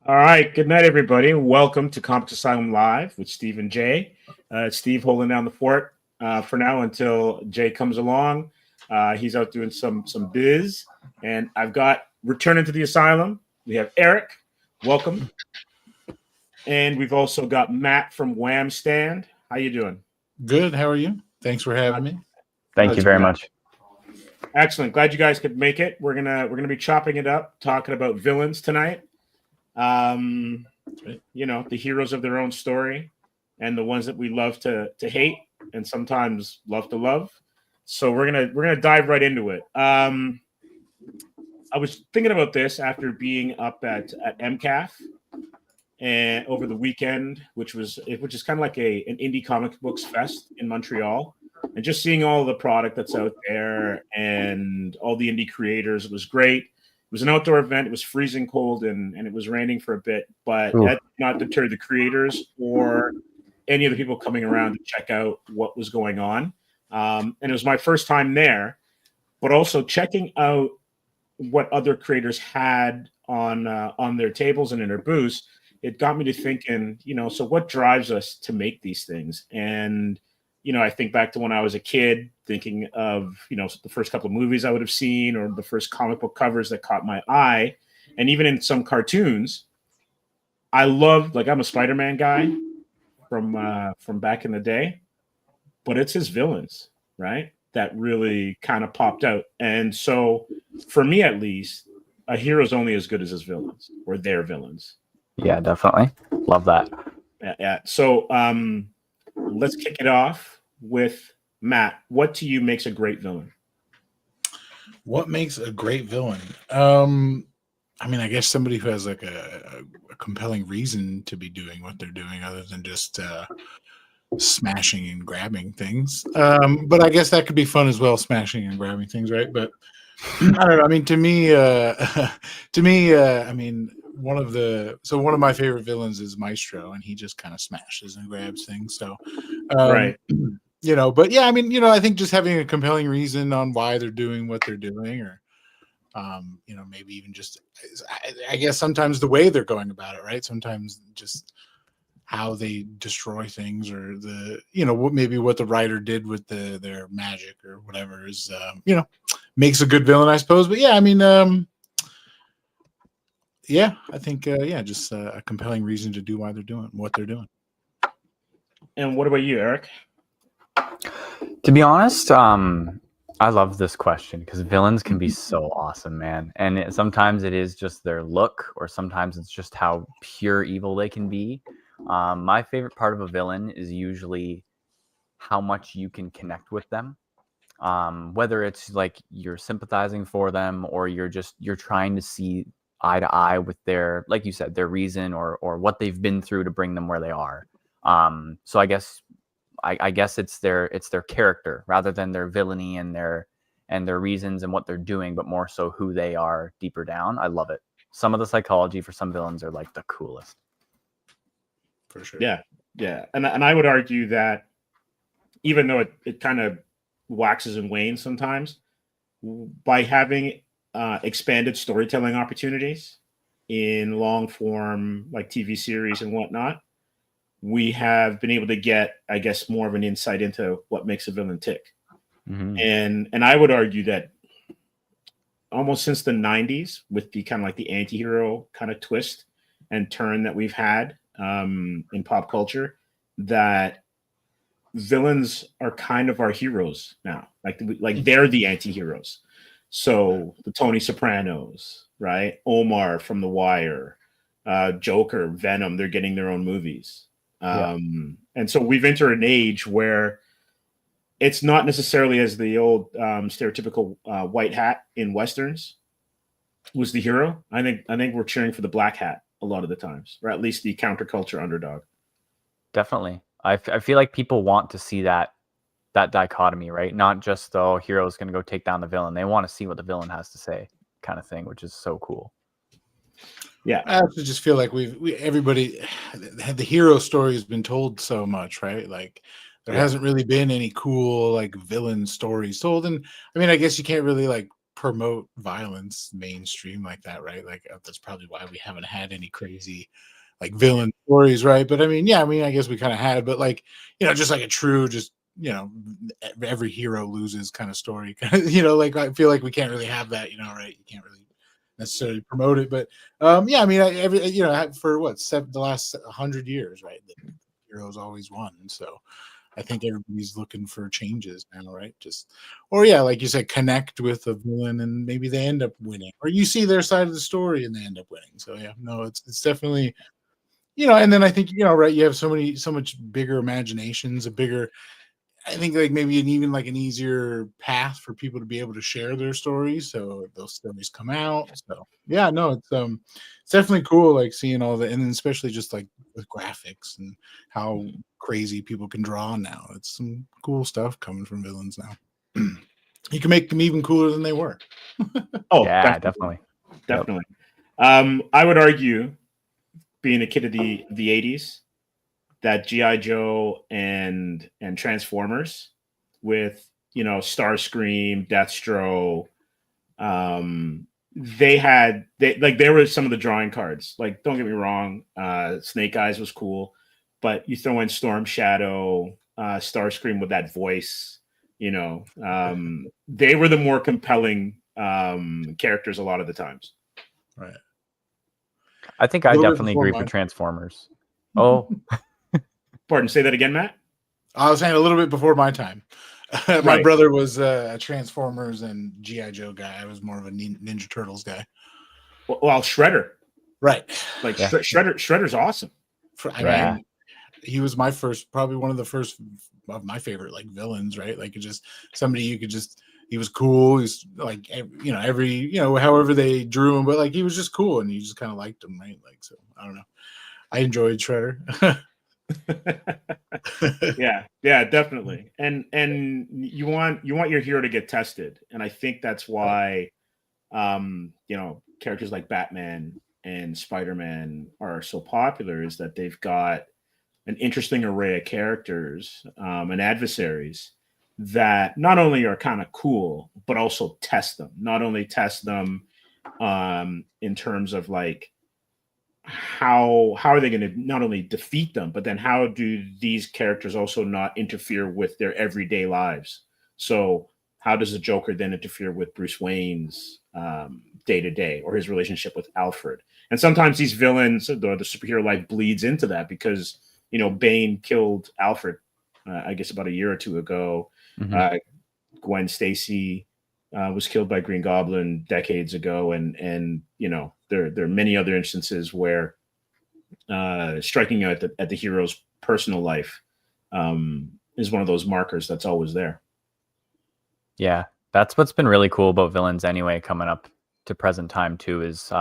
All right. Good night, everybody. Welcome to Comix Asylum Live with Steve and Jay. Steve holding down the fort for now until Jay comes along. He's out doing some biz, and I've got returning to the asylum. We have Eric. Welcome, and we've also got Matt from Wham Stand. How you doing? Good. How are you? Thanks for having me. Thank you very much. Excellent. Glad you guys could make it. We're gonna be chopping it up, talking about villains tonight. The heroes of their own story and the ones that we love to hate and sometimes love to love. So we're gonna dive right into it. I was thinking about this after being up at MCAF and over the weekend, which is kind of like an indie comic books fest in Montreal, and just seeing all the product that's out there and all the indie creators. It was great. It was an outdoor event. It was freezing cold and it was raining for a bit, but that did not deter the creators or any of the people coming around to check out what was going on. And it was my first time there, but also checking out what other creators had on their tables and in their booths. It got me to thinking, so what drives us to make these things? And I think back to when I was a kid, thinking of, the first couple of movies I would have seen or the first comic book covers that caught my eye. And even in some cartoons, I love, like, I'm a Spider-Man guy from back in the day, but it's his villains, right? That really kind of popped out. And so for me, at least, a hero's only as good as his villains or their villains. Yeah, definitely. Love that. Yeah. So, let's kick it off with Matt. What to you makes a great villain? What makes a great villain? I guess somebody who has like a compelling reason to be doing what they're doing other than just smashing and grabbing things. But I guess that could be fun as well, smashing and grabbing things, right? But I don't know. I mean, to me, one of my favorite villains is Maestro, and he just kind of smashes and grabs things. So, Right. But yeah, I think just having a compelling reason on why they're doing what they're doing, or maybe even just, I guess sometimes the way they're going about it, right? Sometimes just how they destroy things, or what the writer did with their magic or whatever is, makes a good villain, I suppose. But yeah, I think, just a compelling reason to do why they're doing what they're doing. And what about you, Eric? To be honest, I love this question because villains can be so awesome, man. And sometimes it is just their look, or sometimes it's just how pure evil they can be. My favorite part of a villain is usually how much you can connect with them. Whether it's like you're sympathizing for them, or you're trying to see eye to eye with their, like you said, their reason or what they've been through to bring them where they are. So I guess it's their character rather than their villainy and their reasons and what they're doing, but more so who they are deeper down. I love it. Some of the psychology for some villains are like the coolest. For sure. Yeah. And I would argue that even though it kind of waxes and wanes sometimes, by having expanded storytelling opportunities in long form, like TV series and whatnot, we have been able to get, I guess, more of an insight into what makes a villain tick. Mm-hmm. And I would argue that almost since the 90s, with the kind of like the anti-hero kind of twist and turn that we've had in pop culture, that villains are kind of our heroes now. Like they're the anti-heroes. So the Tony Sopranos, right? Omar from The Wire, Joker, Venom, they're getting their own movies. And so we've entered an age where it's not necessarily as the old stereotypical white hat in Westerns was the hero. I think we're cheering for the black hat a lot of the times, or at least the counterculture underdog. Definitely. I feel like people want to see that dichotomy, right? Not just, oh, hero's going to go take down the villain. They want to see what the villain has to say, kind of thing, which is so cool. Yeah, I also just feel like everybody, the hero story has been told so much, right? Like there hasn't really been any cool like villain stories told, and I guess you can't really like promote violence mainstream like that, right? Like that's probably why we haven't had any crazy like villain stories, right? But I mean, yeah, I mean, I guess we kind of had, but like, just like a true, just every hero loses kind of story. Like I feel like we can't really have that, right? You can't really necessarily promote it, but yeah, I mean, for the last 100 years, right? The heroes always won, so I think everybody's looking for changes now, right? Or yeah, like you said, connect with a villain and maybe they end up winning, or you see their side of the story and they end up winning. So yeah, no, it's definitely, and then I think, right, you have so much bigger imaginations, I think like maybe even like an easier path for people to be able to share their stories. So those stories come out. So yeah, no, it's definitely cool like seeing all the, and especially just like with graphics and how crazy people can draw now. It's some cool stuff coming from villains now. You can make them even cooler than they were. Oh, Yeah, definitely. definitely. Definitely. I would argue, being a kid of the 80s, that GI Joe and Transformers with Starscream, Deathstroke, they were some of the drawing cards. Like, don't get me wrong, Snake Eyes was cool, but you throw in Storm Shadow, Starscream with that voice, they were the more compelling characters a lot of the times. Right. I think I definitely agree for Transformers. Oh, Pardon, say that again, Matt? I was saying a little bit before my time. My brother was a Transformers and GI Joe guy. I was more of a Ninja Turtles guy. Well, Shredder, right? Like Shredder's awesome. I mean, he was probably one of the first of my favorite like villains, right? Like just somebody you could he was cool. He's like however they drew him, but like he was just cool and you just kind of liked him, right? Like, so I don't know. I enjoyed Shredder. yeah, definitely. And you want your hero to get tested, and I think that's why characters like Batman and Spider-Man are so popular, is that they've got an interesting array of characters and adversaries that not only are kind of cool but also test them. Not only test them in terms of like how are they going to not only defeat them, but then how do these characters also not interfere with their everyday lives? So how does the Joker then interfere with Bruce Wayne's day to day, or his relationship with Alfred? And sometimes these villains, the superhero life bleeds into that, because Bane killed Alfred, I guess about a year or two ago. Mm-hmm. Gwen Stacy was killed by Green Goblin decades ago, and there are many other instances where striking out at the hero's personal life is one of those markers that's always there. Yeah, that's what's been really cool about villains anyway, coming up to present time too, is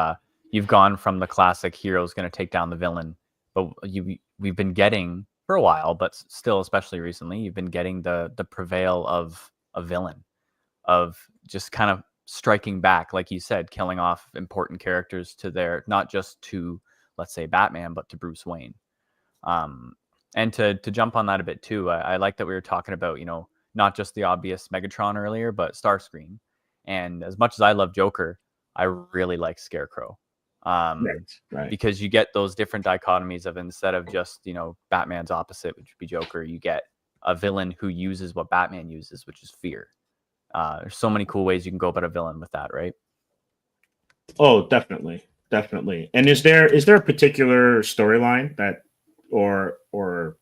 you've gone from the classic hero's going to take down the villain, but we've been getting for a while, but still, especially recently, you've been getting the prevail of a villain, of just kind of striking back, like you said, killing off important characters to their, not just to, let's say, Batman, but to Bruce Wayne. And to jump on that a bit too, I like that we were talking about, not just the obvious Megatron earlier, but Starscream. And as much as I love Joker, I really like Scarecrow. Right. Because you get those different dichotomies of, instead of just, Batman's opposite, which would be Joker, you get a villain who uses what Batman uses, which is fear. There's so many cool ways you can go about a villain with that, right? Oh, definitely. And is there a particular storyline that or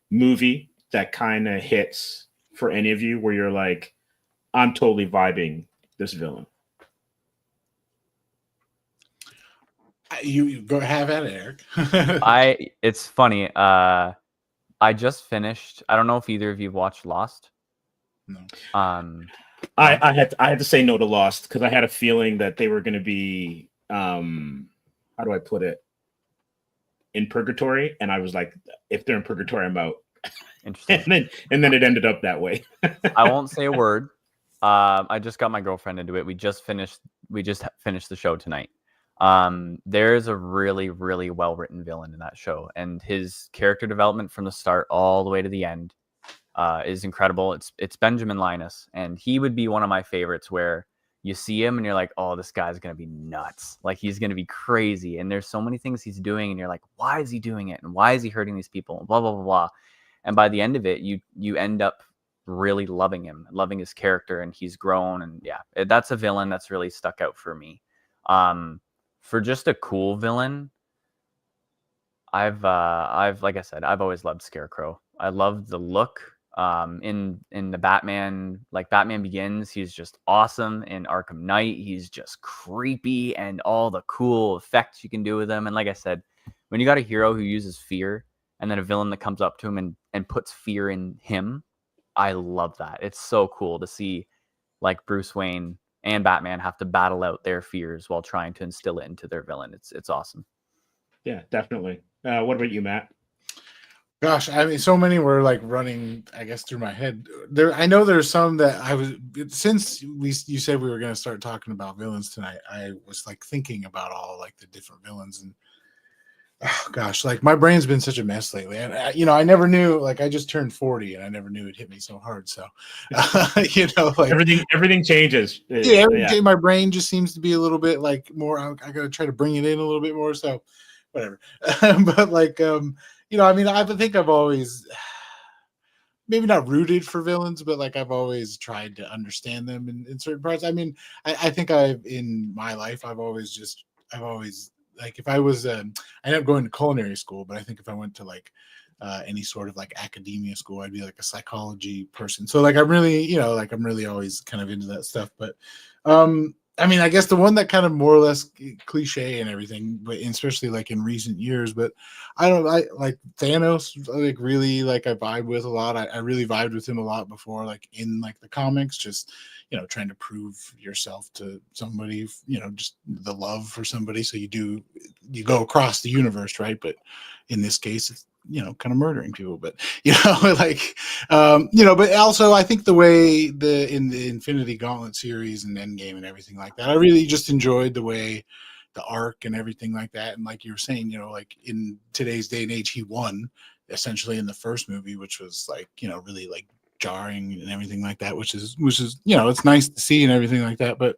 movie that kind of hits for any of you, where you're like, I'm totally vibing this villain? You go have at it, Eric. It's funny. I just finished. I don't know if either of you watched Lost. No. I had to say no to Lost, because I had a feeling that they were going to be how do I put it, in purgatory, and I was like, if they're in purgatory, I'm out. Interesting. and then it ended up that way. I won't say a word. I just got my girlfriend into it. We just finished the show tonight. There's a really, really well written villain in that show, and his character development from the start all the way to the end is incredible. It's Benjamin Linus, and he would be one of my favorites, where you see him and you're like, oh, this guy's gonna be nuts. Like he's gonna be crazy. And there's so many things he's doing, and you're like, why is he doing it? And why is he hurting these people? And blah blah blah blah. And by the end of it, you end up really loving him, loving his character, and he's grown. And yeah, that's a villain that's really stuck out for me. For just a cool villain, I've like I said, I've always loved Scarecrow. I love the look. In the Batman, like Batman Begins, he's just awesome. In Arkham Knight, he's just creepy, and all the cool effects you can do with him. And like I said, when you got a hero who uses fear, and then a villain that comes up to him and puts fear in him, I love that. It's so cool to see like Bruce Wayne and Batman have to battle out their fears while trying to instill it into their villain. It's awesome. Yeah, definitely. What about you, Matt? Gosh, I mean, so many were like running, I guess, through my head. I know there's some that since you said we were going to start talking about villains tonight, I was like thinking about all like the different villains, and oh gosh, like my brain's been such a mess lately. And I never knew, like I just turned 40 and I never knew it hit me so hard. So, like everything changes. Yeah, every day my brain just seems to be a little bit like more, I got to try to bring it in a little bit more. So whatever. But like, I mean, I think I've always maybe not rooted for villains, but like I've always tried to understand them in certain parts. I mean, I think in my life, I've always like if I was, I ended up going to culinary school, but I think if I went to like any sort of like academia school, I'd be like a psychology person. So like I'm really, I'm really always kind of into that stuff. But I mean, I guess the one that kind of more or less cliche and everything, but especially like in recent years, but I like Thanos, like really like I vibe with a lot. I really vibed with him a lot before, like in like the comics, just, trying to prove yourself to somebody, just the love for somebody. So you go across the universe, right? But in this case, it's, kind of murdering people, but but also I think the way in the Infinity Gauntlet series and Endgame and everything like that, I really just enjoyed the way the arc and everything like that. And like you were saying, like in today's day and age, he won essentially in the first movie, which was like, really like jarring and everything like that, which is it's nice to see and everything like that. But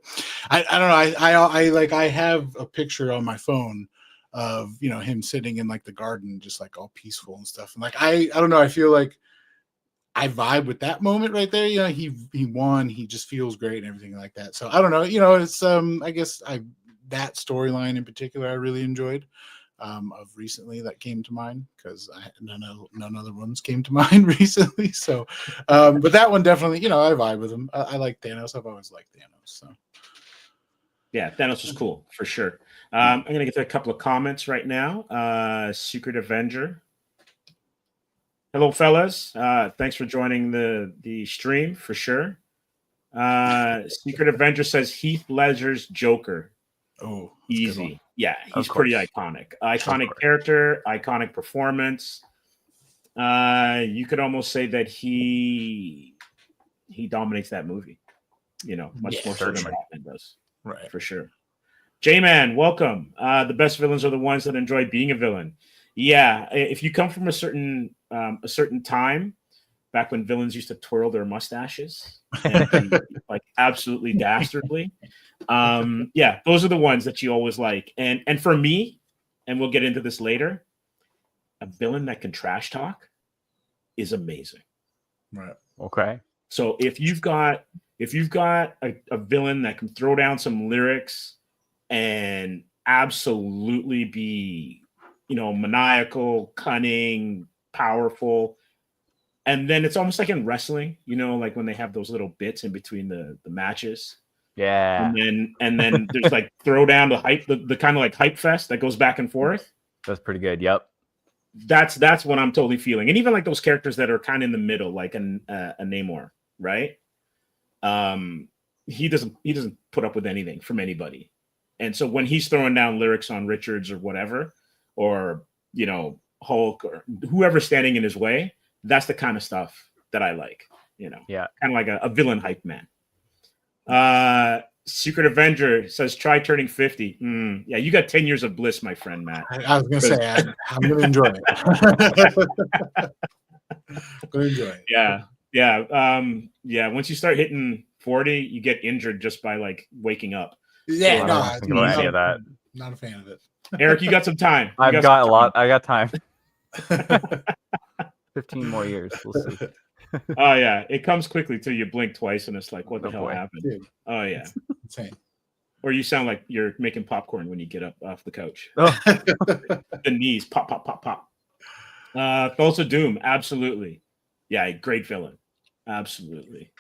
I don't know. I have a picture on my phone of him sitting in like the garden, just like all peaceful and stuff. And like I don't know, I feel like I vibe with that moment right there. He won, he just feels great and everything like that. So I don't know, it's I guess that storyline in particular I really enjoyed of recently that came to mind, because none other ones came to mind recently. So but that one definitely, I vibe with him. I like Thanos. I've always liked Thanos. So yeah, Thanos was cool for sure. I'm going to get to a couple of comments right now. Secret Avenger. Hello, fellas. Thanks for joining the stream for sure. Secret Avenger says Heath Ledger's Joker. Oh, easy. Yeah, he's pretty iconic. Iconic character, iconic performance. You could almost say that he dominates that movie. Much more so than Batman does. Right, for sure. J-Man, welcome. The best villains are the ones that enjoy being a villain. Yeah, if you come from a certain time, back when villains used to twirl their mustaches and be like absolutely dastardly, yeah, those are the ones that you always like. And for me, and we'll get into this later, a villain that can trash talk is amazing. Right. Okay. So if you've got a villain that can throw down some lyrics and absolutely be, maniacal, cunning, powerful, and then it's almost like in wrestling, like when they have those little bits in between the matches. Yeah. And then there's like throw down the hype, the kind of like hype fest that goes back and forth. That's pretty good. Yep. That's what I'm totally feeling. And even like those characters that are kind of in the middle, like a Namor, right? He doesn't put up with anything from anybody. And so when he's throwing down lyrics on Richards or whatever, or Hulk or whoever's standing in his way, that's the kind of stuff that I like. Yeah, kind of like a villain hype man. Secret Avenger says try turning 50. Yeah, you got 10 years of bliss, my friend Matt. I was gonna say I'm gonna enjoy it. I'm gonna enjoy it. Yeah. Once you start hitting 40, you get injured just by like waking up. Yeah, So, no, I don't think about any of that. Not a fan of it. Eric, you got some time. You I've got some a lot. I got time. 15 more years. We'll see. Oh yeah, it comes quickly till you blink twice, and it's like, what the Oh, hell boy. happened? Dude. Oh yeah, Insane. or you sound like you're making popcorn when you get up off the couch. Oh, The knees pop, pop, pop, pop. Thulsa Doom, absolutely. Yeah, great villain, absolutely.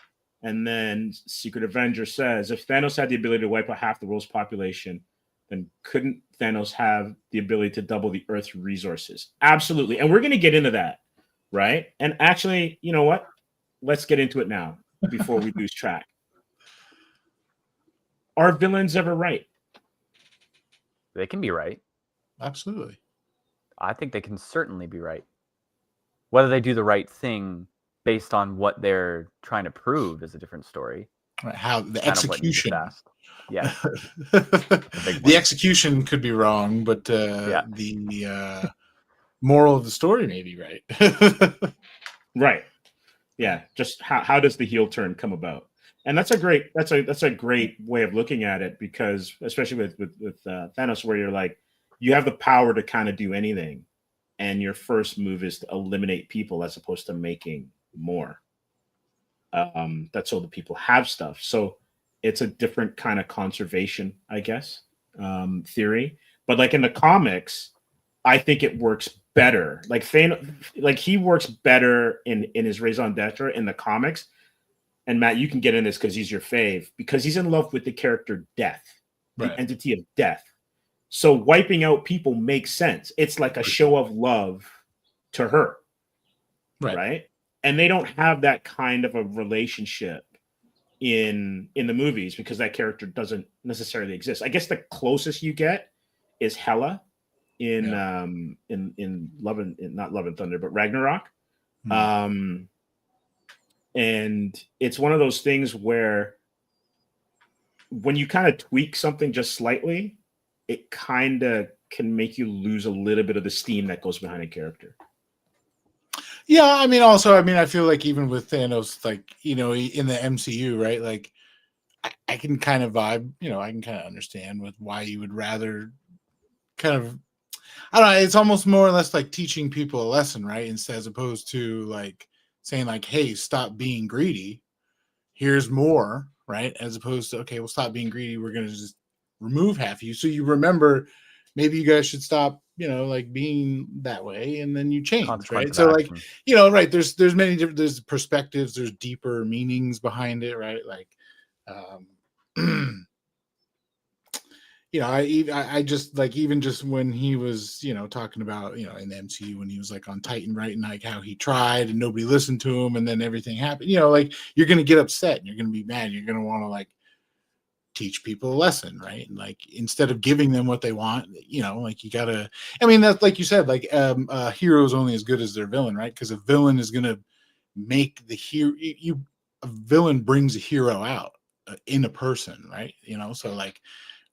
And then Secret Avenger says, if Thanos had the ability to wipe out half the world's population, then couldn't Thanos have the ability to double the Earth's resources? Absolutely. And we're going to get into that, right? And actually, you know what? Let's get into it now before we lose track. Are villains ever right? they can be right. Absolutely. I think they can certainly be right. Whether they do the right thing based on what they're trying to prove is a different story. Right. How the Kind of what you just execution. asked. Yeah. The execution could be wrong, but the moral of the story may be right. Right. Yeah. Just how does the heel turn come about? And that's a great way of looking at it, because especially with Thanos, where you're like, you have the power to kind of do anything, and your first move is to eliminate people as opposed to making more. That's so the people have stuff. So it's a different kind of conservation, I guess, theory. But like in the comics, I think it works better. Like he works better in his raison d'etre in the comics. And Matt, you can get in this because he's your fave, because he's in love with the character Death, the Right. entity of death. So wiping out people makes sense. It's like a show of love to her, right? And they don't have that kind of a relationship in the movies because that character doesn't necessarily exist. I guess the closest you get is Hela in Love and not Love and Thunder, but Ragnarok. Mm-hmm. And it's one of those things where when you kind of tweak something just slightly, it kind of can make you lose a little bit of the steam that goes behind a character. Yeah, I mean, also, I feel like even with Thanos, like, in the MCU, right? Like, I can kind of vibe, I can kind of understand with why you would rather kind of, I don't know, it's almost more or less like teaching people a lesson, right? Instead, as opposed to like saying like, hey, stop being greedy. Here's more, right? As opposed to, okay, well, stop being greedy. We're going to just remove half you. So you remember, maybe you guys should stop, like being that way, and then you change, right? So like, right. There's many different, there's perspectives, there's deeper meanings behind it, right? Like, I just like, even just when he was, talking about, in the MCU, when he was like on Titan, right? And like how he tried and nobody listened to him, and then everything happened, like you're going to get upset and you're going to be mad. You're going to want to like teach people a lesson, right? And like, instead of giving them what they want, like you gotta, that's like you said, like a hero's only as good as their villain, right? Because a villain is going to make the hero, a villain brings a hero out in a person, right? So like,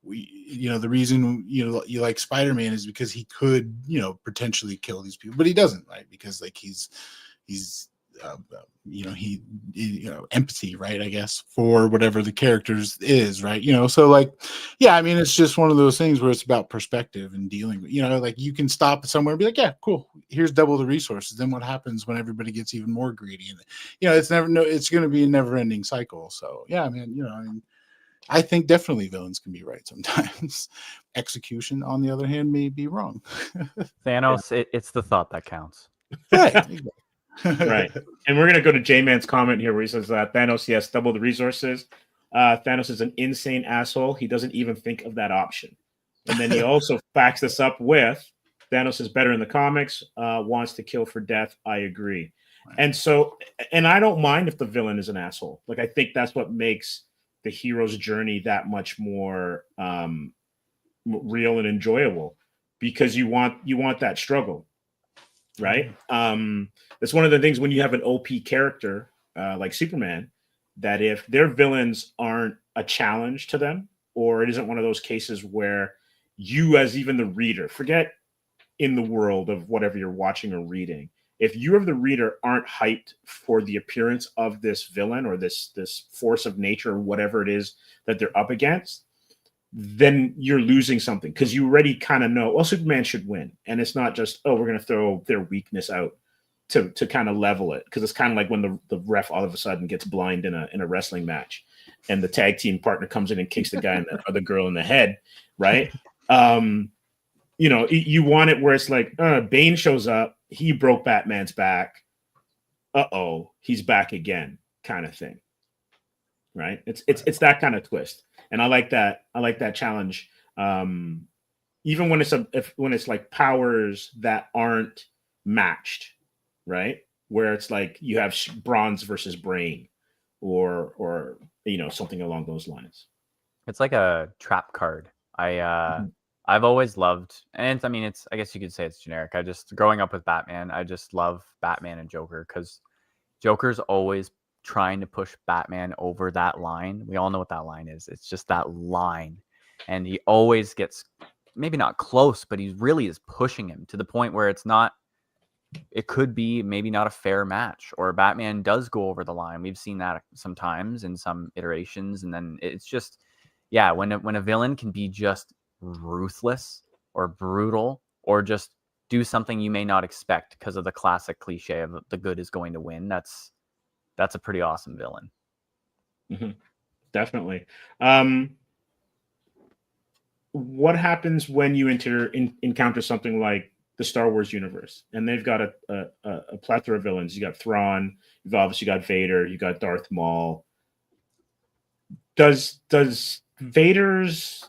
the reason you like Spider-Man is because he could potentially kill these people, but he doesn't, right? Because like he's empathy, right? I guess for whatever the characters is, right? So like, yeah, it's just one of those things where it's about perspective and dealing with, like you can stop somewhere and be like, yeah, cool, here's double the resources. Then what happens when everybody gets even more greedy? And it's going to be a never-ending cycle. So yeah, I think definitely villains can be right sometimes. Execution, on the other hand, may be wrong. Thanos, it's the thought that counts. Right. Right. And we're going to go to J-Man's comment here where he says, Thanos, yes, double the resources. Thanos is an insane asshole. He doesn't even think of that option. And then he also backs this up with, Thanos is better in the comics, wants to kill for death. I agree. Right. And so, and I don't mind if the villain is an asshole. Like, I think that's what makes the hero's journey that much more real and enjoyable, because you want that struggle, right? That's one of the things when you have an OP character like Superman, that if their villains aren't a challenge to them, or it isn't one of those cases where you, as even the reader, forget in the world of whatever you're watching or reading, if you as the reader aren't hyped for the appearance of this villain or this force of nature or whatever it is that they're up against, then you're losing something, because you already kind of know, well, Superman should win. And it's not just, oh, we're going to throw their weakness out to kind of level it. Because it's kind of like when the ref all of a sudden gets blind in a wrestling match and the tag team partner comes in and kicks the guy or the girl in the head, right? You know, you want it where it's like, Bane shows up, he broke Batman's back. Uh-oh, he's back again, kind of thing. Right? It's that kind of twist. And I like that. I like that challenge. Even when it's like powers that aren't matched, right? Where it's like you have bronze versus brain, or you know, something along those lines. It's like a trap card. I've always loved, and I mean, I guess you could say it's generic. I just, growing up with Batman, I just love Batman and Joker, because Joker's always trying to push Batman over that line. We all know what that line is. It's just that line. And he always gets, maybe not close, but he really is pushing him to the point where it could be maybe not a fair match, or Batman does go over the line. We've seen that sometimes in some iterations. And then it's just, yeah, when a villain can be just ruthless or brutal, or just do something you may not expect because of the classic cliche of the good is going to win, that's a pretty awesome villain. Mm-hmm. Definitely. What happens when you encounter something like the Star Wars universe, and they've got a plethora of villains? You got Thrawn, you've obviously got Vader, you got Darth Maul. Does Vader's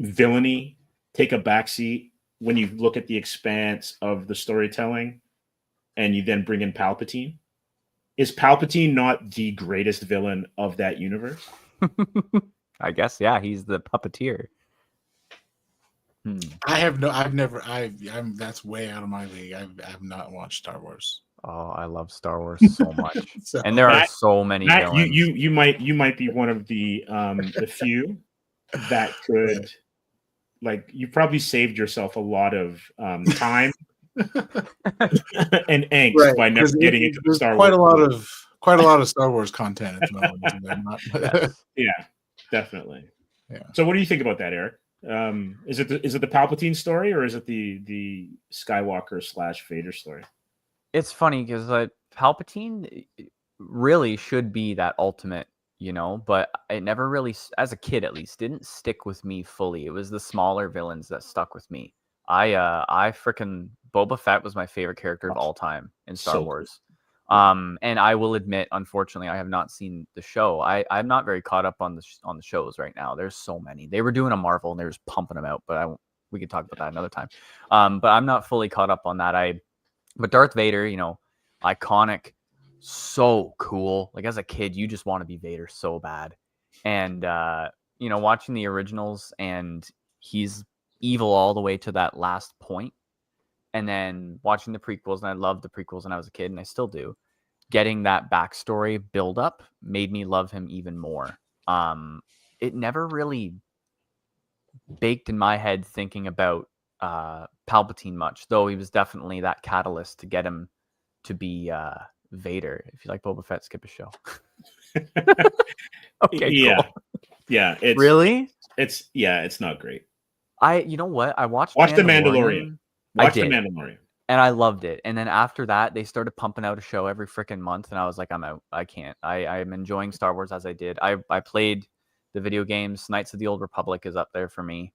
villainy take a backseat when you look at the expanse of the storytelling, and you then bring in Palpatine? Is Palpatine not the greatest villain of that universe? I guess, yeah, he's the puppeteer. That's way out of my league. I have not watched Star Wars. Oh, I love Star Wars so much. And there are so many villains. You might be one of the few that could, like, you probably saved yourself a lot of time and angst by never getting into the Star Wars. Quite a lot of Star Wars content at the moment. Yeah, definitely. Yeah. So what do you think about that, Eric? Is it the Palpatine story, or is it the Skywalker / Vader story? It's funny because Palpatine really should be that ultimate, you know, but it never really, as a kid at least, didn't stick with me fully. It was the smaller villains that stuck with me. I freaking Boba Fett was my favorite character of all time in Star Wars. And I will admit, unfortunately, I have not seen the show. I'm not very caught up on the shows right now. There's so many. They were doing a Marvel and they were just pumping them out, but we could talk about that another time. But I'm not fully caught up on that. But Darth Vader, you know, iconic, so cool. Like, as a kid, you just want to be Vader so bad. And you know, watching the originals, and he's evil all the way to that last point. And then watching the prequels, and I loved the prequels when I was a kid, and I still do. Getting that backstory build up made me love him even more. It never really baked in my head thinking about Palpatine much, though he was definitely that catalyst to get him to be Vader. If you like Boba Fett, skip a show. Okay, yeah, cool. Yeah. It's not great. You know what? I watched The Mandalorian. Watch The Mandalorian. And I loved it. And then after that, they started pumping out a show every freaking month. And I was like, I'm out. I can't. I'm enjoying Star Wars as I did. I played the video games. Knights of the Old Republic is up there for me.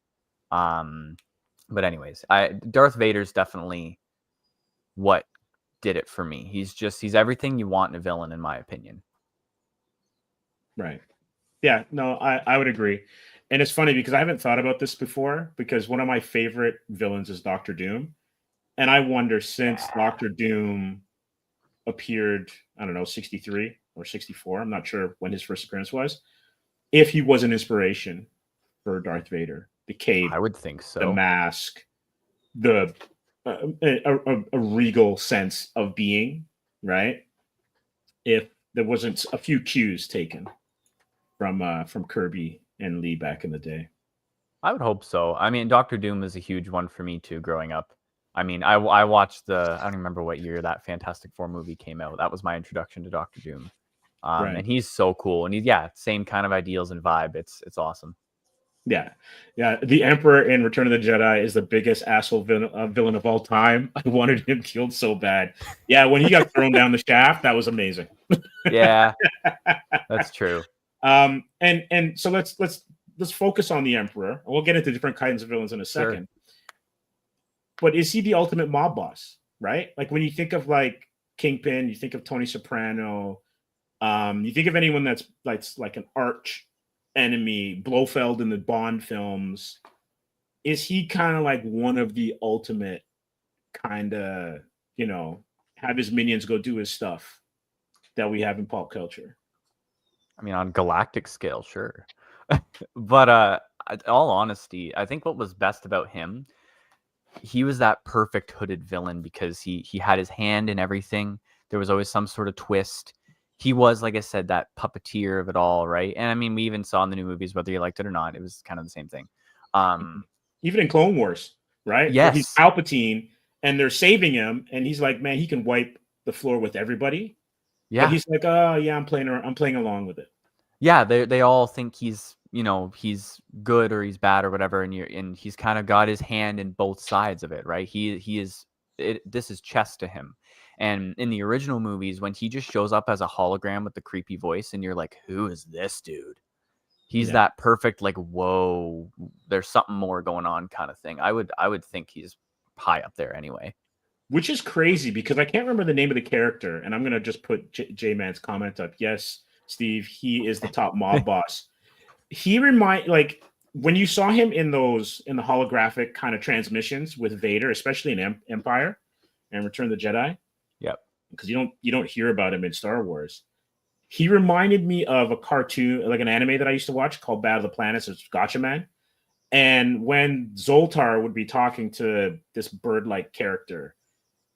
But anyways, Darth Vader's definitely what did it for me. He's everything you want in a villain, in my opinion. Right. Yeah, no, I would agree. And it's funny because I haven't thought about this before, because one of my favorite villains is Doctor Doom. And I wonder, since Doctor Doom appeared, I don't know, 63 or 64, I'm not sure when his first appearance was, if he was an inspiration for Darth Vader. The cape, I would think so. The mask, a regal sense of being, right? If there wasn't a few cues taken from Kirby and Lee back in the day. I would hope so. I mean, Doctor Doom is a huge one for me too growing up. I mean, I watched I don't remember what year that Fantastic Four movie came out. That was my introduction to Doctor Doom. Right. And he's so cool. And same kind of ideals and vibe. It's awesome. Yeah. The Emperor in Return of the Jedi is the biggest asshole villain of all time. I wanted him killed so bad. Yeah, when he got thrown down the shaft, that was amazing. Yeah, that's true. And so let's focus on the Emperor. We'll get into different kinds of villains in a second. Sure. But is he the ultimate mob boss? Right? Like when you think of like Kingpin, you think of Tony Soprano. You think of anyone that's like an arch enemy, Blofeld in the Bond films. Is he kind of like one of the ultimate kind of, have his minions go do his stuff that we have in pop culture? I mean, on galactic scale, sure. But in all honesty, I think what was best about him, he was that perfect hooded villain because he had his hand in everything. There was always some sort of twist. He was, like I said, that puppeteer of it all, right? And I mean, we even saw in the new movies, whether you liked it or not, it was kind of the same thing. Even in Clone Wars, right? Yes. Where he's Palpatine and they're saving him, and he's like, man, he can wipe the floor with everybody. Yeah. But he's like, oh yeah, I'm playing along with it. Yeah, they all think he's he's good or he's bad or whatever, and he's kind of got his hand in both sides of it, right? This is chess to him. And in the original movies, when he just shows up as a hologram with the creepy voice, and you're like, who is this dude? He's that perfect, like, whoa, there's something more going on kind of thing. I would think he's high up there anyway. Which is crazy because I can't remember the name of the character, and I'm going to just put J-Man's comment up. Yes, Steve, he is the top mob boss. He like when you saw him in the holographic kind of transmissions with Vader, especially in Empire and Return of the Jedi. Yep. Because you don't hear about him in Star Wars. He reminded me of a cartoon, like an anime that I used to watch called Battle of the Planets. It's Gotcha Man. And when Zoltar would be talking to this bird-like character,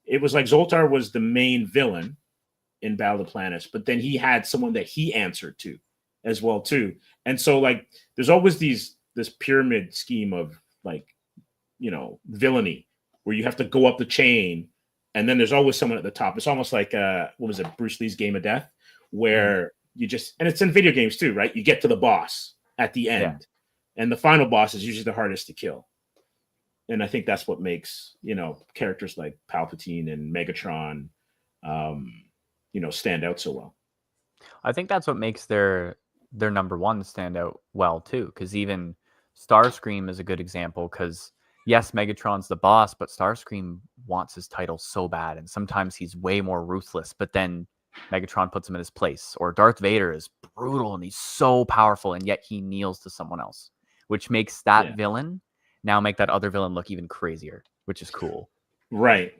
it was like Zoltar was the main villain in Battle of the Planets, but then he had someone that he answered to as well too. And so like there's always this pyramid scheme of like, villainy where you have to go up the chain, and then there's always someone at the top. It's almost like what was it, Bruce Lee's Game of Death, where you just, and it's in video games too, right? You get to the boss at the end, and the final boss is usually the hardest to kill. And I think that's what makes, characters like Palpatine and Megatron, stand out so well. I think that's what makes their number one stand out well too, because even Starscream is a good example. Because yes, Megatron's the boss, but Starscream wants his title so bad, and sometimes he's way more ruthless. But then Megatron puts him in his place. Or Darth Vader is brutal and he's so powerful, and yet he kneels to someone else, which makes that villain now make that other villain look even crazier, which is cool. Right.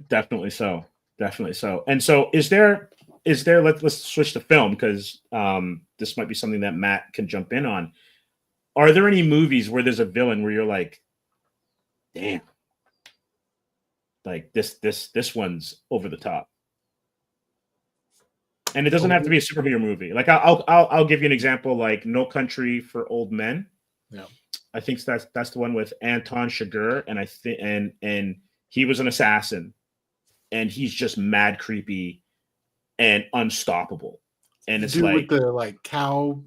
Definitely so. And so is there let's switch to film, because this might be something that Matt can jump in on. Are there any movies where there's a villain where you're like, damn, like this one's over the top? And it doesn't have to be a superhero movie. Like I'll give you an example, like No Country for Old Men. Yeah. I think that's the one with Anton Chigurh, and I think and he was an assassin, and he's just mad creepy and unstoppable. And it's like with the cow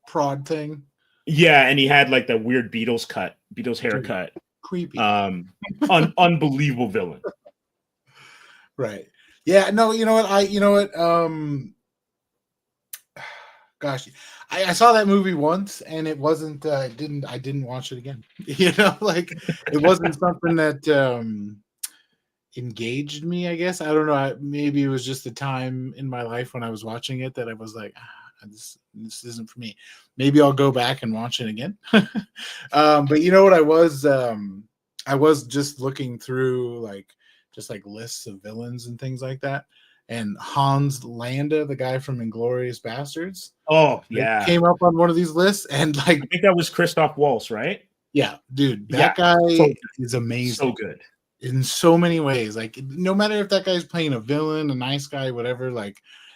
prod thing. Yeah, and he had like that weird Beatles haircut. Creepy. Unbelievable villain. Right. Yeah, no, you know what? Gosh, I saw that movie once, and it wasn't. I didn't watch it again. It wasn't something that engaged me. I guess I don't know. Maybe it was just the time in my life when I was watching it that I was like, this isn't for me. Maybe I'll go back and watch it again. But you know what? I was just looking through lists of villains and things like that. And Hans Landa, the guy from Inglourious Bastards. Oh, yeah. Came up on one of these lists. And I think that was Christoph Waltz, right? Yeah, dude. That guy is amazing. So good. In so many ways. No matter if that guy's playing a villain, a nice guy, whatever,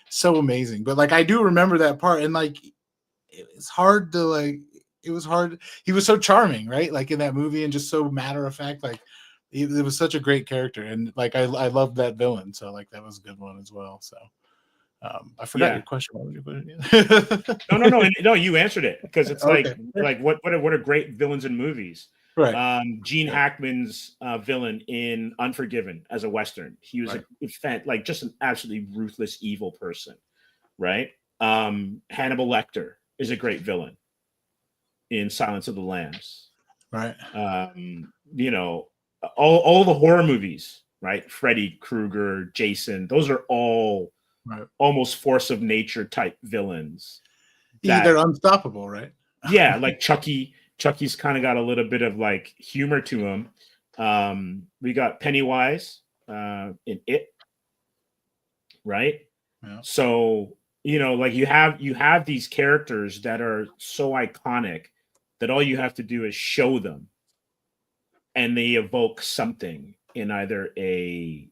so amazing. But I do remember that part. And it's hard to it was hard. He was so charming, right? In that movie, and just so matter of fact, it was such a great character, and like I loved that villain, so like that was a good one as well. So I forgot your question. What was your question? No, you answered it, because it's Okay. like what are great villains in movies? Right. Gene Hackman's villain in Unforgiven as a Western. He was like just an absolutely ruthless, evil person, right? Hannibal Lecter is a great villain in Silence of the Lambs. Right. You know, all the horror movies, right? Freddy Krueger, Jason, those are all almost force of nature type villains. They're unstoppable, right? Yeah, like Chucky. Chucky's kind of got a little bit of like humor to him. We got Pennywise in It, right? Yeah. So, you know, like you have these characters that are so iconic that all you have to do is show them, and they evoke something in either a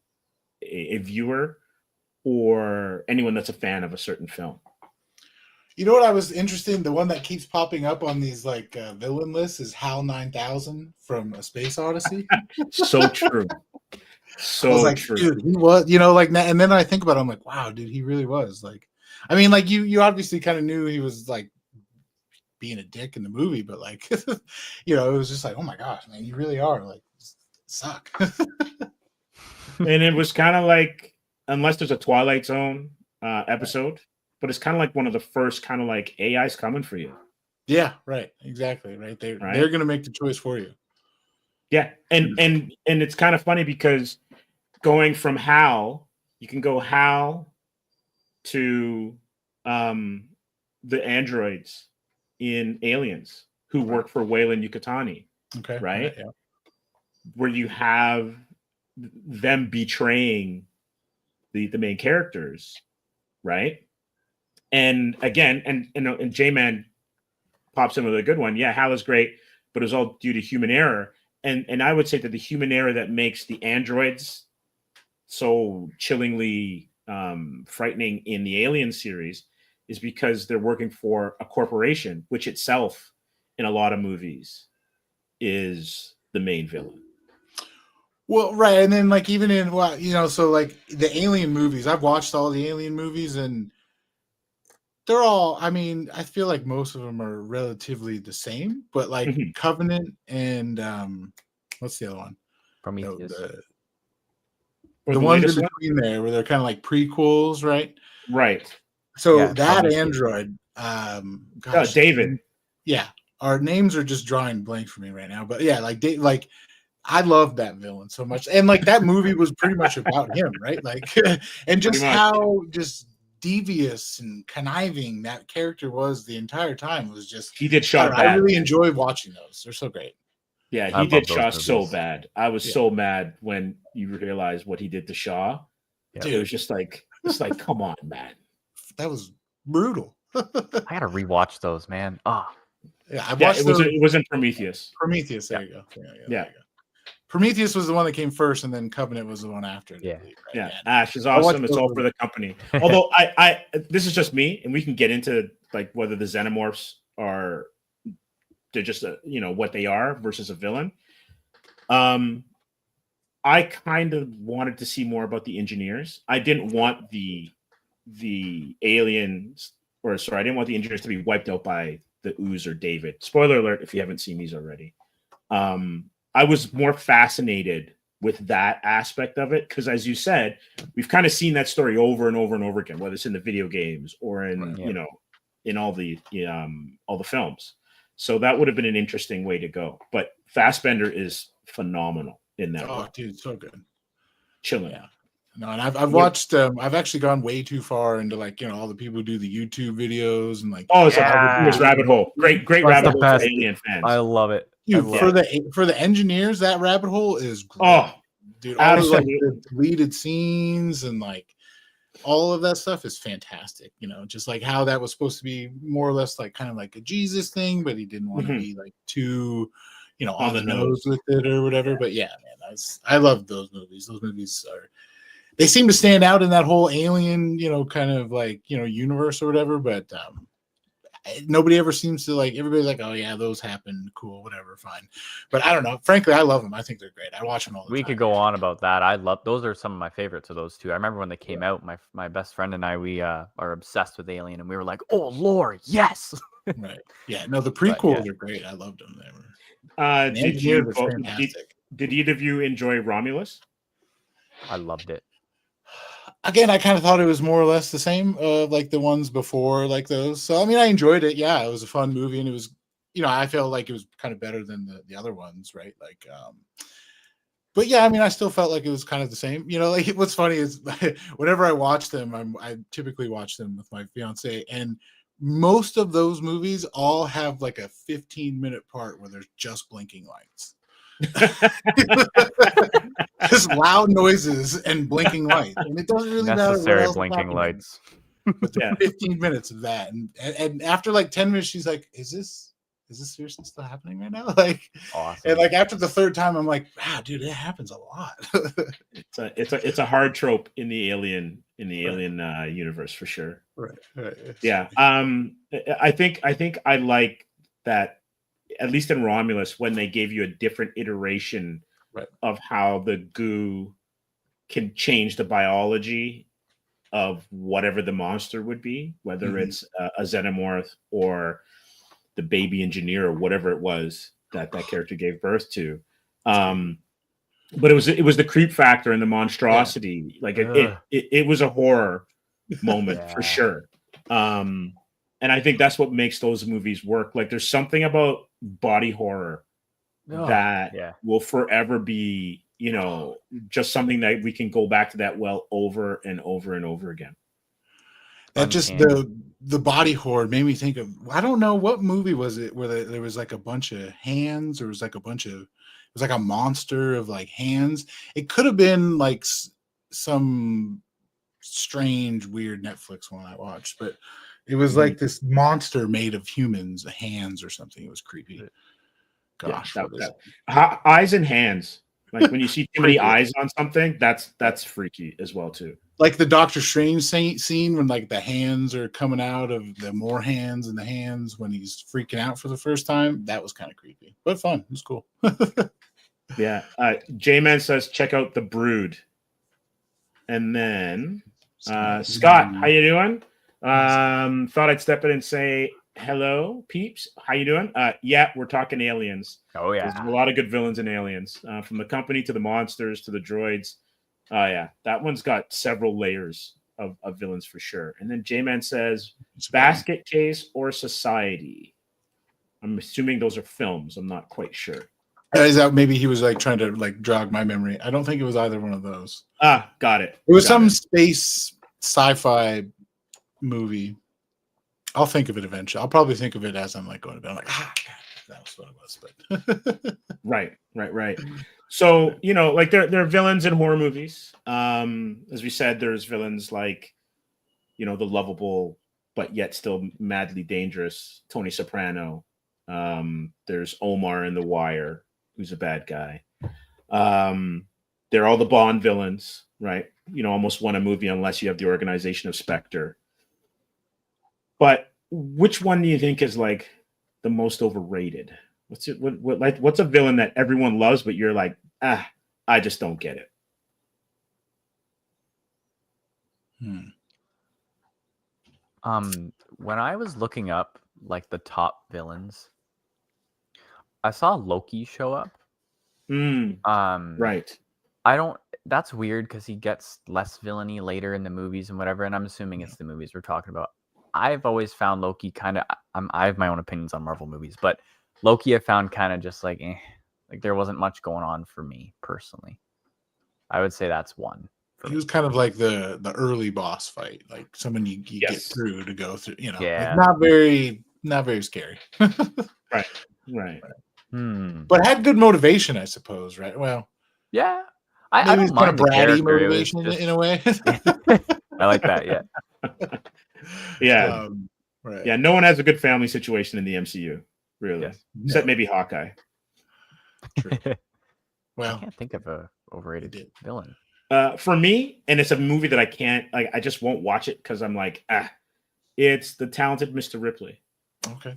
viewer or anyone that's a fan of a certain film. You know what I was interested in? The one that keeps popping up on these like villain lists is HAL 9000 from A Space Odyssey. So true. So I was like, true. dude, he was, you know, like, and then I think about it, I'm like, wow, dude, he really was. Like, I mean, like you obviously kind of knew he was like being a dick in the movie, but like, you know, it was just like, oh my gosh, man, you really are like suck. And it was kind of like, unless there's a Twilight Zone episode, but it's kind of like one of the first kind of like AI's coming for you. Yeah, right. Exactly. Right. They're going to make the choice for you. Yeah. And it's kind of funny because going from HAL, you can go HAL to the androids in Aliens who work for Weyland Yukatani. Okay. Right. Yeah. Where you have them betraying the main characters. Right. And again, and J-Man pops in with a good one. Yeah, HAL is great, but it was all due to human error. And I would say that the human error that makes the androids so chillingly frightening in the Alien series is because they're working for a corporation, which itself, in a lot of movies, is the main villain. Well, right, and then like even in so like the Alien movies, I've watched all the Alien movies, and they're all, I mean, I feel like most of them are relatively the same, but like Covenant and what's the other one? Prometheus. The ones in between there where they're kind of like prequels, right? Right. So yeah, that Prometheus. Android, David. Yeah, our names are just drawing blank for me right now, but yeah, like I love that villain so much, and like that movie was pretty much about him, right? Like, and just how just devious and conniving that character was the entire time was just. He did Shaw. I really enjoy watching those; they're so great. Yeah, he did Shaw so bad. I was so mad when you realized what he did to Shaw. Yeah. Dude, it was just like, it's like, come on, man. That was brutal. I gotta rewatch those, man. Oh, yeah, I watched. It was in Prometheus. Prometheus, there you go. Yeah. There you go. Prometheus was the one that came first, and then Covenant was the one after. Yeah, right? Yeah. Ash is awesome. It's all for the company. Although I this is just me, and we can get into like whether the xenomorphs are they're just what they are versus a villain. I kind of wanted to see more about the engineers. I didn't want the aliens, I didn't want the engineers to be wiped out by the Ooze or David. Spoiler alert if you haven't seen these already. I was more fascinated with that aspect of it because, as you said, we've kind of seen that story over and over and over again, whether it's in the video games or in in all the films. So that would have been an interesting way to go. But Fassbender is phenomenal in that. Oh, dude, so good, chilling. Yeah. No, and I've watched. I've actually gone way too far into like all the people who do the YouTube videos and like. Oh, it's a rabbit hole. Great rabbit hole for Alien fans. I love it. Dude, for the engineers, that rabbit hole is great. Oh, dude, all of, like the deleted scenes and like all of that stuff is fantastic. Just like how that was supposed to be more or less like kind of like a Jesus thing, but he didn't want to be like too, on the nose with it or whatever. But yeah, man, I love those movies. Those movies they seem to stand out in that whole Alien, kind of like universe or whatever. But nobody ever seems to like. Everybody's like, oh yeah, those happen, cool, whatever, fine. But I don't know. Frankly, I love them. I think they're great. I watch them all the We time. could go on about that. I love those. Are some of my favorites of those two. I remember when they came out. My best friend and I, we are obsessed with Alien, and we were like, "Oh Lord, yes!" Right? Yeah. No, the But, prequels yeah. are great. I loved them. They were. The Did you engineers are fantastic. did either of you enjoy Romulus? I loved it. Again, I kind of thought it was more or less the same, like the ones before, like those. So I mean, I enjoyed it. Yeah, it was a fun movie, and it was, I felt like it was kind of better than the other ones, right? Like, but yeah, I mean, I still felt like it was kind of the same. Like what's funny is whenever I watch them, I typically watch them with my fiance, and most of those movies all have like a 15-minute part where there's just blinking lights. Just loud noises and blinking lights, and it doesn't really matter what Necessary else is blinking happening. lights. But 15 minutes of that, and after like 10 minutes, she's like, "Is this seriously still happening right now?" Like, Awesome. and like after the third time, I'm like, "Wow, dude, it happens a lot." It's a hard trope in the Alien universe for sure. Right. Yeah. I think I like that, at least in Romulus, when they gave you a different iteration of how the goo can change the biology of whatever the monster would be, whether it's a xenomorph or the baby engineer or whatever it was that character gave birth to. But it was the creep factor and the monstrosity. Like it was a horror moment for sure. And I think that's what makes those movies work. Like there's something about body horror that will forever be, just something that we can go back to that well over and over and over again. That just the body horror made me think of, I don't know what movie was it where there was like a bunch of hands, or it was like a monster of like hands. It could have been like some strange, weird Netflix one I watched, but it was like this monster made of humans, hands or something. It was creepy. Gosh, eyes and hands. Like when you see too many eyes on something, that's freaky as well too. Like the Doctor Strange scene when like the hands are coming out of the more hands in the hands when he's freaking out for the first time. That was kind of creepy, but fun. It was cool. Yeah. J-Man says, check out The Brood. And then Scott, how you doing? Thought I'd step in and say hello, peeps. How you doing? Yeah, we're talking aliens. Oh yeah, there's a lot of good villains in Aliens, from the company to the monsters to the droids. Yeah, that one's got several layers of villains for sure. And then J-Man says, Basket Case or Society. I'm assuming those are films. I'm not quite sure. Is that maybe he was like trying to like jog my memory? I don't think it was either one of those. Got it. It was some space sci-fi movie. I'll think of it eventually. I'll probably think of it as I'm like going to bed. I'm like, that was what it was. But right. So like there are villains in horror movies. As we said, there's villains like the lovable but yet still madly dangerous Tony Soprano. There's Omar in The Wire, who's a bad guy. They're all the Bond villains, right? Almost won a movie unless you have the Organization of Spectre. But which one do you think is like the most overrated? What's a villain that everyone loves, but you're like, I just don't get it? When I was looking up like the top villains, I saw Loki show up. Right. That's weird because he gets less villainy later in the movies and whatever. And I'm assuming it's the movies we're talking about. I've always found Loki kind of, I have my own opinions on Marvel movies, but Loki I found kind of just like, like there wasn't much going on for me personally. I would say that's one. He was kind of like the early boss fight, like someone you get through to go through, like not very scary. Right. But had good motivation, I suppose, right? Well, yeah. I don't kind of mind bratty motivation in a way. I like that, yeah. Yeah. Right. Yeah, no one has a good family situation in the MCU, really. Except maybe Hawkeye. True. Well, I can't think of a overrated villain. For me, and it's a movie that I can't, like, I just won't watch it because I'm like, it's The Talented Mr. Ripley. Okay.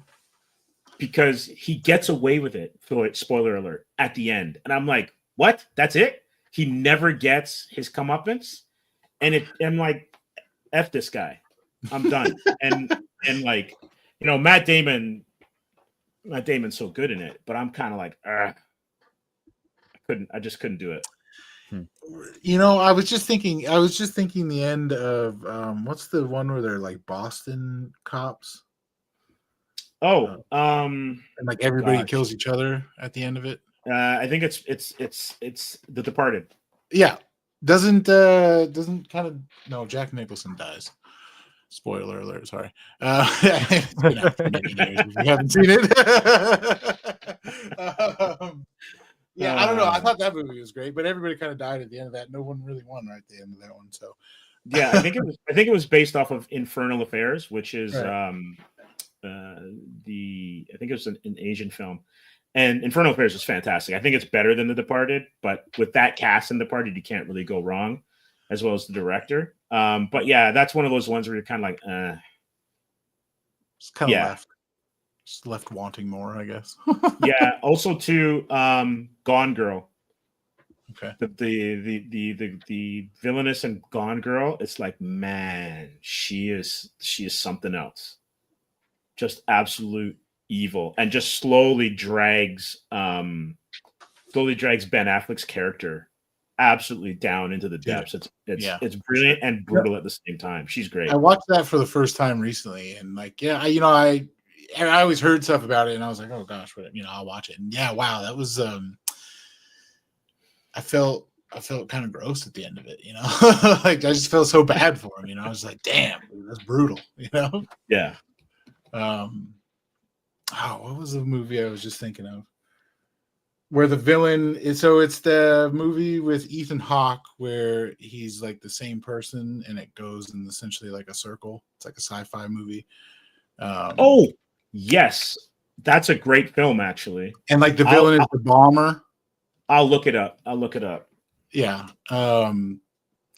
because he gets away with it. Spoiler alert at the end, and I'm like, what? That's it? He never gets his comeuppance, and I'm like, f this guy. I'm done. and like, Matt Damon's so good in it, but I'm kind of like, I just couldn't do it. I was just thinking the end of what's the one where they're like Boston cops? Oh, and like everybody gosh. kills each other at the end of it. I think it's The Departed. Yeah. Doesn't kind of no, Jack Nicholson dies. Spoiler alert, sorry. It's been out for many years if you haven't seen it. I don't know. I thought that movie was great, but everybody kind of died at the end of that. No one really won right at the end of that one. So yeah, I think it was based off of Infernal Affairs, which is right. I think it was an Asian film. And Infernal Affairs is fantastic. I think it's better than The Departed, but with that cast in The Departed, you can't really go wrong, as well as the director. But yeah, that's one of those ones where you're kind of like, Just kind of left wanting more, I guess. Yeah. Also, too, Gone Girl. Okay. The villainess in Gone Girl. It's like, man, she is something else. Just absolute evil, and just slowly drags Ben Affleck's character absolutely down into the depths. It's brilliant and brutal at the same time. She's great. I watched that for the first time recently, and like, I always heard stuff about it, and I was like, oh gosh, I'll watch it. And yeah, wow, that was I felt kind of gross at the end of it, like I just felt so bad for him, I was like, damn, that's brutal, Yeah. What was the movie I was just thinking of? Where the villain is, so it's the movie with Ethan Hawke where he's like the same person and it goes in essentially like a circle. It's like a sci-fi movie. Oh, yes. That's a great film, actually. And like the villain is the bomber. I'll look it up. Yeah. And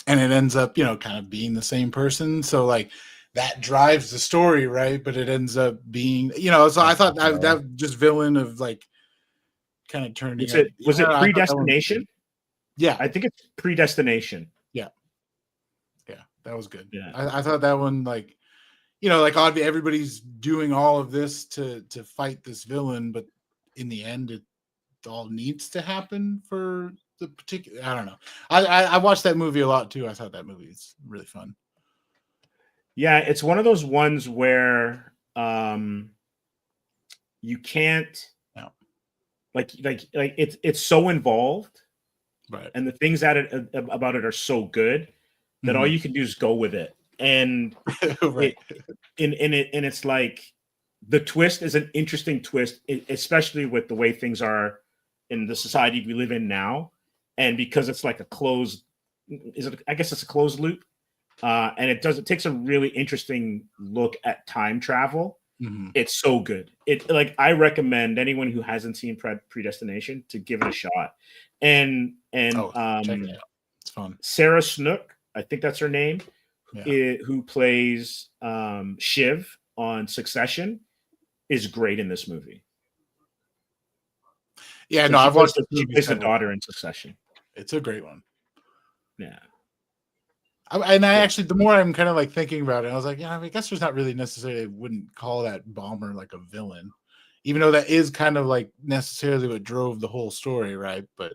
it ends up, kind of being the same person. So like that drives the story, right? But it ends up being, so I thought that just villain of like kind of turned. Was it Predestination? Yeah, I think it's Predestination. Yeah, that was good. Yeah, I thought that one, like, like everybody's doing all of this to fight this villain, but in the end, it all needs to happen for the particular. I don't know. I watched that movie a lot too. I thought that movie is really fun. Yeah, it's one of those ones where you can't like it's so involved, right? And the things about it are so good that all you can do is go with it. And right. It's like the twist is an interesting twist, especially with the way things are in the society we live in now, and because it's like a closed loop. And it takes a really interesting look at time travel. Mm-hmm. It's so good. I recommend anyone who hasn't seen Predestination to give it a shot. And check it out. It's fun. Sarah Snook, I think that's her name, who plays Shiv on Succession, is great in this movie. Yeah, so I've watched She plays the daughter in Succession. It's a great one. Yeah. Actually, the more I'm kind of like thinking about it, I was like, I guess there's not really necessarily, I wouldn't call that bomber like a villain, even though that is kind of like necessarily what drove the whole story, right? But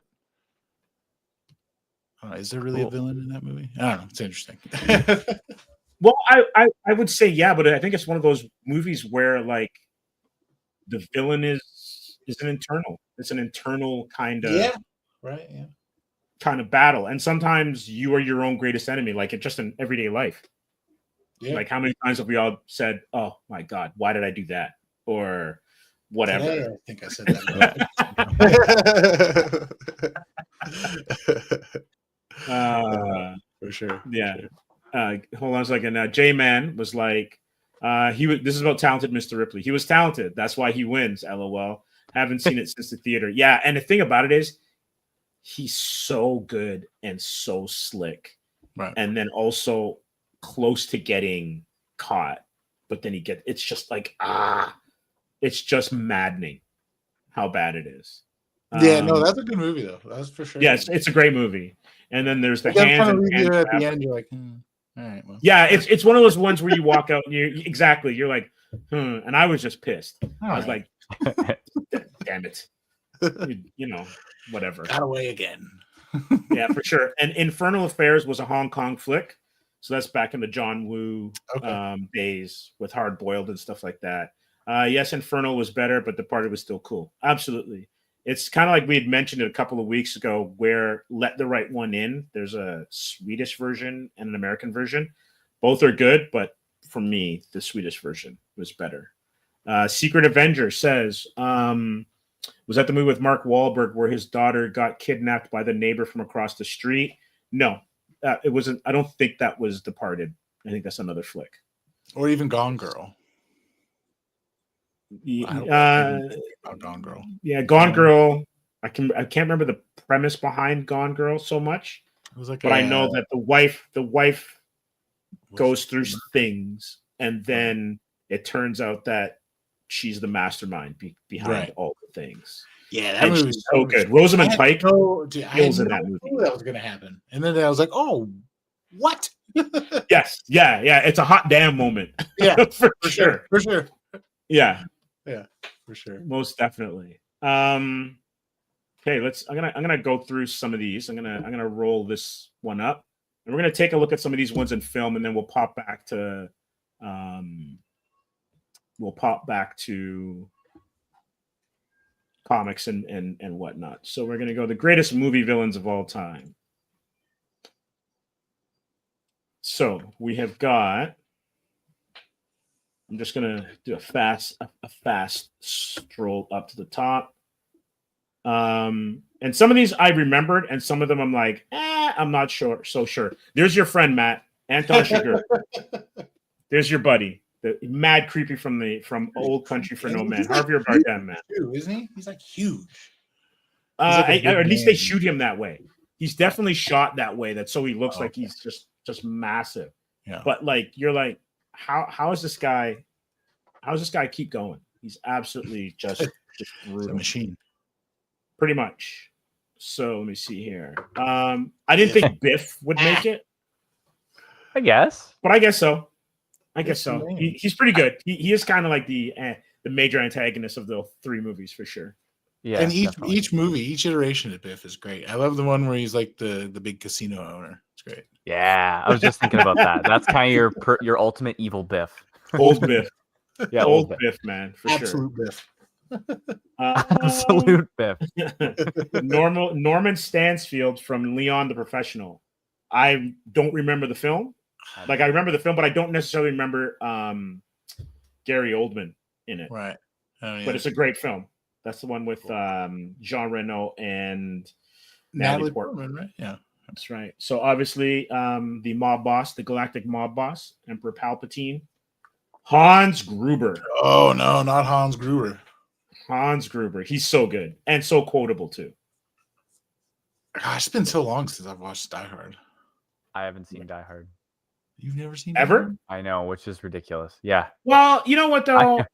is there really a villain in that movie? I don't know. It's interesting. Well, I would say yeah, but I think it's one of those movies where like the villain is an internal. It's an internal kind of right, kind of battle, and sometimes you are your own greatest enemy, like it just in everyday life. Like how many times have we all said, oh my god, why did I do that, or whatever? Today, I think I said that. For sure. Hold on a second. J-Man was like, this is about talented Mr. Ripley. He was talented, that's why he wins, LOL. Haven't seen it since the theater. Yeah, and the thing about it is he's so good and so slick, right? And then also close to getting caught, but then it's just like it's just maddening how bad it is. Yeah, no, that's a good movie though. That's for sure. Yes, it's a great movie. And then there's the It does hands kind of and leave hands you at grab. the end. You're like, all right, well. Yeah, it's one of those ones where you walk out and you're like, and I was just pissed. I was like, damn it. You know, whatever. Got away again. Yeah, for sure. And Infernal Affairs was a Hong Kong flick. So that's back in the John Woo days with Hard Boiled and stuff like that. Yes, Infernal was better, but the party was still cool. Absolutely. It's kind of like we had mentioned it a couple of weeks ago where Let the Right One In, there's a Swedish version and an American version. Both are good, but for me, the Swedish version was better. Secret Avenger says, was that the movie with Mark Wahlberg where his daughter got kidnapped by the neighbor from across the street? No, it wasn't. I don't think that was Departed. I think that's another flick. Or even Gone Girl. Gone Girl. Yeah, Gone Girl. I can't remember the premise behind Gone Girl so much. It was like but I know that the wife goes through things, and then it turns out that she's the mastermind behind all the things. Yeah, that movie was so good. Rosamund Pike kills in that movie. That was going to happen, and then I was like, "Oh, what?" Yes, yeah. It's a hot damn moment. Yeah, for sure. Yeah, for sure. Most definitely. Okay, I'm gonna go through some of these. I'm gonna roll this one up, and we're gonna take a look at some of these ones in film, and then we'll pop back to comics and whatnot. So we're gonna go the greatest movie villains of all time. So we have got. I'm just gonna do a fast stroll up to the top. And some of these I remembered, and some of them I'm like, I'm not sure. There's your friend Matt, Anton Chigurh. There's your buddy, the mad creepy from Old Country for No Man. Javier Bardem, man. Isn't he? He's like huge. Or at least they shoot him that way. He's definitely shot that way. So he looks like he's just massive. Yeah. But like you're like, how is this guy? How does this guy keep going? He's absolutely just brutal. A machine. Pretty much. So let me see here. I didn't think Biff would make it. I guess. But I guess so. He's pretty good. He is kind of like the major antagonist of the three movies for sure. Yeah. And each movie, each iteration of Biff is great. I love the one where he's like the big casino owner. It's great. Yeah, I was just thinking about that. That's kind of your ultimate evil Biff. Old Biff. Yeah, old Biff, man, for Absolute sure. Biff. Absolute Biff. Norman Stansfield from Leon the Professional. I don't remember the film. Like I remember the film, but I don't necessarily remember Gary Oldman in it. Right. But it's a great film. That's the one with Jean Reno and Natalie Portman, right? Yeah. That's right. So obviously, the mob boss, the galactic mob boss, Emperor Palpatine, Hans Gruber. Oh no, not Hans Gruber. Hans Gruber. He's so good and so quotable too. Gosh, it's been so long since I've watched Die Hard. I haven't seen Die Hard. You've never seen ever? I know, which is ridiculous. Yeah. Well, you know what though?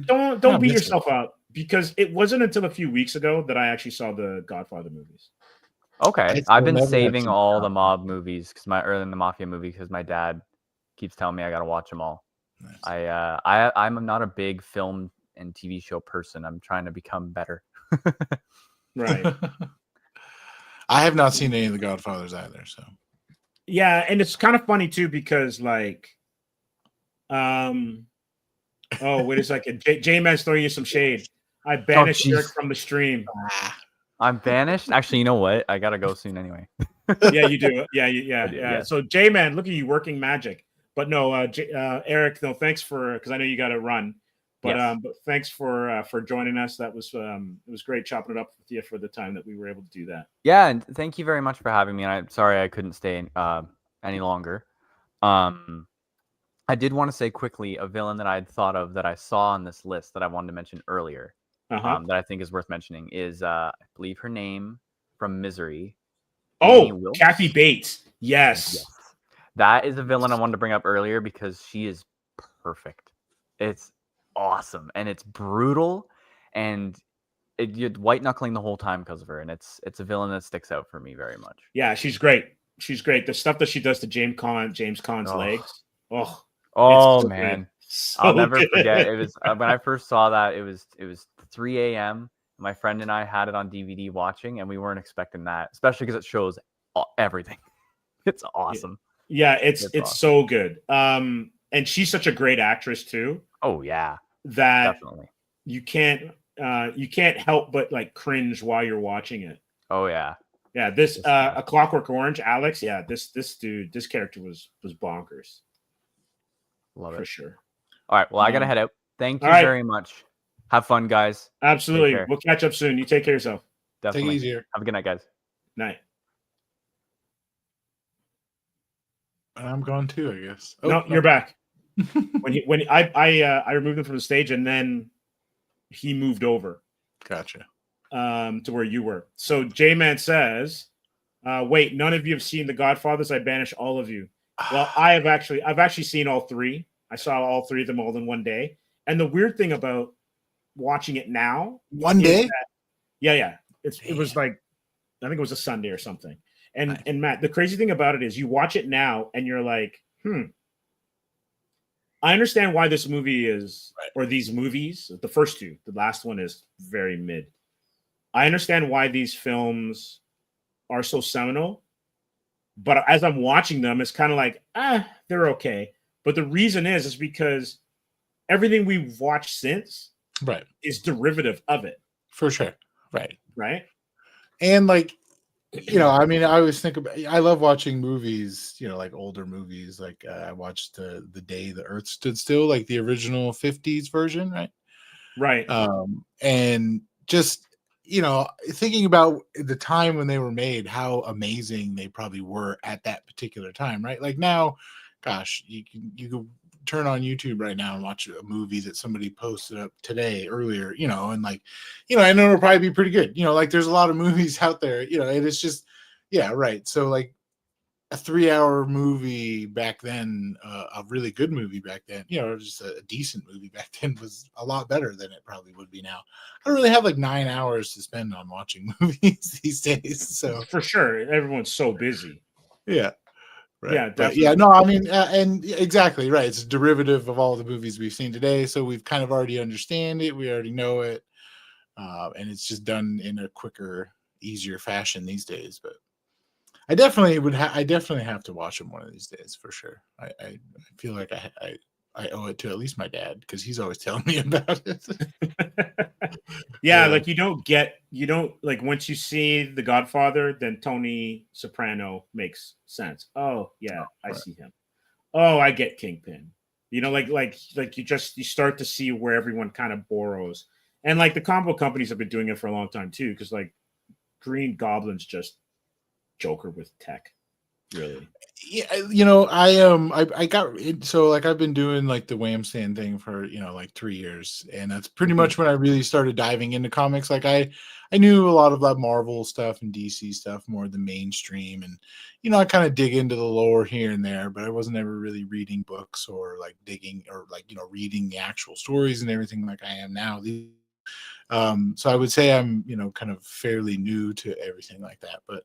Don't beat yourself up because it wasn't until a few weeks ago that I actually saw the Godfather movies. Okay, I've been saving all the mob movies the mafia movie because my dad keeps telling me I got to watch them all. Nice. I'm not a big film and TV show person. I'm trying to become better. Right. I have not seen any of the Godfathers either. So. Yeah, and it's kind of funny too because like, wait a second, J-Man's throwing you some shade. I banished Eric from the stream. I'm banished. Actually, you know what? I gotta go soon anyway. Yeah, you do. Yeah. So, J-Man, look at you working magic. But no, Eric, no, thanks for because I know you got to run. But yes. But thanks for joining us. That was it was great chopping it up with you for the time that we were able to do that. Yeah, and thank you very much for having me. And I'm sorry I couldn't stay any longer. I did want to say quickly a villain that I had thought of that I saw on this list that I wanted to mention earlier. That I think is worth mentioning is I believe her name from Misery. Kathy Bates. Yes. That is a villain I wanted to bring up earlier because she is perfect. awesome, and it's brutal, and you're white knuckling the whole time because of her, and it's a villain that sticks out for me very much. Yeah, she's great. She's great. The stuff that she does to James Caan's Oh. legs. Oh, Oh so man, good. So I'll never good. forget. It was when I first saw that. It was 3 a.m. My friend and I had it on DVD watching, and we weren't expecting that, especially because it shows everything. It's awesome. Yeah, it's awesome. so good. And she's such a great actress too. Oh yeah, that definitely. You can't help but like cringe while you're watching it. Oh yeah. Yeah, this A Clockwork Orange, Alex. Yeah, this character was bonkers. Love it for sure. All right, well, I gotta head out. Thank you very much. Have fun, guys. Absolutely. We'll catch up soon. You take care of yourself. Definitely. Take it easier. Have a good night, guys. Night. And I'm gone too, I guess. Oh, no, you're back. when I removed him from the stage, and then he moved over. Gotcha. To where you were. So J-Man says, wait, none of you have seen The Godfathers. I banish all of you. Well, I've actually seen all three. I saw all three of them all in one day. And the weird thing about watching it now, one day, it was like, I think it was a Sunday or something. And Matt, the crazy thing about it is you watch it now and you're like, I understand why this movie is, or these movies, the first two, the last one is very mid. I understand why these films are so seminal, but as I'm watching them, it's kind of like, they're okay. But the reason is because everything we've watched since is derivative of it. For sure. Right. And like, I mean, I always think about, I love watching movies, like older movies. Like I watched the Day the Earth Stood Still, like the original 50s version. Right. And just, thinking about the time when they were made, how amazing they probably were at that particular time, right? Like now, gosh, you can turn on YouTube right now and watch a movie that somebody posted up earlier, and like, I know it'll probably be pretty good. Like there's a lot of movies out there, and it's just, right. So like a 3-hour movie back then, a really good movie back then, just a decent movie back then was a lot better than it probably would be now. I don't really have like 9 hours to spend on watching movies these days. So for sure, everyone's so busy. Yeah. Right. Yeah, definitely. Yeah, no, I mean, and exactly right. It's a derivative of all the movies we've seen today. So we've kind of already understand it. We already know it. And it's just done in a quicker, easier fashion these days. But I definitely have to watch them one of these days for sure. I feel like I owe it to at least my dad because he's always telling me about it. Like you don't like once you see The Godfather, then Tony Soprano makes sense. Oh yeah, I see him. Oh, I get Kingpin. Like you start to see where everyone kind of borrows, and like the combo companies have been doing it for a long time too. Because like Green Goblin's just Joker with tech, really. Yeah, I got it, so like I've been doing like the Wham Stand thing for like 3 years, and that's pretty much when I really started diving into comics. Like I knew a lot of that Marvel stuff and DC stuff more than mainstream, and I kind of dig into the lore here and there, but I wasn't ever really reading books or like digging or like reading the actual stories and everything like I am now. So I would say I'm kind of fairly new to everything like that, but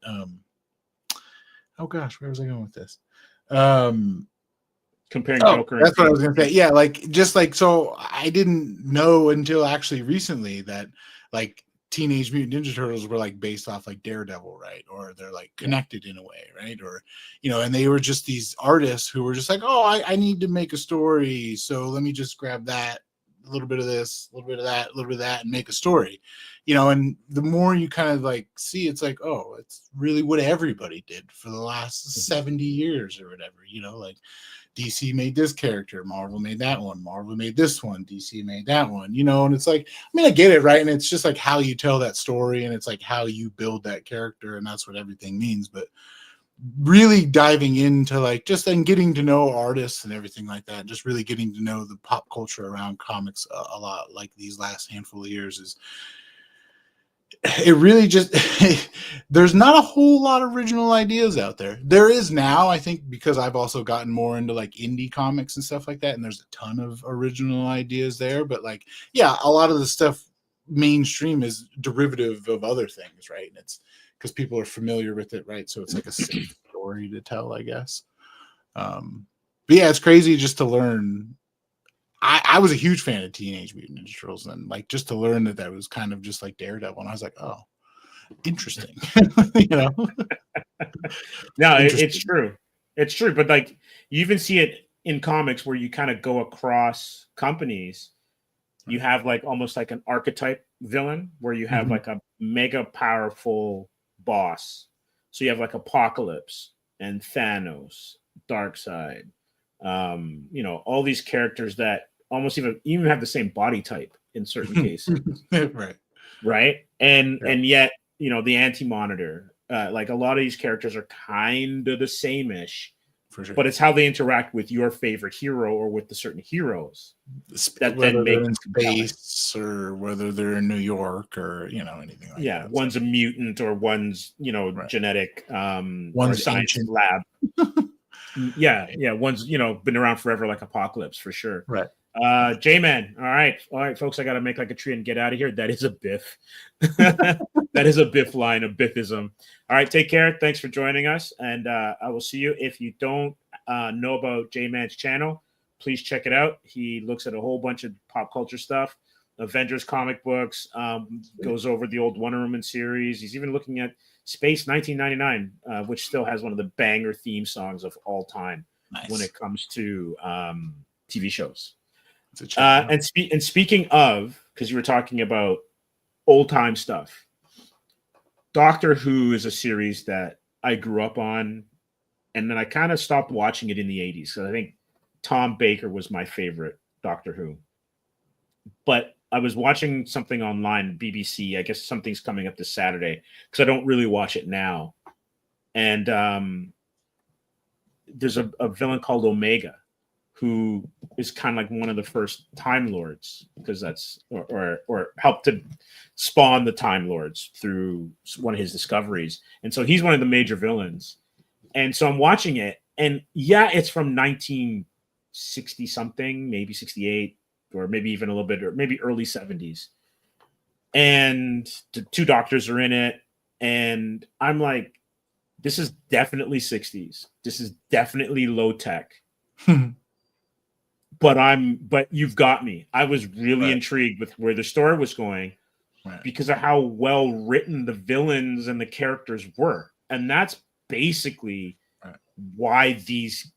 oh gosh, where was I going with this? Comparing Joker. That's what I was going to say. Yeah, like just like so, I didn't know until actually recently that like Teenage Mutant Ninja Turtles were like based off like Daredevil, right? Or they're like connected in a way, right? Or and they were just these artists who were just like, oh, I need to make a story, so let me just grab that, a little bit of this, a little bit of that, a little bit of that, and make a story. And the more you kind of like see, it's like, oh, it's really what everybody did for the last 70 years or whatever, like DC made this character, Marvel made that one, Marvel made this one, DC made that one, and it's like, I mean, I get it, right? And it's just like how you tell that story, and it's like how you build that character, and that's what everything means. But really diving into like just then getting to know artists and everything like that, just really getting to know the pop culture around comics a lot, like these last handful of years, is it really just there's not a whole lot of original ideas out there. There is now, I think, because I've also gotten more into like indie comics and stuff like that, and there's a ton of original ideas there. But like, yeah, a lot of the stuff mainstream is derivative of other things, right? And it's because people are familiar with it, right? So it's like a safe story to tell, I guess. But yeah, it's crazy just to learn. I was a huge fan of Teenage Mutant Ninja Turtles, and like just to learn that was kind of just like Daredevil, and I was like, oh, interesting. You know? No, it's true. It's true. But like you even see it in comics where you kind of go across companies. You have like almost like an archetype villain where you have like a mega powerful boss. So you have like Apocalypse and Thanos, Darkseid, all these characters that almost even have the same body type in certain cases. Right. And yet, the Anti-Monitor, like a lot of these characters are kind of the same-ish, for sure. But it's how they interact with your favorite hero or with the certain heroes that whether then they're in space or whether they're in New York or anything like that. One's a mutant or one's genetic one's science ancient lab. One's been around forever, like Apocalypse, for sure. Right. J-Man. All right, folks. I got to make like a tree and get out of here. That is a Biff. That is a Biff line, a Biffism. All right, take care. Thanks for joining us, and I will see you. If you don't know about J-Man's channel, please check it out. He looks at a whole bunch of pop culture stuff, Avengers comic books, goes over the old Wonder Woman series. He's even looking at Space 1999, which still has one of the banger theme songs of all time when it comes to TV shows. And speaking of, because you were talking about old time stuff, Doctor Who is a series that I grew up on, and then I kind of stopped watching it in the 80s. So I think Tom Baker was my favorite Doctor Who. But I was watching something online, BBC. I guess something's coming up this Saturday because I don't really watch it now. And there's a villain called Omega, who is kind of like one of the first Time Lords, because that's or helped to spawn the Time Lords through one of his discoveries. And so he's one of the major villains. And so I'm watching it, and yeah, it's from 1960 something, maybe 68, or maybe even a little bit, or maybe early 70s. And the two doctors are in it, and I'm like, this is definitely 60s. This is definitely low tech. But you've got me. I was really intrigued with where the story was going because of how well written the villains and the characters were. And that's basically why these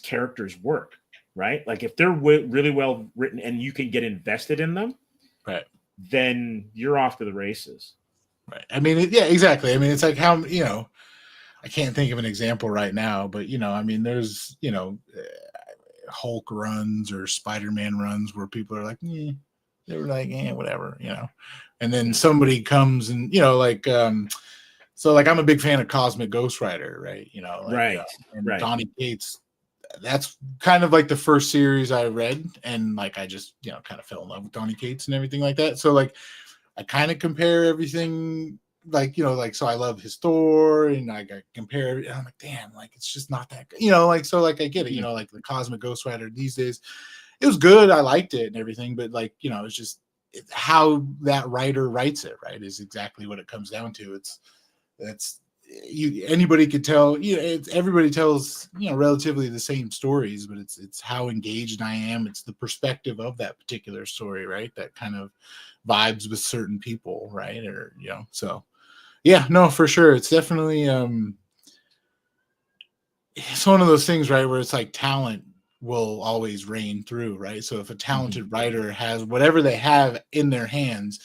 characters work, right? Like if they're really well written and you can get invested in them, then you're off to the races. Right. I mean, yeah, exactly. I mean, it's like how, I can't think of an example right now, but, I mean, there's, Hulk runs or Spider-Man runs where people are like, they were like, whatever, and then somebody comes and, so like I'm a big fan of Cosmic Ghost Rider, right? And Donny Cates, that's kind of like the first series I read, and like I just, kind of fell in love with Donny Cates and everything like that. So like I kind of compare everything, like, so I love his Thor, and I compare it, and I'm like, damn, like it's just not that good, so like I get it, like the Cosmic Ghost Rider these days, it was good, I liked it and everything, but like, it's just how that writer writes it, right, is exactly what it comes down to. Anybody could tell, everybody tells, relatively the same stories, but it's how engaged I am. It's the perspective of that particular story, right, that kind of vibes with certain people, right, or so. Yeah, no, for sure. It's definitely it's one of those things, right, where it's like talent will always reign through, right? So if a talented writer has whatever they have in their hands,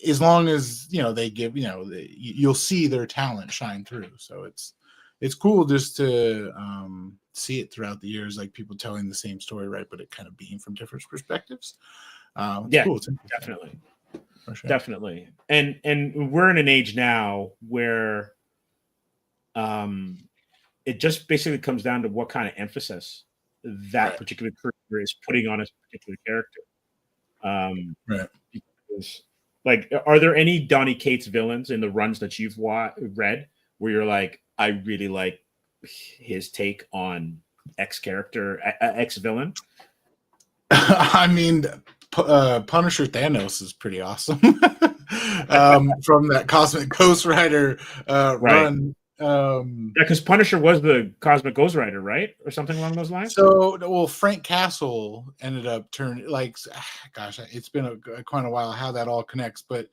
as long as they give, you'll see their talent shine through. So it's cool just to see it throughout the years, like people telling the same story, right, but it kind of being from different perspectives. It's cool. It's definitely. Sure. Definitely. And we're in an age now where it just basically comes down to what kind of emphasis that particular creator is putting on a particular character. Because Like, are there any Donny Cates villains in the runs that you've read where you're like, I really like his take on X character, X villain? I mean, Punisher Thanos is pretty awesome. From that Cosmic Ghost Rider Right. run. Yeah, because Punisher was the Cosmic Ghost Rider, right? Or something along those lines? So, well, Frank Castle ended up turning, like, gosh, it's been quite a while how that all connects, but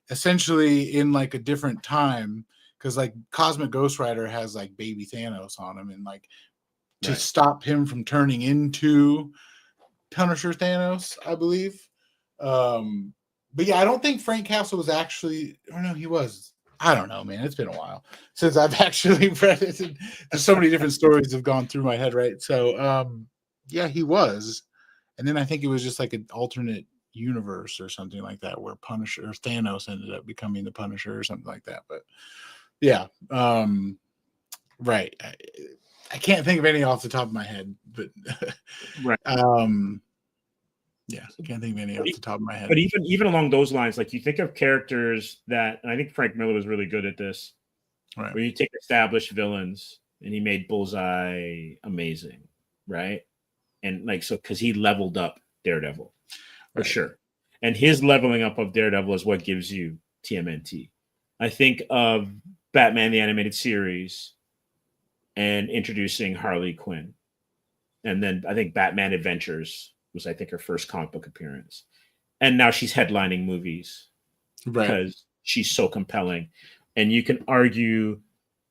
essentially in like a different time, because like Cosmic Ghost Rider has like baby Thanos on him, and like to stop him from turning into Punisher Thanos, I believe. But yeah, I don't think Frank Castle was actually, or no, he was. I don't know, man. It's been a while since I've actually read it. There's so many different stories have gone through my head, right? So, yeah, he was. And then I think it was just like an alternate universe or something like that where Punisher or Thanos ended up becoming the Punisher or something like that. But yeah, right. I can't think of any off the top of my head, but right. Yeah, I can't think of any off the top of my head. But even along those lines, like you think of characters that, and I think Frank Miller was really good at this, right? Where you take established villains and he made Bullseye amazing, right? And like, so because he leveled up Daredevil for sure. And his leveling up of Daredevil is what gives you TMNT. I think of Batman the Animated Series and introducing Harley Quinn. And then I think Batman Adventures was, I think, her first comic book appearance. And now she's headlining movies because she's so compelling. And you can argue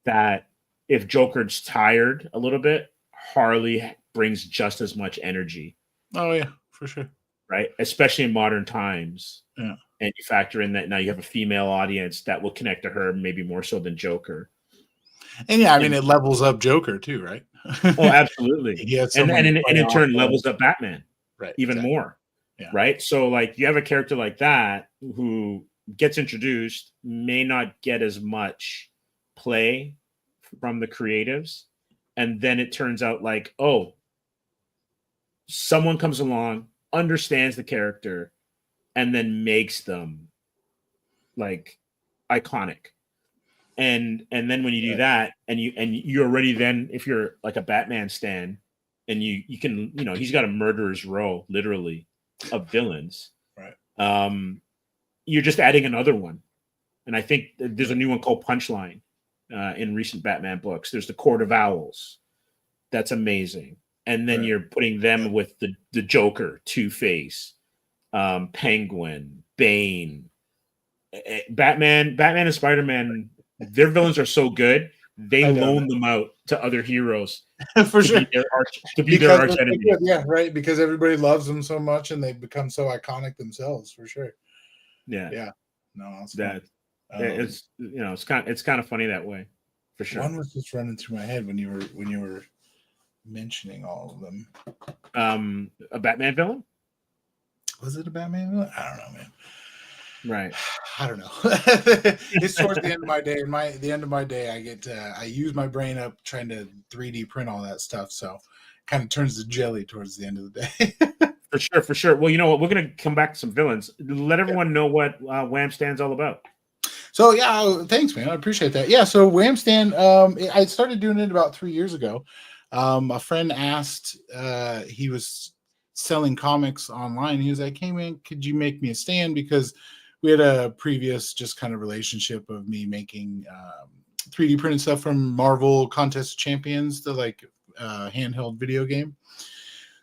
that if Joker's tired a little bit, Harley brings just as much energy. Oh, yeah, for sure. Right? Especially in modern times. Yeah. And you factor in that now you have a female audience that will connect to her maybe more so than Joker. And yeah, I mean, it levels up Joker too, right? Oh, absolutely. and in turn levels up Batman. Right. Even more. Yeah. Right. So like you have a character like that who gets introduced, may not get as much play from the creatives. And then it turns out like, oh, someone comes along, understands the character, and then makes them like iconic. And then when you do that, and you already then, if you're like a Batman stan, and you can, you know, he's got a murderer's row, literally, of villains. Right. You're just adding another one. And I think there's a new one called Punchline in recent Batman books. There's the Court of Owls. That's amazing. And then you're putting them with the Joker, Two-Face, Penguin, Bane, Batman and Spider-Man. Their villains are so good. They loan them out to other heroes for sure to be their arch enemy. Yeah, right. Because everybody loves them so much, and they've become so iconic themselves. For sure. Yeah. No, it's you know, it's kind of funny that way, for sure. One was just running through my head when you were mentioning all of them. A Batman villain? Was it a Batman villain? I don't know, man. Right. I don't know. It's towards the end of my day. The end of my day, I use my brain up trying to 3D print all that stuff. So it kind of turns to jelly towards the end of the day. For sure. Well, you know what? We're going to come back to some villains. Let everyone know what Wham Stand's all about. So yeah, thanks, man. I appreciate that. Yeah. So Wham Stand, I started doing it about 3 years ago. A friend asked, he was selling comics online. He was like, "Hey man, could you make me a stand?" Because we had a previous just kind of relationship of me making 3D printed stuff from Marvel Contest of Champions, the like handheld video game.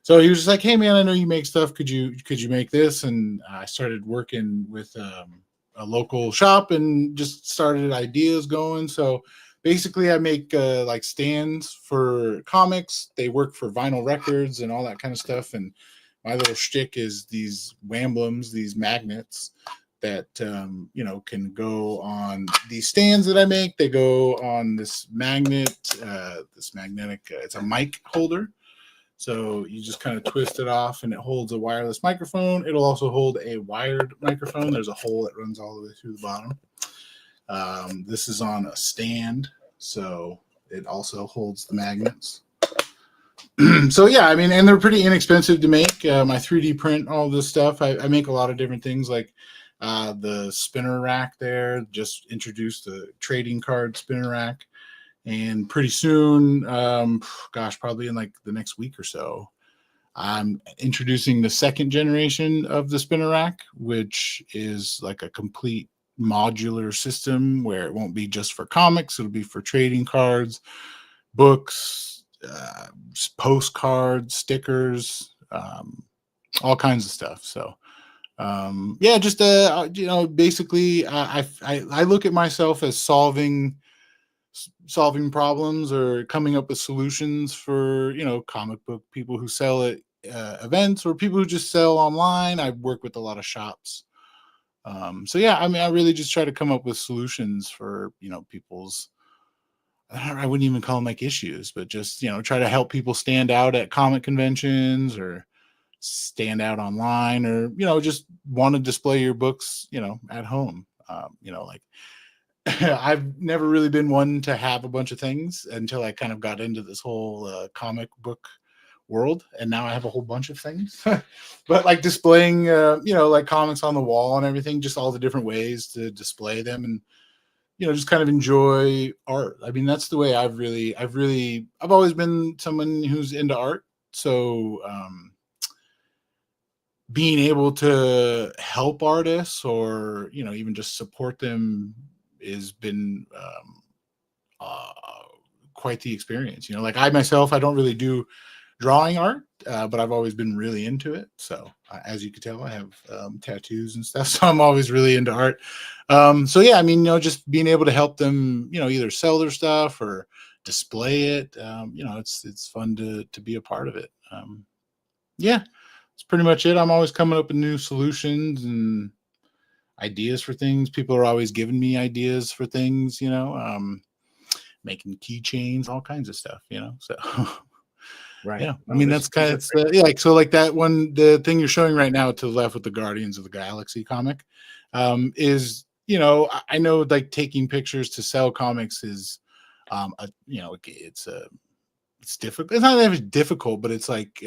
So he was just like, "Hey man, I know you make stuff. Could you make this?" And I started working with a local shop and just started ideas going. So basically, I make like stands for comics. They work for vinyl records and all that kind of stuff. And my little shtick is these Wamblems, these magnets that can go on these stands that I make. They go on this magnet, this magnetic. It's a mic holder. So you just kind of twist it off, and it holds a wireless microphone. It'll also hold a wired microphone. There's a hole that runs all the way through the bottom. This is on a stand, so it also holds the magnets. So yeah, I mean, and they're pretty inexpensive to make. My 3D print all this stuff. I make a lot of different things. Like the spinner rack there. Just introduced the trading card spinner rack. And pretty soon, probably in like the next week or so, I'm introducing the second generation of the spinner rack, which is like a complete modular system where it won't be just for comics. It'll be for trading cards, books, postcards, stickers, all kinds of stuff. So, just basically, I look at myself as solving problems or coming up with solutions for comic book people who sell at events or people who just sell online. I work with a lot of shops. I really just try to come up with solutions for people's, I wouldn't even call them like issues, but just try to help people stand out at comic conventions or stand out online, or just want to display your books at home. Like I've never really been one to have a bunch of things until I kind of got into this whole comic book world, and now I have a whole bunch of things. But like displaying like comics on the wall and everything, just all the different ways to display them, and just kind of enjoy art. I mean, that's the way I've always been someone who's into art. So being able to help artists or even just support them has been quite the experience. Like I myself, I don't really do drawing art, but I've always been really into it. So as you can tell, I have tattoos and stuff, so I'm always really into art. Just being able to help them either sell their stuff or display it, it's fun to be a part of it. That's pretty much it. I'm always coming up with new solutions and ideas for things. People are always giving me ideas for things, making keychains, all kinds of stuff, so Right. yeah. I mean, that's kind of like that one, the thing you're showing right now to the left with the Guardians of the Galaxy comic, is I know like taking pictures to sell comics is it's difficult. It's not that difficult, but it's like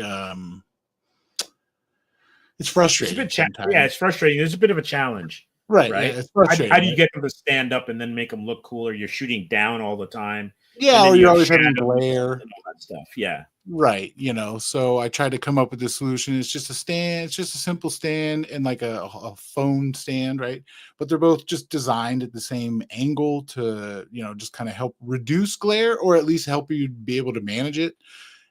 it's frustrating. It's it's frustrating. It's a bit of a challenge. Right. Right. Yeah, it's frustrating. How do you get them to stand up and then make them look cooler? You're shooting down all the time. Yeah, or you're always having glare and all that stuff. Yeah. Right. So I tried to come up with this solution. It's just a stand. It's just a simple stand and like a phone stand, right? But they're both just designed at the same angle to, just kind of help reduce glare or at least help you be able to manage it.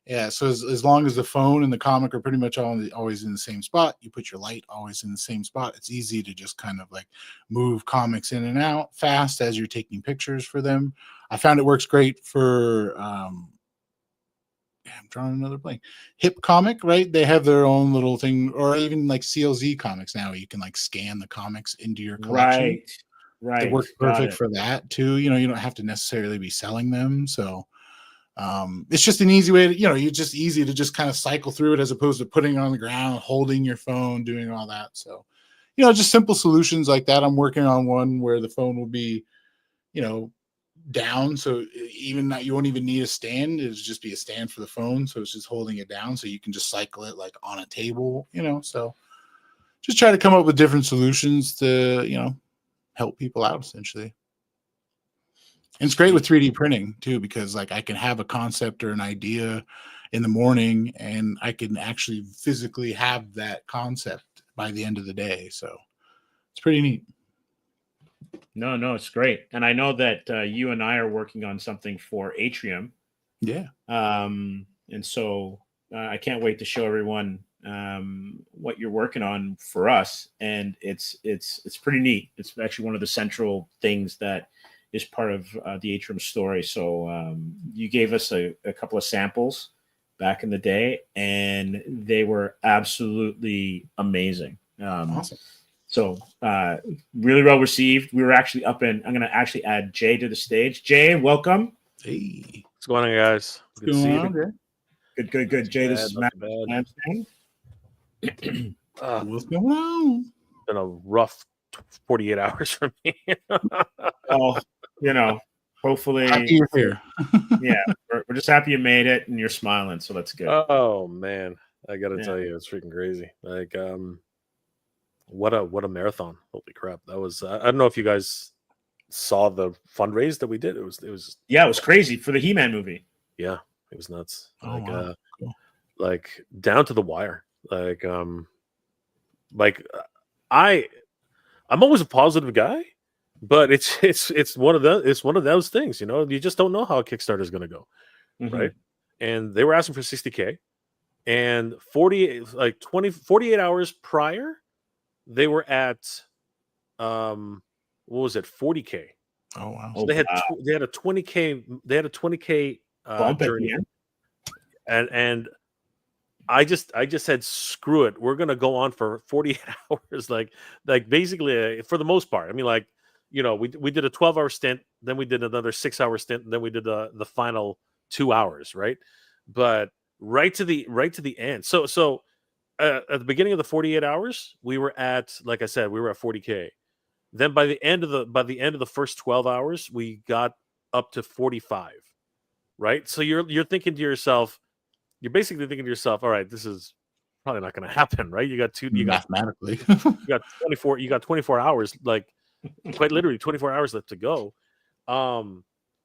Yeah. So as long as the phone and the comic are pretty much always in the same spot, you put your light always in the same spot. It's easy to just kind of like move comics in and out fast as you're taking pictures for them. I found it works great for, I'm drawing another blank. Hip Comic, right? They have their own little thing, or even like CLZ Comics now. You can like scan the comics into your collection. Right. It works perfect for that too. You don't have to necessarily be selling them. So it's just an easy way to, you're just easy to just kind of cycle through it as opposed to putting it on the ground, holding your phone, doing all that. So, just simple solutions like that. I'm working on one where the phone will be, down, so even that you won't even need a stand. It'll just be a stand for the phone, so it's just holding it down, so you can just cycle it like on a table. So just try to come up with different solutions to help people out essentially. And it's great with 3D printing too, because like I can have a concept or an idea in the morning and I can actually physically have that concept by the end of the day. So it's pretty neat. No, it's great. And I know that you and I are working on something for Atrium. Yeah. And so I can't wait to show everyone what you're working on for us. And it's pretty neat. It's actually one of the central things that is part of the Atrium story. So you gave us a couple of samples back in the day, and they were absolutely amazing. Awesome. So really well received. We were actually I'm going to actually add Jay to the stage. Jay, welcome. Hey. What's going on, guys? Good to see you. Good. Jay, this is Matt. What's going on? Been a rough 48 hours for me. Oh, hopefully happy you're here. Yeah, we're just happy you made it and you're smiling, so that's good. Oh man, I gotta tell you, it's freaking crazy. Like What a marathon! Holy crap! That was. I don't know if you guys saw the fundraise that we did. It was Yeah, it was crazy for the He-Man movie. yeah, it was nuts. Oh, Like wow. Cool. like down to the wire. Like I'm always a positive guy, but it's one of those things. You know, you just don't know how a Kickstarter is going to go, right? And they were asking for 60K, and 48 hours prior, they were at what was it, 40K. Oh, wow. So they had a 20K Bump at journey, the end. and I just said screw it. We're gonna go on for 48 hours, like basically for the most part. I mean, like, you know, we did a 12-hour stint, then we did another 6-hour stint, and then we did the final 2 hours, right? But right to the end. So at the beginning of the 48 hours, we were at, like I said, we were at 40K. Then by the end of the first 12 hours, we got up to 45, right? So you're thinking to yourself, you're basically thinking to yourself, all right, this is probably not going to happen, right? You got Mathematically. you got 24 hours, like quite literally 24 hours left to go.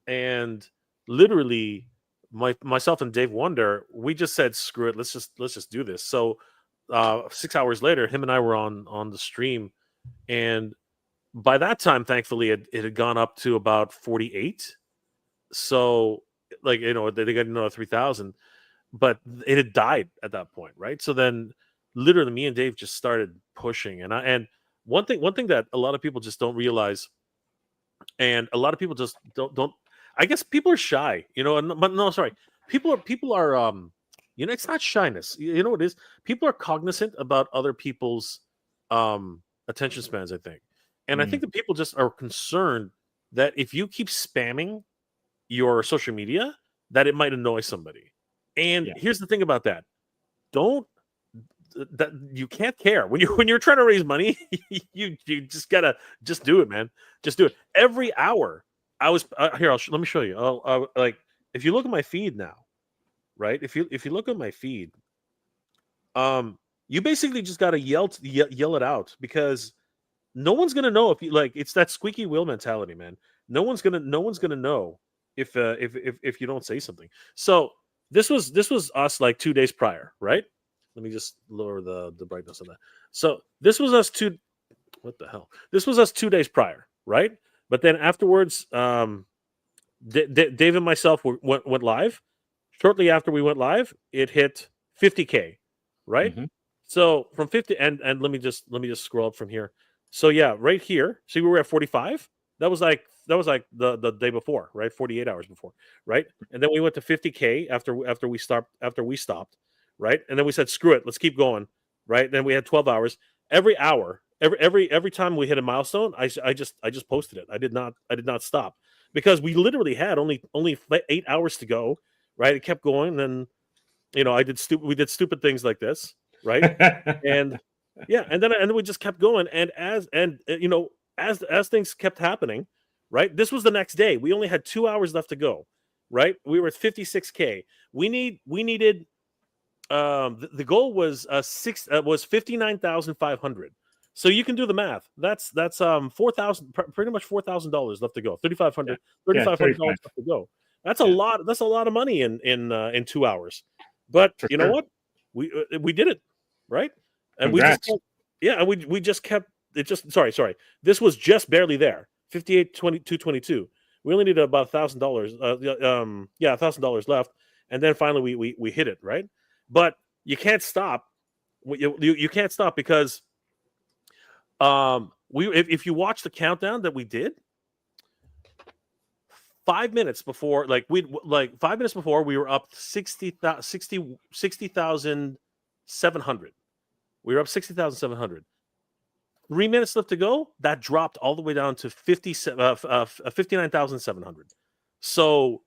And literally myself and Dave Wonder, we just said, screw it, let's just do this. So 6 hours later, him and I were on the stream, and by that time, thankfully, it had gone up to about 48. So, like, you know, they got another 3,000, but it had died at that point, right? So then, literally, me and Dave just started pushing, and one thing that a lot of people just don't realize, and a lot of people just don't. I guess people are shy, you know. But no, sorry, people are you know, it's not shyness. You know what it is? People are cognizant about other people's attention spans, I think. And I think that people just are concerned that if you keep spamming your social media, that it might annoy somebody. And here's the thing about that: that you can't care when you're trying to raise money. you just gotta just do it, man. Just do it. Every hour, I was here. Let me show you. Like if you look at my feed now, right? If you look at my feed, you basically just gotta yell it out, because no one's gonna know if you, like, it's that squeaky wheel mentality, man. No one's gonna know if you don't say something. So this was us like 2 days prior, right? Let me just lower the brightness on that. So this was us what the hell? This was us 2 days prior, right? But then afterwards, Dave and myself went live. Shortly after we went live, it hit 50K, right? So from 50, and let me just scroll up from here. So yeah, right here. See, we were at 45. That was like the day before, right? 48 hours before, right? And then we went to 50K after we stopped, right? And then we said, screw it, let's keep going, right? Then we had 12 hours. Every hour, every time we hit a milestone, I just posted it. I did not stop, because we literally had only 8 hours to go, right? It kept going. Then, you know, we did stupid things like this, right? And yeah, and then we just kept going, and you know, as things kept happening, right? This was the next day. We only had 2 hours left to go, right? We were at 56K. We needed the goal was 59,500. So you can do the math. That's 4,000, pretty much $4,000 left to go. $3,500 left to go. That's a lot. That's a lot of money in 2 hours. But you know what? We did it, right? And Congrats. we just kept it. Just sorry. This was just barely there. 58, 22, 22. We only needed about $1,000. $1,000 left, and then finally we hit it, right? But you can't stop. You can't stop, because if you watch the countdown that we did, 5 minutes before, like 5 minutes before, we were up 60,700. We were up 60,700. 3 minutes left to go. That dropped all the way down to 59,700. So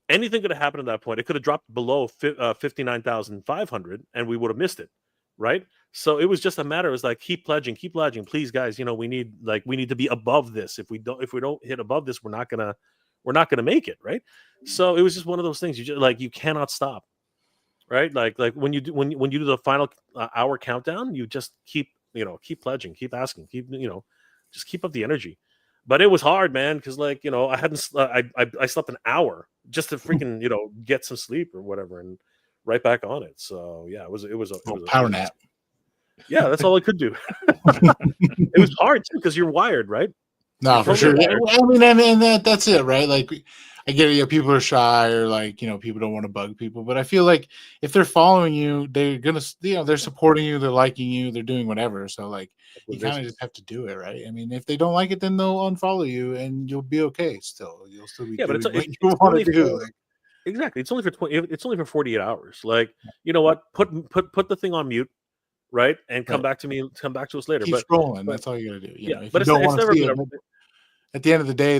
anything could have happened at that point. It could have dropped below 59,500, and we would have missed it, right? So it was just a matter. It was like, keep pledging, please, guys. You know, we need to be above this. If we don't hit above this, we're not gonna make it, right? So it was just one of those things. You cannot stop, right? Like when you do the final hour countdown, you just keep keep pledging, keep asking, just keep up the energy. But it was hard, man, because I hadn't I slept an hour just to freaking get some sleep or whatever, and right back on it. So yeah, it was a power nap. Yeah, that's all I could do. It was hard too because you're wired, right? No, for sure. I mean, and that's it, right? Like, I get it. People are shy, or people don't want to bug people. But I feel like if they're following you, they're gonna, they're supporting you, they're liking you, they're doing whatever. So you kind of just have to do it, right? I mean, if they don't like it, then they'll unfollow you, and you'll be okay. Still, you'll still be doing what you want to do. Exactly. It's only for 20. It's only for 48 hours. You know what? Put the thing on mute. Right, and come back to me. Come back to us later. Keep scrolling. That's all you got to do. If but you don't want to see it, at the end of the day,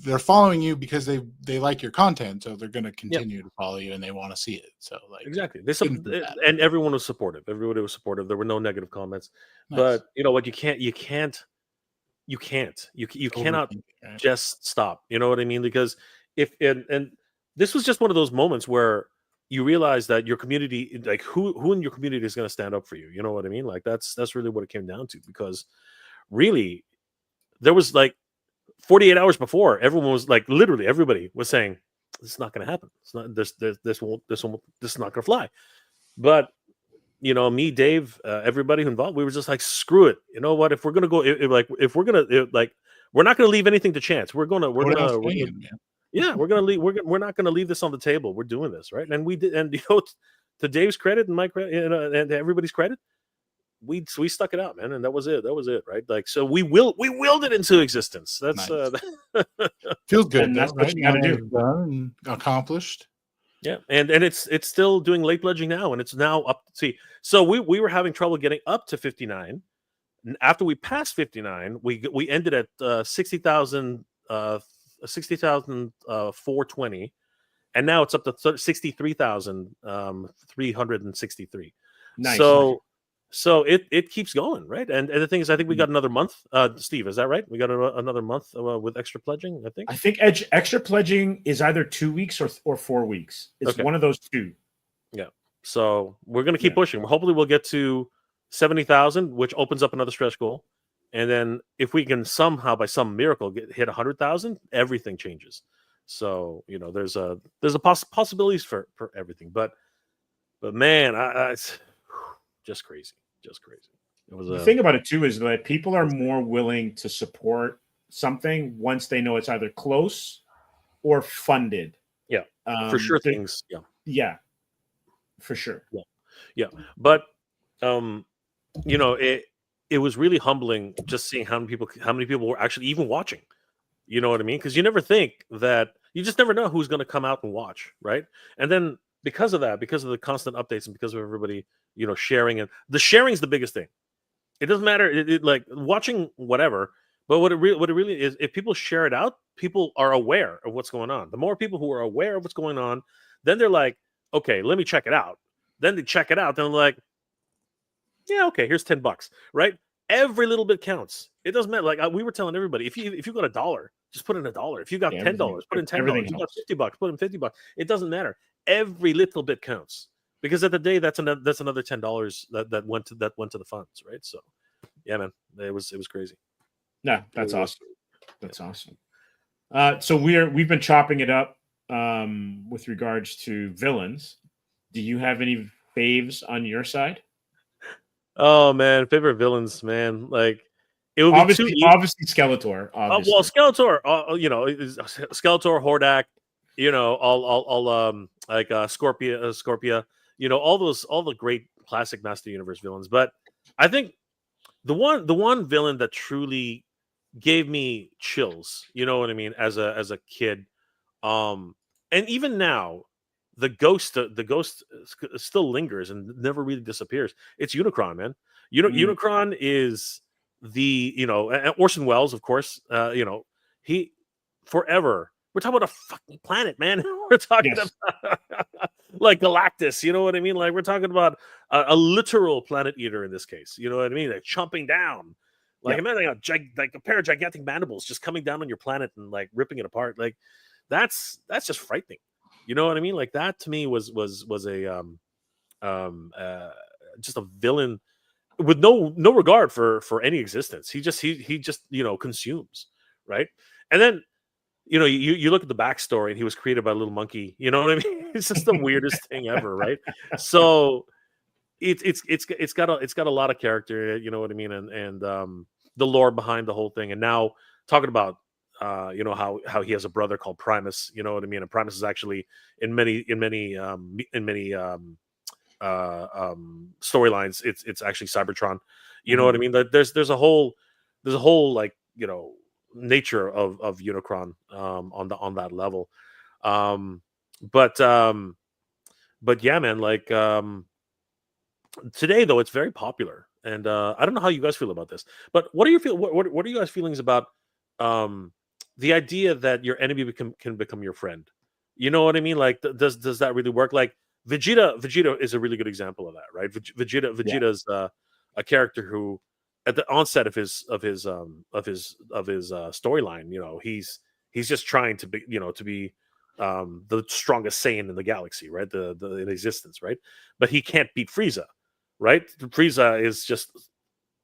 they're following you because they like your content, so they're going to continue to follow you, and they want to see it. So exactly, and everyone was supportive. Everybody was supportive. There were no negative comments. Nice. But you know what? You cannot just stop. You know what I mean? Because and this was just one of those moments where you realize that your community, who in your community is going to stand up for you. You know what I mean? That's really what it came down to, because really there was 48 hours before, everyone was literally everybody was saying this is not going to happen. It's not this is not going to fly. But me, Dave, everybody involved, we were just screw it. You know what? If we're going to go, if we're going to we're not going to leave anything to chance. We're gonna yeah, we're gonna leave. We're not gonna leave this on the table. We're doing this, right? And we did. And to Dave's credit and my credit, and to everybody's credit, we stuck it out, man. And that was it. Right? So we willed it into existence. That's nice. Feels good. And that's what you got to do. Done and accomplished. Yeah, and it's still doing late pledging now, and it's now up. See, so we were having trouble getting up to 59. After we passed 59, we ended at 60,000. 60,420, and now it's up to 63,363. Nice. So it keeps going, right? And the thing is, I think we got another month. Steve, is that right? We got another month with extra pledging. I think extra pledging is either 2 weeks or 4 weeks. It's one of those two. Yeah. So we're gonna keep pushing. Hopefully, we'll get to 70,000, which opens up another stretch goal. And then if we can somehow, by some miracle, hit 100,000, everything changes. So there's possibilities for everything. But man, it's just crazy. It was the thing about it too is that people are more willing to support something once they know it's either close or funded. Yeah, for sure. Things. Yeah, for sure. Yeah. But it was really humbling just seeing how many people were actually even watching. You know what I mean? Because you never think that, you just never know who's going to come out and watch, right? And then because of that, because of the constant updates and because of everybody, sharing, and the sharing is the biggest thing. It doesn't matter, watching whatever, but what it really is, if people share it out, people are aware of what's going on. The more people who are aware of what's going on, then they're like, okay, let me check it out. Then they check it out. Then they're like, yeah, okay, here's $10, right? Every little bit counts. It doesn't matter. We were telling everybody, if you got $1, just put in $1. If you got $10, put in $10. If you got $50, put in $50. It doesn't matter. Every little bit counts, because at the day that's another $10 that went to the funds, right? So, yeah, man, it was crazy. Yeah, that's awesome. That's awesome. So we've been chopping it up with regards to villains. Do you have any faves on your side? Oh man, favorite villains, man. It would obviously be obviously Skeletor. Obviously. Well, Skeletor. Skeletor, Hordak. All Scorpia. All the great classic Master Universe villains. But I think the one villain that truly gave me chills, you know what I mean, as a kid, and even now, the ghost still lingers and never really disappears. It's Unicron, man. Unicron is the Orson Welles, of course. He forever. We're talking about a fucking planet, man. We're talking about like Galactus. You know what I mean? We're talking about a literal planet eater in this case. You know what I mean? chomping down. Imagine a pair of gigantic mandibles just coming down on your planet and ripping it apart. That's just frightening. You know what I mean? That to me was a just a villain with no regard for any existence. He just consumes, right? And then you look at the backstory, and he was created by a little monkey. You know what I mean? It's just the weirdest thing ever, right? So it's got a lot of character. You know what I mean? And the lore behind the whole thing. And now talking about how he has a brother called Primus. You know what I mean? And Primus is actually in many storylines, it's actually Cybertron. You know what I mean? There's a whole like nature of Unicron on that level. But yeah, man, like today though it's very popular, and I don't know how you guys feel about this, but what are you guys feelings about the idea that your enemy can become your friend? You know what I mean? Like, does that really work? Like, Vegeta is a really good example of that, right? Vegeta is a character who, at the onset of his storyline, he's just trying to be the strongest Saiyan in the galaxy, right? The in existence, right? But he can't beat Frieza, right? Frieza is just,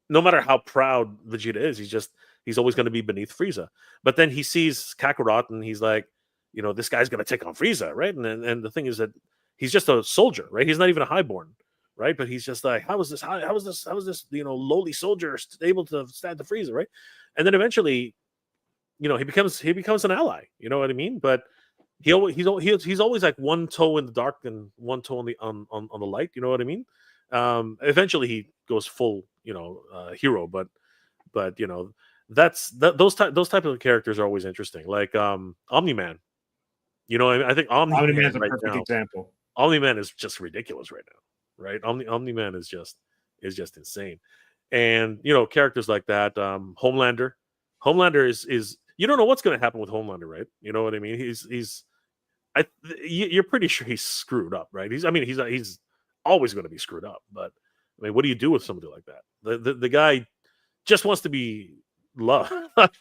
no matter how proud Vegeta is, he's always going to be beneath Frieza. But then he sees Kakarot, and he's like, this guy's going to take on Frieza, right? And the thing is that he's just a soldier, right? He's not even a highborn, right? But he's just like, how is this lowly soldier able to stand to Frieza, right? And then eventually, he becomes an ally. You know what I mean? But he's always like one toe in the dark and one toe on the light. You know what I mean? Eventually he goes full, hero, but those type of characters are always interesting. Like Omni-Man. I think Omni-Man is a right perfect now, example. Omni-Man is just ridiculous right now, right? Omni-Man is just insane. And characters like that, Homelander is you don't know what's going to happen with Homelander, right? You know what I mean? You're pretty sure he's screwed up, right? He's always going to be screwed up. But I mean, what do you do with somebody like that? The guy just wants to be loved.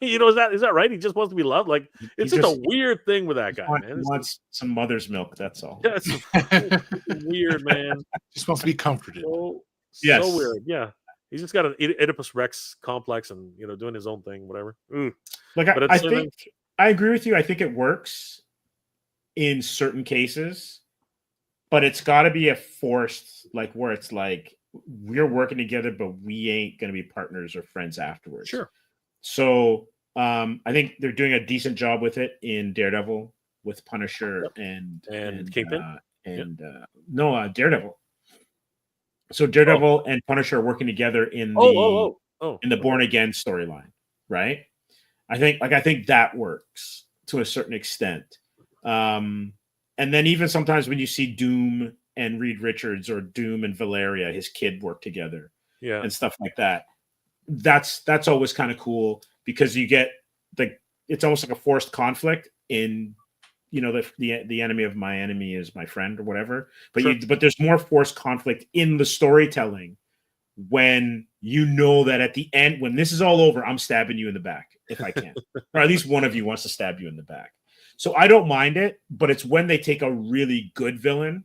Is that right? He just wants to be loved. Like, it's just a weird thing with that guy, man. He wants some mother's milk. That's all. Yeah, it's weird, man. Just wants to be comforted. So Yes. weird. Yeah, he's just got an Oedipus Rex complex, and doing his own thing, whatever. Like, I think I agree with you. I think it works in certain cases, but it's got to be a forced, like, where it's like, we're working together, but we ain't going to be partners or friends afterwards. Sure. So I think they're doing a decent job with it in Daredevil with Punisher and Kingpin Daredevil. So Daredevil and Punisher are working together in the Born Again storyline, right? I think that works to a certain extent. And then even sometimes when you see Doom and Reed Richards, or Doom and Valeria, his kid, work together, and stuff like that, that's always kind of cool, because you get it's almost like a forced conflict in the enemy of my enemy is my friend, or whatever. But sure. But there's more forced conflict in the storytelling when that at the end, when this is all over, I'm stabbing you in the back if I can, or at least one of you wants to stab you in the back. So I don't mind it, but it's when they take a really good villain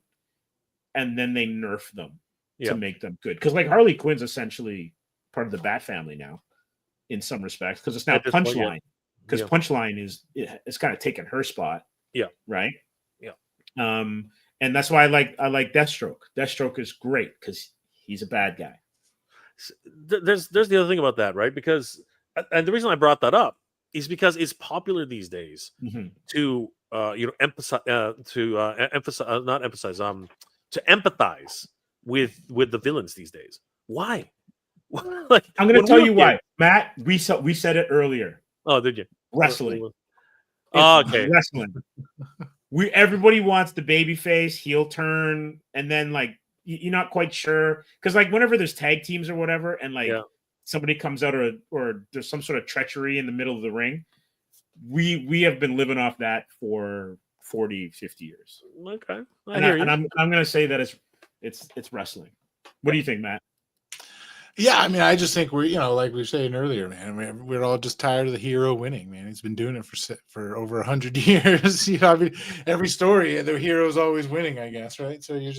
and then they nerf them to make them good. Because like Harley Quinn's essentially part of the Bat family now, in some respects, because it's now Punchline. Because Punchline it's kind of taken her spot. Yeah. Right. Yeah. And that's why I like Deathstroke. Deathstroke is great because he's a bad guy. There's the other thing about that, right? Because, and the reason I brought that up is because it's popular these days to empathize with the villains these days. Why? Like, I'm going to tell you why, Matt. We said it earlier. Oh, did you? Wrestling. Okay. Wrestling. Everybody wants the baby face, heel turn, and then like you're not quite sure, because like whenever there's tag teams or whatever, and like somebody comes out or there's some sort of treachery in the middle of the ring, we have been living off that for 40, 50 years. Okay. And I'm going to say that it's wrestling. What do you think, Matt? Yeah, I mean, I just think we're, like we were saying earlier, man, we're all just tired of the hero winning, man. He's been doing it for over 100 years. I mean, every story, the hero's always winning, I guess, right? So I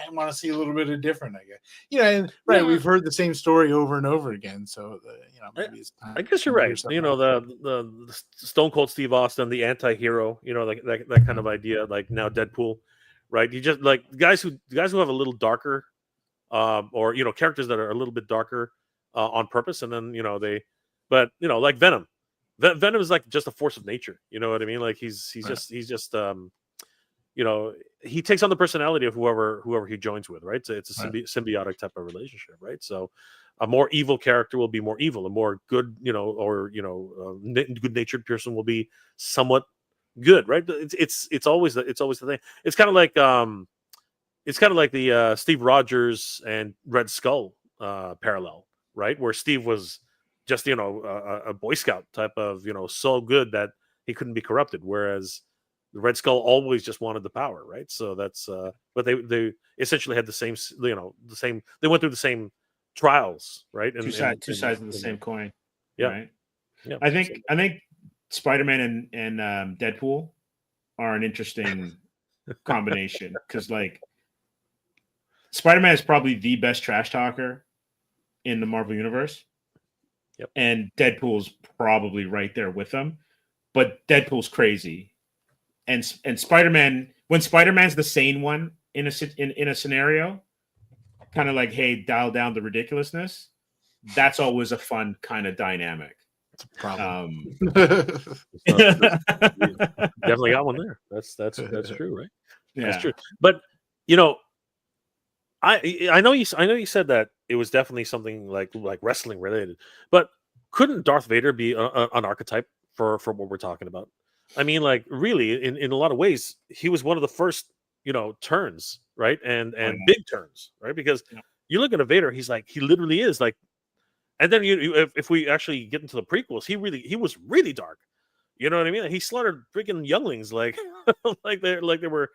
want to see a little bit of different, I guess. And right, Yeah. we've heard the same story over and over again. So, maybe it's time. I guess you're to hear right. something The Stone Cold Steve Austin, the anti-hero, like that kind of idea, like now Deadpool, right? You just like guys who have a little darker, or characters that are a little bit darker on purpose, and then but like Venom. Venom is like just a force of nature. You know what I mean? Like he's Right. just he takes on the personality of whoever he joins with, right? So it's a symbiotic type of relationship, right? So a more evil character will be more evil, a more good, good-natured person will be somewhat good, right? It's always the thing. It's kind of like the Steve Rogers and Red Skull parallel, right? Where Steve was just a Boy Scout type of so good that he couldn't be corrupted, whereas the Red Skull always just wanted the power, right? So that's but they essentially had the same they went through the same trials, right? Two sides of the same coin. Yeah. Right? Yeah. I think Spider-Man and Deadpool are an interesting combination because like Spider-Man is probably the best trash talker in the Marvel universe. Yep. And Deadpool's probably right there with them. But Deadpool's crazy. And Spider-Man, when Spider-Man's the sane one in a scenario, kind of like, hey, dial down the ridiculousness, that's always a fun kind of dynamic. It's a problem. Definitely got one there. That's true, right? Yeah. That's true. But I know you said that it was definitely something like wrestling related, but couldn't Darth Vader be an archetype for what we're talking about? I mean, like really, in a lot of ways, he was one of the first turns, right, and big turns, right? Because you look at a Vader, he literally is like, and then if we actually get into the prequels, he was really dark. You know what I mean? He slaughtered freaking younglings like like they were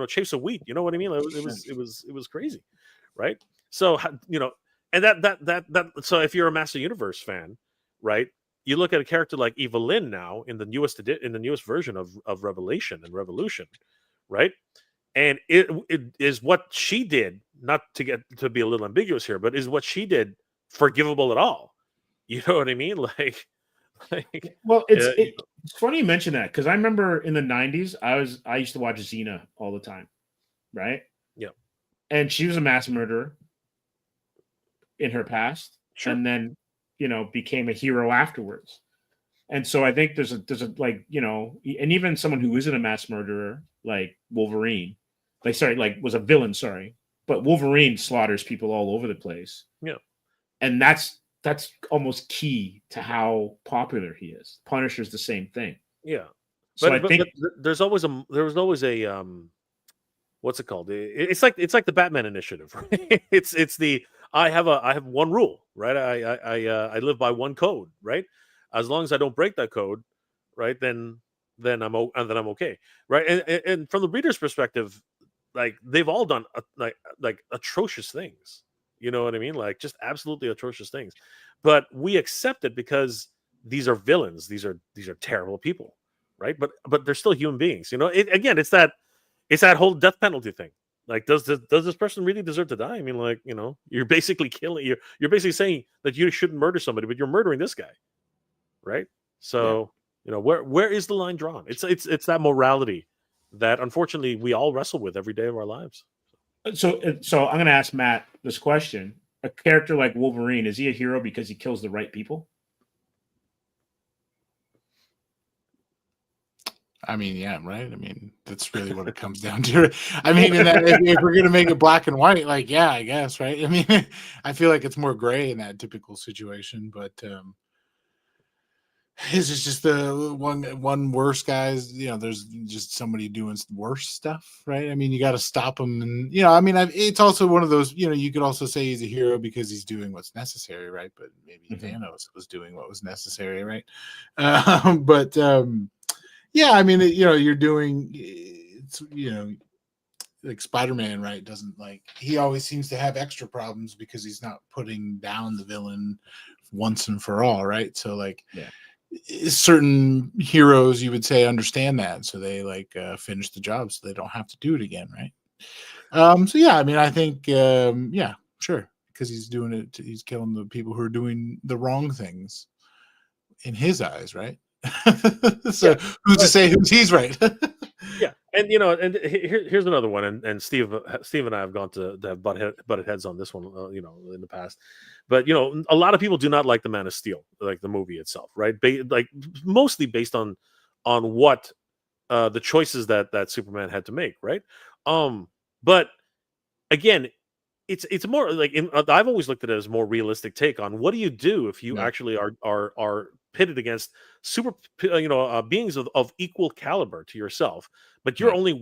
chiefs of wheat. You know what I mean? It was crazy, right? So and that so if you're a Master Universe fan, right? You look at a character like Evelyn now in the newest version of Revelation and Revolution, right? And it is what she did, not to be a little ambiguous here, but is what she did forgivable at all? You know what I mean? Like well, it's funny you mention that because I remember in the 90s, I used to watch Xena all the time, right? Yeah. And she was a mass murderer in her past, Sure. and then became a hero afterwards. And so I think there's a like and even someone who isn't a mass murderer like Wolverine, was a villain, but Wolverine slaughters people all over the place. Yeah. And that's almost key to how popular he is. Punisher's the same thing. Yeah. So but there was always a what's it called? It's like the Batman initiative, right? It's the I have one rule, right? I live by one code, right? As long as I don't break that code, right? Then I'm okay, right? And from the reader's perspective, like they've all done like atrocious things. You know what I mean? Like just absolutely atrocious things. But we accept it because these are villains. These are terrible people, right? But they're still human beings. Again, it's that whole death penalty thing. Like, does this person really deserve to die? I mean, like, you're basically killing. You're basically saying that you shouldn't murder somebody, but you're murdering this guy, right? So, where is the line drawn? It's that morality that unfortunately we all wrestle with every day of our lives. So I'm going to ask Matt this question: a character like Wolverine, is he a hero because he kills the right people? I mean, yeah, right. I mean, that's really what it comes down to. I mean, if we're gonna make it black and white, like, yeah, I guess, right. I mean, I feel like it's more gray in that typical situation, but it's just the one worse guys. There's just somebody doing worse stuff, right? I mean, you got to stop them, and I mean, it's also one of those. You could also say he's a hero because he's doing what's necessary, right? But maybe Thanos was doing what was necessary, right? Yeah, I mean, you're doing, it's, like Spider-Man, right, doesn't like, he always seems to have extra problems because he's not putting down the villain once and for all, right? So like, Yeah. certain heroes, you would say, understand that, so they like finish the job so they don't have to do it again, right? So yeah, I mean, I think yeah, sure, because he's doing it, he's killing the people who are doing the wrong things in his eyes, right? So Yeah. who's to say who's he's right? Yeah, and you know, and here's another one, and Steve and I have gone to have butted heads on this one, you know, in the past. But you know, a lot of people do not like the Man of Steel, like the movie itself, right? Like mostly based on what the choices that Superman had to make, right? But again, it's more like I've always looked at it as a more realistic take on what do you do if you Yeah. actually are pitted against super beings of equal caliber to yourself, but you're Right. only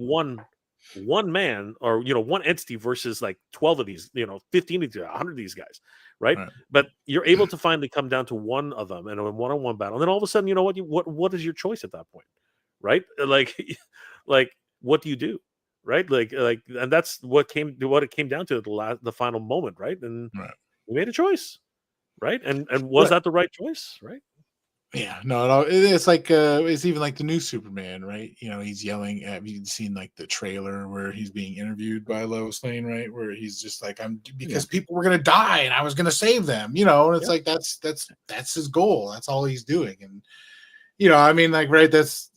one man, or you know, one entity versus like 12 of these, you know, 15 of these, 100 of these guys, right? Right. But you're able to finally come down to one of them in a one-on-one battle, and then all of a sudden, you know what is your choice at that point, right? Like like what do you do, right? Like and that's what it came down to at the final moment, right? And Right. we made a choice, right? And was Right. that the right choice, right? Yeah, no, it's like it's even like the new Superman, right? You know, he's yelling at, you seen like the trailer where he's being interviewed by Lois Lane, right? Where he's just like, I'm, because people were gonna die and I was gonna save them, you know, and it's Yeah. like that's his goal. That's all he's doing. And you know, I mean, like, right, that's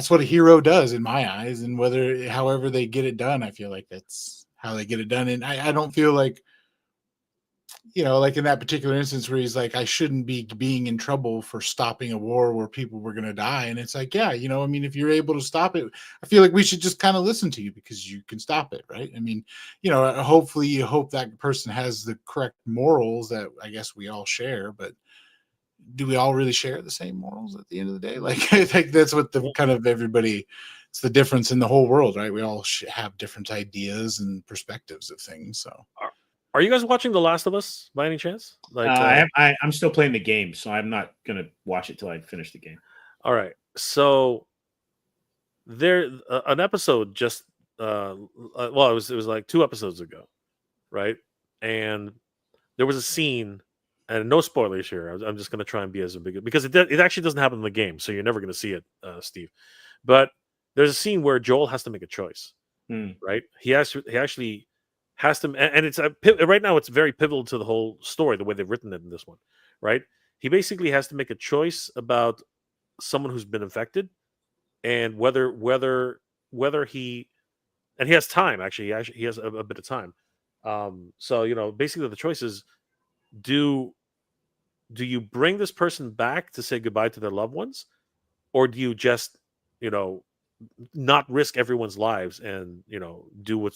what a hero does in my eyes. And whether however they get it done, I feel like that's how they get it done. And I don't feel like, you know, like in that particular instance where he's like, I shouldn't be being in trouble for stopping a war where people were going to die. And it's like, yeah, you know, I mean, if you're able to stop it, I feel like we should just kind of listen to you because you can stop it, right? I mean, you know, hopefully you hope that person has the correct morals that I guess we all share, but do we all really share the same morals at the end of the day? Like, I think that's what the kind of everybody, it's the difference in the whole world, right? We all have different ideas and perspectives of things. So Are you guys watching The Last of Us by any chance? Like, I'm still playing the game, so I'm not gonna watch it till I finish the game. all right, so there an episode just well, it was like 2 episodes ago, right? And there was a scene, and no spoilers here. I'm just going to try and be as big, because it actually doesn't happen in the game, so you're never going to see it, Steve. But there's a scene where Joel has to make a choice, right? He actually has to, and it's right now it's very pivotal to the whole story, the way they've written it in this one, right? He basically has to make a choice about someone who's been infected, and whether he, and he has time, actually he has a bit of time. So you know, basically the choice is, do you bring this person back to say goodbye to their loved ones, or do you just, you know, not risk everyone's lives and, you know, do what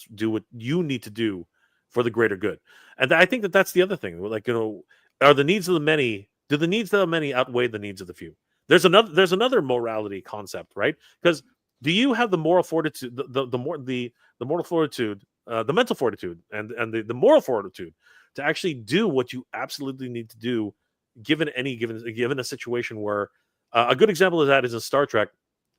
you need to do for the greater good? And I think that's the other thing, like, you know, are the needs of the many, do the needs of the many outweigh the needs of the few? There's another morality concept, right? Because do you have the moral fortitude, the moral fortitude, the mental fortitude, and the moral fortitude to actually do what you absolutely need to do, given a situation where, a good example of that is in Star Trek.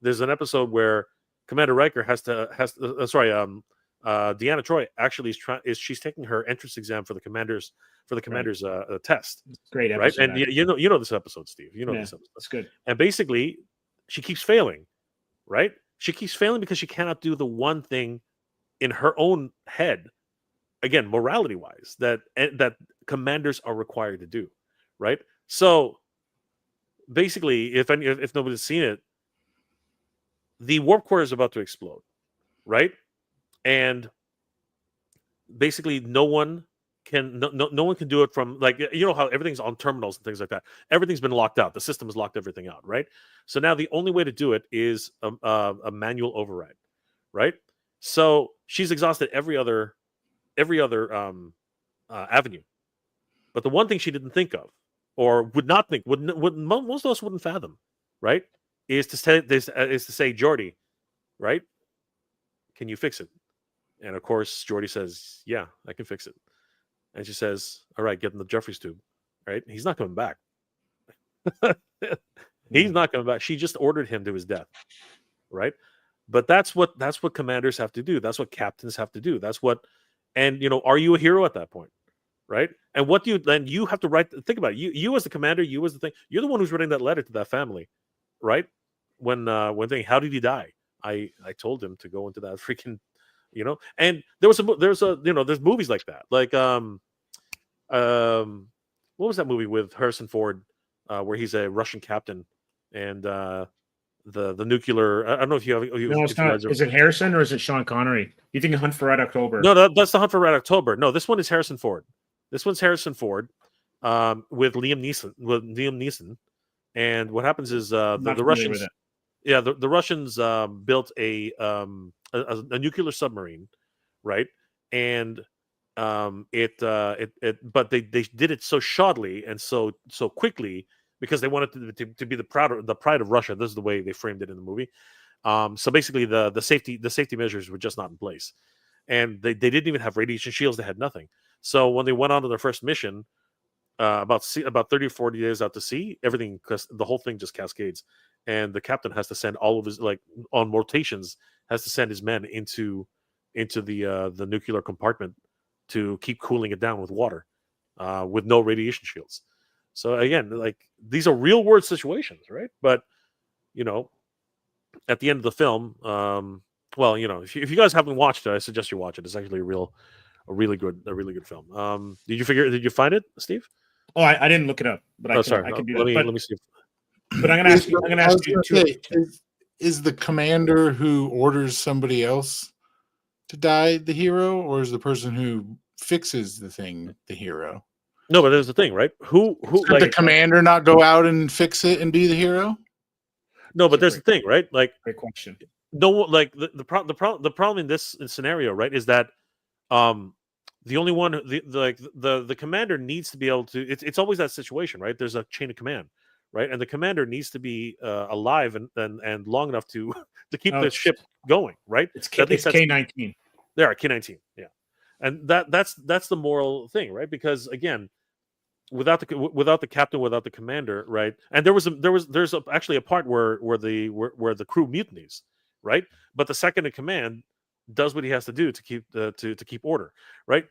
There's an episode where Commander Riker Deanna Troi actually she's taking her entrance exam for the commander's test. Great Right? episode. And you know this episode, Steve. You know this episode. That's good. And basically, she keeps failing, right? She keeps failing because she cannot do the one thing in her own head, again, morality wise, that commanders are required to do, right? So basically, if nobody's seen it, the warp core is about to explode, right? And basically, no one can do it from, like, you know how everything's on terminals and things like that. Everything's been locked out. The system has locked everything out, right? So now the only way to do it is a manual override, right? So she's exhausted every other avenue, but the one thing she didn't think of, or would not think, would most of us wouldn't fathom, right? Is to say Geordi, right? Can you fix it? And of course, Geordi says, "Yeah, I can fix it." And she says, "All right, get in the Jeffries tube." Right? He's not coming back. He's not coming back. She just ordered him to his death, right? But that's what commanders have to do. That's what captains have to do. That's what, and are you a hero at that point, right? And what do you then? You have to write. Think about it. You as the commander, you as the thing. You're the one who's writing that letter to that family, right? When they, how did he die? I told him to go into that freaking, And there's movies like that, like what was that movie with Harrison Ford, where he's a Russian captain and the nuclear. I don't know if you have. No, it's not. Is it Harrison or is it Sean Connery? You think of Hunt for Red October? No, that's the Hunt for Red October. No, this one is Harrison Ford. This one's Harrison Ford with Liam Neeson. And what happens is the Russians. Yeah, the Russians built a nuclear submarine, right? And but they did it so shoddily and so quickly because they wanted to be the pride of Russia. This is the way they framed it in the movie. So basically, the safety measures were just not in place, and they didn't even have radiation shields. They had nothing. So when they went on to their first mission, about 30 or 40 days out to sea, everything, the whole thing just cascades, and the captain has to send all of his, like on rotations, has to send his men into the nuclear compartment to keep cooling it down with water, with no radiation shields. So again, like these are real world situations, right? But at the end of the film, if you guys haven't watched it, I suggest you watch it. It's actually a really good film. Did you find it, Steve? Oh, I didn't look it up, but I can do that. Let me see. But I'm going to ask you two. Is the commander who orders somebody else to die the hero, or is the person who fixes the thing the hero? No, but there's the thing, right? Who Could the commander not go out and fix it and be the hero? No, but there's the thing, right? Like, great question. No, like the problem in this scenario, right, is that the only one, the commander needs to be able to. It's always that situation, right? There's a chain of command, right, and the commander needs to be alive and long enough to keep the ship going, right? It's K-19. There, K-19, yeah, and that's the moral thing, right? Because again, without the captain, without the commander, right? And there's actually a part where the crew mutinies, right? But the second in command does what he has to do to keep to keep order, right?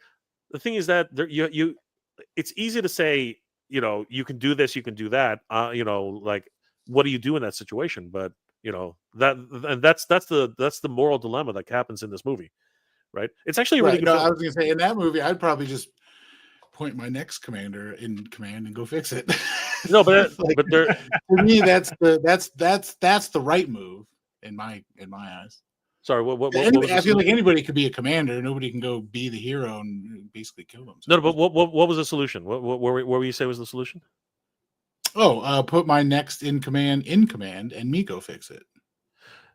The thing is that it's easy to say, you can do this, you can do that, like what do you do in that situation? But that's the moral dilemma that happens in this movie, right? It's actually a really good film. I was gonna say in that movie, I'd probably just point my next commander in command and go fix it. No, but for me, that's the right move in my eyes. Sorry, what I feel like anybody could be a commander. Nobody can go be the hero and basically kill them. No, but what was the solution? What were you say was the solution? Put my next in command, and me go fix it.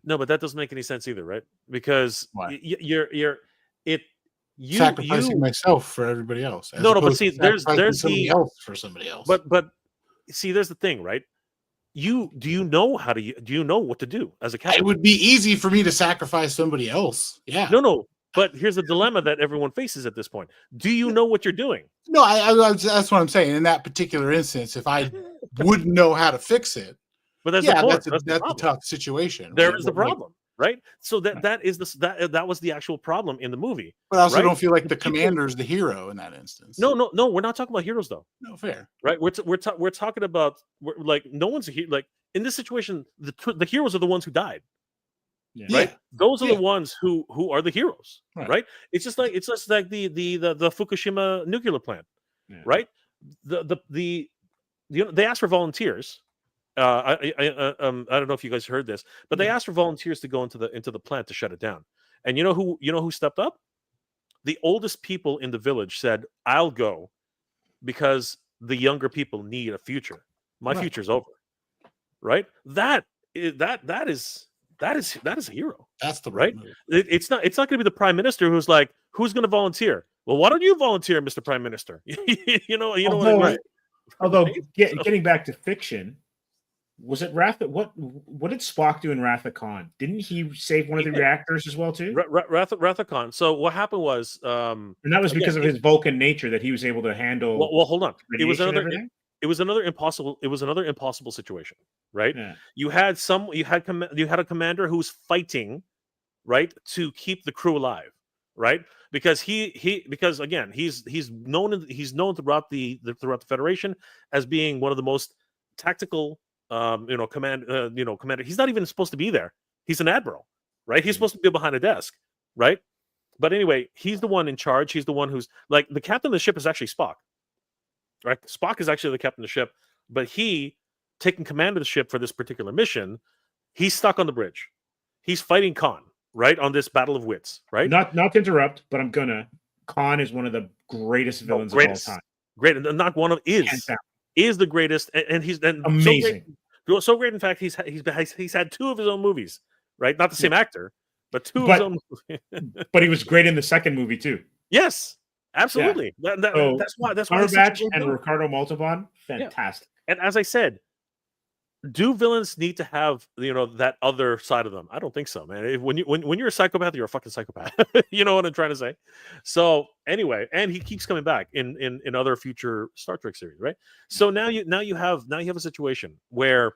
No, but that doesn't make any sense either, right? Because you're sacrificing myself for everybody else. No, but see, there's somebody else for somebody else. But see, there's the thing, right? Do you know what to do as a captain? It would be easy for me to sacrifice somebody else. Yeah. No. But here's the dilemma that everyone faces at this point. Do you know what you're doing? No, that's what I'm saying. In that particular instance, if I wouldn't know how to fix it, but that's a tough situation. There is the problem, right? So that was the actual problem in the movie. But I also don't feel like the commander's the hero in that instance. No, we're not talking about heroes though. No, fair. Right? We're talking about like no one's a hero. Like in this situation, the heroes are the ones who died. Yeah. Right? Those are the ones who are the heroes, right? It's just like the Fukushima nuclear plant, right? They asked for volunteers. I don't know if you guys heard this, but they asked for volunteers to go into the plant to shut it down. And you know who stepped up? The oldest people in the village said, "I'll go because the younger people need a future. My future's over." Right? That is a hero. That's the right. It's not going to be the prime minister who's like, who's going to volunteer? Well, why don't you volunteer, Mr. Prime Minister? Although getting back to fiction, was it what did Spock do in Wrath of Khan? Didn't he save one of the reactors as well too? Wrath of Khan. So what happened was, and that was because of his Vulcan nature that he was able to handle. Well, hold on. It was another impossible situation, right? Yeah. You had a commander who was fighting right, to keep the crew alive, right? Because because again, he's known throughout throughout the Federation as being one of the most tactical, commander. He's not even supposed to be there. He's an admiral, right? He's supposed to be behind a desk, right? But anyway, he's the one in charge. He's the one who's like the captain of the ship is actually Spock, right? Spock is actually the captain of the ship, but he taking command of the ship for this particular mission. He's stuck on the bridge. He's fighting Khan, right, on this battle of wits, right? Not to interrupt, but I'm gonna. Khan is one of the greatest villains of all time. Great, and not one of is the greatest, and he's amazing. So great, in fact, he's had 2 of his own movies, right? Not the same actor, but 2 of his own. But he was great in the second movie too. Yes, absolutely. Yeah. That's why Cumberbatch and Ricardo Montalban, fantastic. Yeah. And as I said, do villains need to have that other side of them? I don't think so, man. When you're a psychopath, you're a fucking psychopath. You know what I'm trying to say? So anyway, and he keeps coming back in other future Star Trek series, right? So now you have a situation where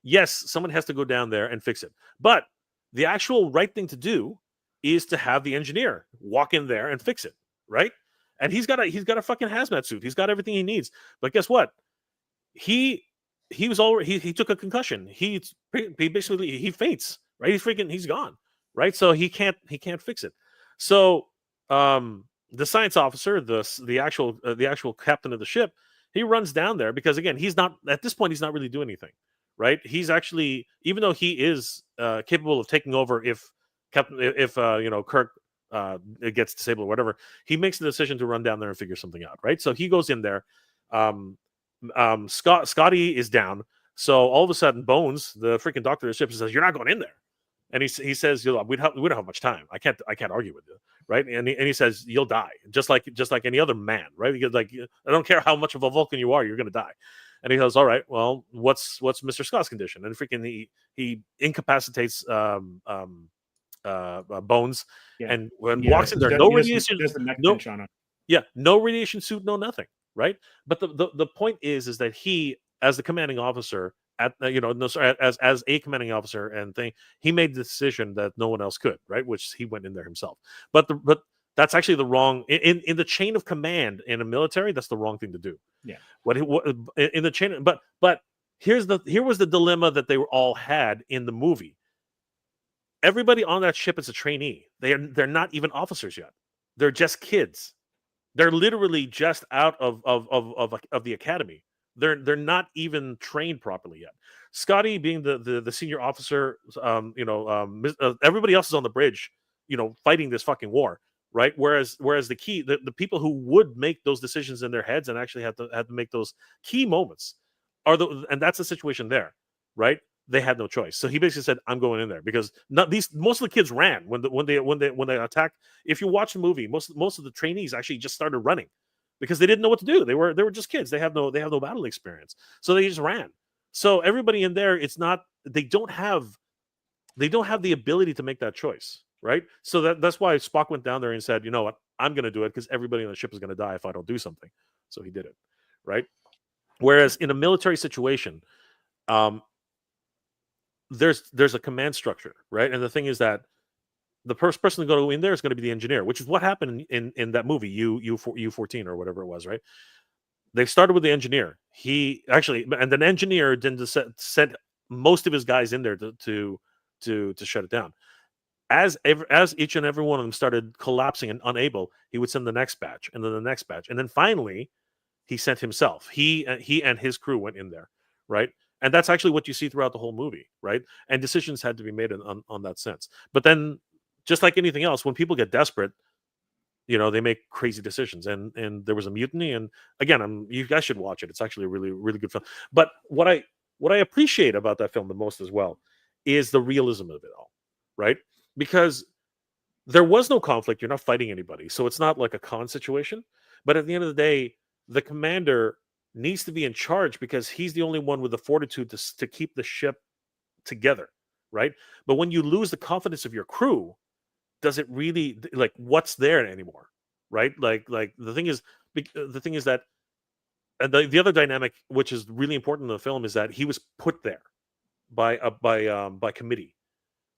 yes, someone has to go down there and fix it, but the actual right thing to do is to have the engineer walk in there and fix it, right? And he's got a fucking hazmat suit. He's got everything he needs. But guess what? He took a concussion. He basically he faints, right? He's gone, right? So he can't fix it. So the science officer, the actual captain of the ship, he runs down there because again, he's not at this point, he's not really doing anything, right? He's actually, even though he is capable of taking over if Kirk gets disabled or whatever, he makes the decision to run down there and figure something out, right? So he goes in there. Scotty is down, so all of a sudden Bones, the freaking doctor of the ship, says, "You're not going in there," and he says, we don't have much time. I can't argue with you, right? And he says, "You'll die just like any other man, right? Because like I don't care how much of a Vulcan you are, you're gonna die." And he goes, "All right, well, what's Mr. Scott's condition?" And freaking he incapacitates Bones, and walks in there, no radiation, no radiation suit, no nothing. Right, but the point is that he, as the commanding officer, as a commanding officer and thing, he made the decision that no one else could, right? Which he went in there himself. But that's actually the wrong in the chain of command in a military. That's the wrong thing to do. Yeah. What in the chain, but here was the dilemma that they all had in the movie. Everybody on that ship is a trainee. They're not even officers yet. They're just kids. They're literally just out of the academy. They're not even trained properly yet. Scotty, being the senior officer, everybody else is on the bridge, fighting this fucking war, right? Whereas the people who would make those decisions in their heads and actually have to make those key moments and that's the situation there, right? They had no choice. So he basically said, "I'm going in there," because most of the kids ran when they attacked. If you watch the movie, most of the trainees actually just started running because they didn't know what to do. They were just kids. They have no battle experience, so they just ran. So everybody in there, they don't have the ability to make that choice, right? So that's why Spock went down there and said, "You know what? I'm going to do it because everybody on the ship is going to die if I don't do something." So he did it, right? Whereas in a military situation, there's a command structure, right? And the thing is that the first person to go in there is going to be the engineer, which is what happened in that movie, U-14 or whatever it was, right? They started with the engineer. And the engineer then sent most of his guys in there to shut it down. As each and every one of them started collapsing and unable, he would send the next batch and then the next batch, and then finally he sent himself. He and his crew went in there, right? And that's actually what you see throughout the whole movie, right? And decisions had to be made on that sense. But then, just like anything else, when people get desperate, they make crazy decisions. And there was a mutiny. And again, you guys should watch it. It's actually a really, really good film. But what I appreciate about that film the most as well is the realism of it all, right? Because there was no conflict. You're not fighting anybody. So it's not like a con situation. But at the end of the day, the commander needs to be in charge because he's the only one with the fortitude to keep the ship together, right? But when you lose the confidence of your crew, does it really, like, what's there anymore, right? Like the thing is that, and the other dynamic, which is really important in the film, is that he was put there by committee.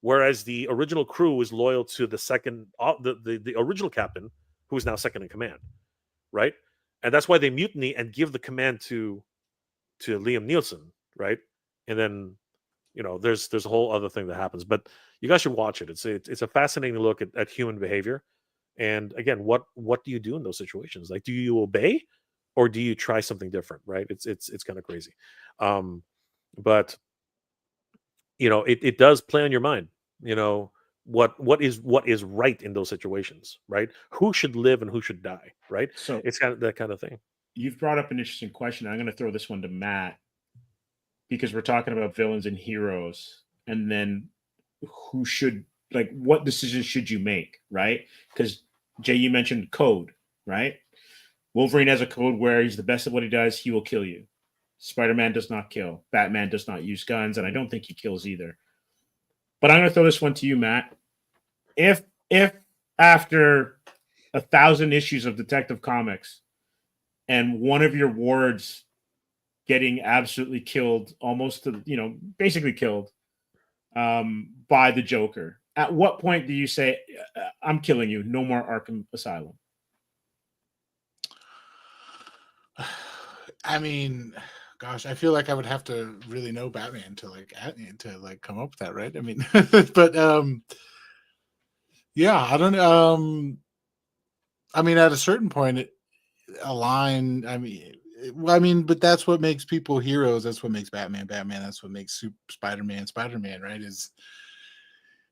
whereas the original crew was loyal to the second, the original captain, who is now second in command, right? And that's why they mutiny and give the command to Liam Nielsen, right? And then there's a whole other thing that happens, but you guys should watch it. It's a fascinating look at human behavior, and again, what do you do in those situations? Like, do you obey, or do you try something different? Right? It's kind of crazy, but it does play on your mind. What is right in those situations, right? Who should live and who should die, right? So It's kind of that kind of thing. you've brought up an interesting question. I'm going to throw this one to Matt because we're talking about villains and heroes, and then who should, like, what decisions should you make, right? Because Jay, you mentioned code, right? Wolverine has a code where he's the best at what he does. He will kill you. Spider-Man does not kill. Batman does not use guns, and I don't think he kills either. But I'm going to throw this one to you, Matt. If after 1,000 issues of Detective Comics and one of your wards getting absolutely killed, almost to, basically killed by the Joker, at what point do you say, I'm killing you, no more Arkham Asylum? I mean, gosh, I feel like I would have to really know Batman to come up with that, right? I mean, but yeah, I don't know. I mean, at a certain point, a line. I mean, but that's what makes people heroes. That's what makes Batman Batman. That's what makes Spider-Man Spider-Man, right? Is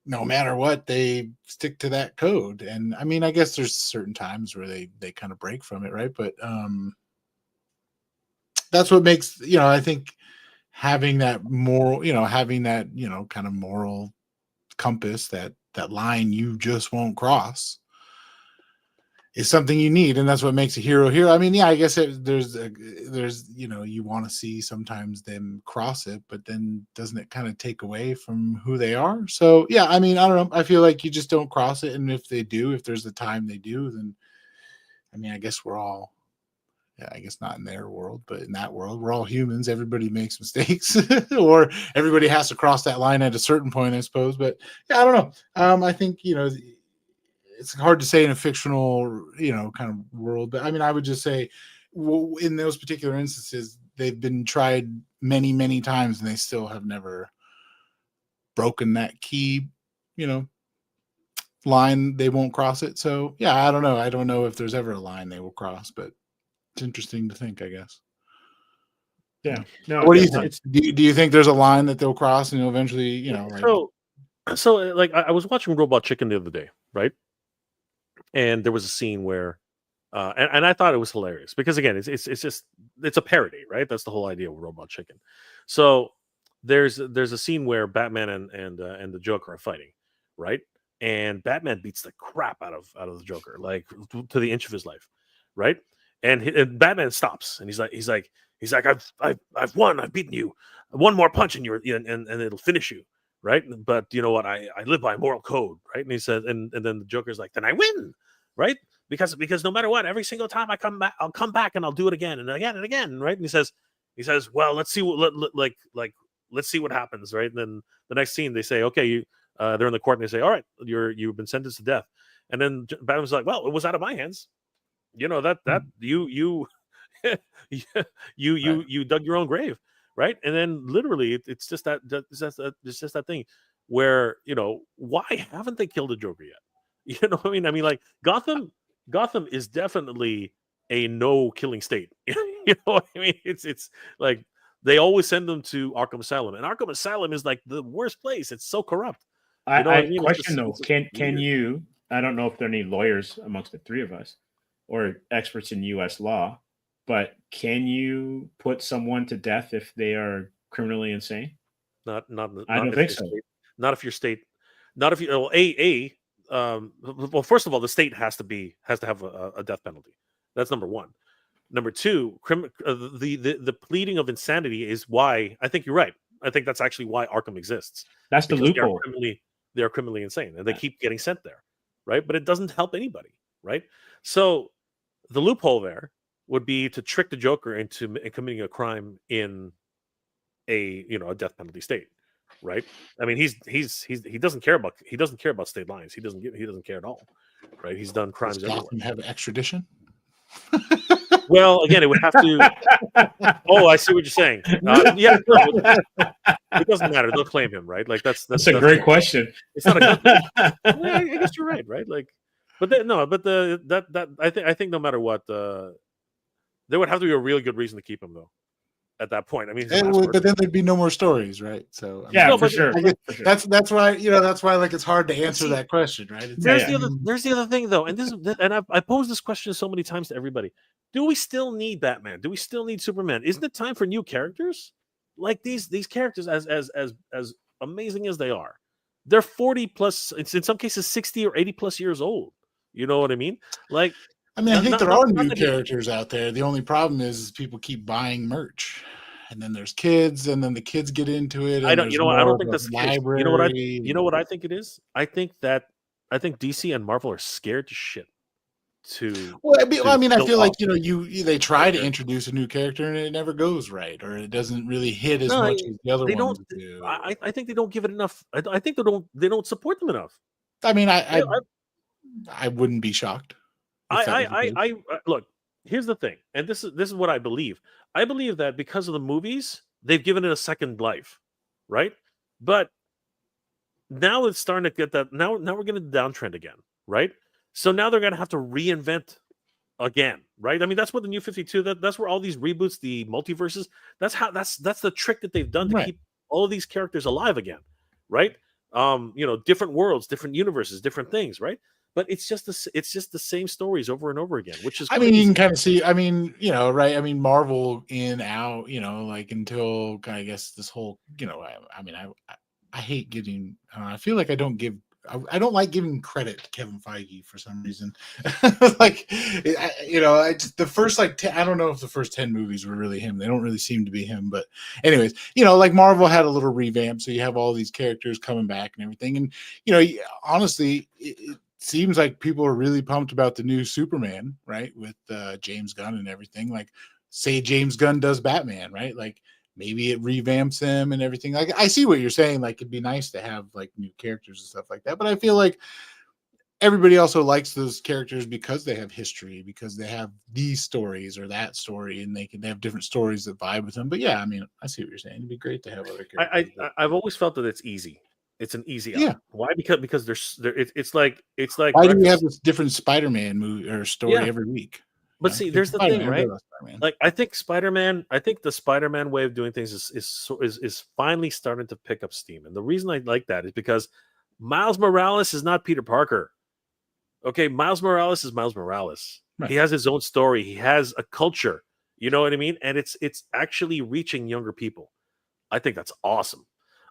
no matter what, they stick to that code. And I mean, I guess there's certain times where they kind of break from it, right? But that's what makes, I think having that moral, having that, kind of moral compass, that line you just won't cross, is something you need, and that's what makes a hero hero. I mean, yeah, I guess there's you want to see sometimes them cross it, but then doesn't it kind of take away from who they are? So yeah, I mean, I don't know. I feel like you just don't cross it, and if there's the time they do, then I mean, I guess we're all, yeah, I guess not in their world, but in that world, we're all humans. Everybody makes mistakes, or everybody has to cross that line at a certain point, I suppose. But yeah, I don't know. I think it's hard to say in a fictional, kind of world. But I mean, I would just say, in those particular instances, they've been tried many, many times, and they still have never broken that key, line. They won't cross it. So yeah, I don't know. I don't know if there's ever a line they will cross, but it's interesting to think, I guess. Yeah. No. What do you think? Do you think there's a line that they'll cross and eventually, So like I was watching Robot Chicken the other day, right? And there was a scene where, and I thought it was hilarious because again, it's a parody, right? That's the whole idea with Robot Chicken. So there's a scene where Batman and the Joker are fighting, right? And Batman beats the crap out of the Joker, like to the inch of his life, right? And Batman stops and he's like I've won, I've beaten you. One more punch and and it'll finish you, right? But you know what? I live by moral code, right? And he says, and then the Joker's like, then I win, right? Because no matter what, every single time I come back, I'll come back and I'll do it again and again and again, right? And he says, well, let's see what let's see what happens, right? And then the next scene, they say, okay, they're in the court and they say, all right, you've been sentenced to death. And then Batman's like, well, it was out of my hands. That you you dug your own grave, right? And then literally it's just that thing where why haven't they killed the Joker yet? You know what I mean? Like Gotham is definitely a no killing state. You know what I mean? It's like they always send them to Arkham Asylum, and Arkham Asylum is like the worst place. It's so corrupt. I question though, can you? I don't know if there are any lawyers amongst the three of us or experts in U.S. law, but can you put someone to death if they are criminally insane? Not I don't think so. Not if your state. Not if you. Well, first of all, the state has to have a death penalty. That's number one. Number two, the pleading of insanity is why I think you're right. I think that's actually why Arkham exists. That's the loophole. They are criminally insane, and they keep getting sent there, right? But it doesn't help anybody, right? So the loophole there would be to trick the Joker into committing a crime in a death penalty state, right? I mean, he doesn't care about state lines. He doesn't care at all, right? He's done crimes Does everywhere. Gotham have extradition? Well, again, it would have to. Oh, I see what you're saying. Yeah, no, it doesn't matter. They'll claim him, right? Like that's a great question. It's not a gun. Well, I guess you're right, right? Like, but I think no matter what, there would have to be a really good reason to keep him though. At that point, I mean, he's a mass But murderer. then there'd be no more stories, right? So I mean, Yeah, No, for but- sure. I guess For sure. that's why like it's hard to answer See, that question, right? It's There's Yeah, there's the other thing though, and I posed this question so many times to everybody. Do we still need Batman? Do we still need Superman? Isn't it time for new characters? Like these characters, as amazing as they are, they're 40 plus, in some cases 60 or 80 plus years old. You know what I mean? Like, I mean, I think Not- there not- are not new that he- characters out there. The only problem is people keep buying merch, and then there's kids, and then the kids get into it. And I don't. there's You know what? I more don't of think a that's the case. library. You know what I think it is? I think DC and Marvel are scared to shit. Well, I mean, I build feel like up. they try to Okay. introduce a new character and it never goes right, or it doesn't really hit as No, much as the other they ones don't. do. I think they don't give it enough. I think they don't support them enough. I mean, Yeah, I wouldn't be shocked. if that was the case. look. Here's the thing, and this is what I believe. I believe that because of the movies, they've given it a second life, right? But now it's starting to get that. Now we're getting the downtrend again, right? So now they're going to have to reinvent again, right? I mean, that's what the New 52. That's where all these reboots, the multiverses. That's the trick that they've done to Right. keep all of these characters alive again, right? Different worlds, different universes, different things, right? But it's just the same stories over and over again, which is. I mean, you crazy. can kind of see. I mean, right? I mean, Marvel in out, like until I guess this whole, I mean, I hate giving. I feel like I don't like giving credit to Kevin Feige for some reason. Like, the first I don't know if the first 10 movies were really him. They don't really seem to be him. But anyways, like Marvel had a little revamp, so you have all these characters coming back and everything. And honestly, it seems like people are really pumped about the new Superman, right? With James Gunn and everything. Like, say James Gunn does Batman, right? Like, maybe it revamps him and everything. Like, I see what you're saying. Like, it'd be nice to have like new characters and stuff like that. But I feel like everybody also likes those characters because they have history, because they have these stories or that story, and they have different stories that vibe with them. But yeah, I mean, I see what you're saying. It'd be great to have other characters. I've always felt that it's easy. It's an easy out. Yeah. Why? Because it's like Why do we have this different Spider-Man movie or story Yeah. every week? But see, there's the thing, right? Like, I think the Spider-Man way of doing things is finally starting to pick up steam. And the reason I like that is because Miles Morales is not Peter Parker. Okay, Miles Morales is Miles Morales. Right. He has his own story. He has a culture. You know what I mean? And it's actually reaching younger people. I think that's awesome.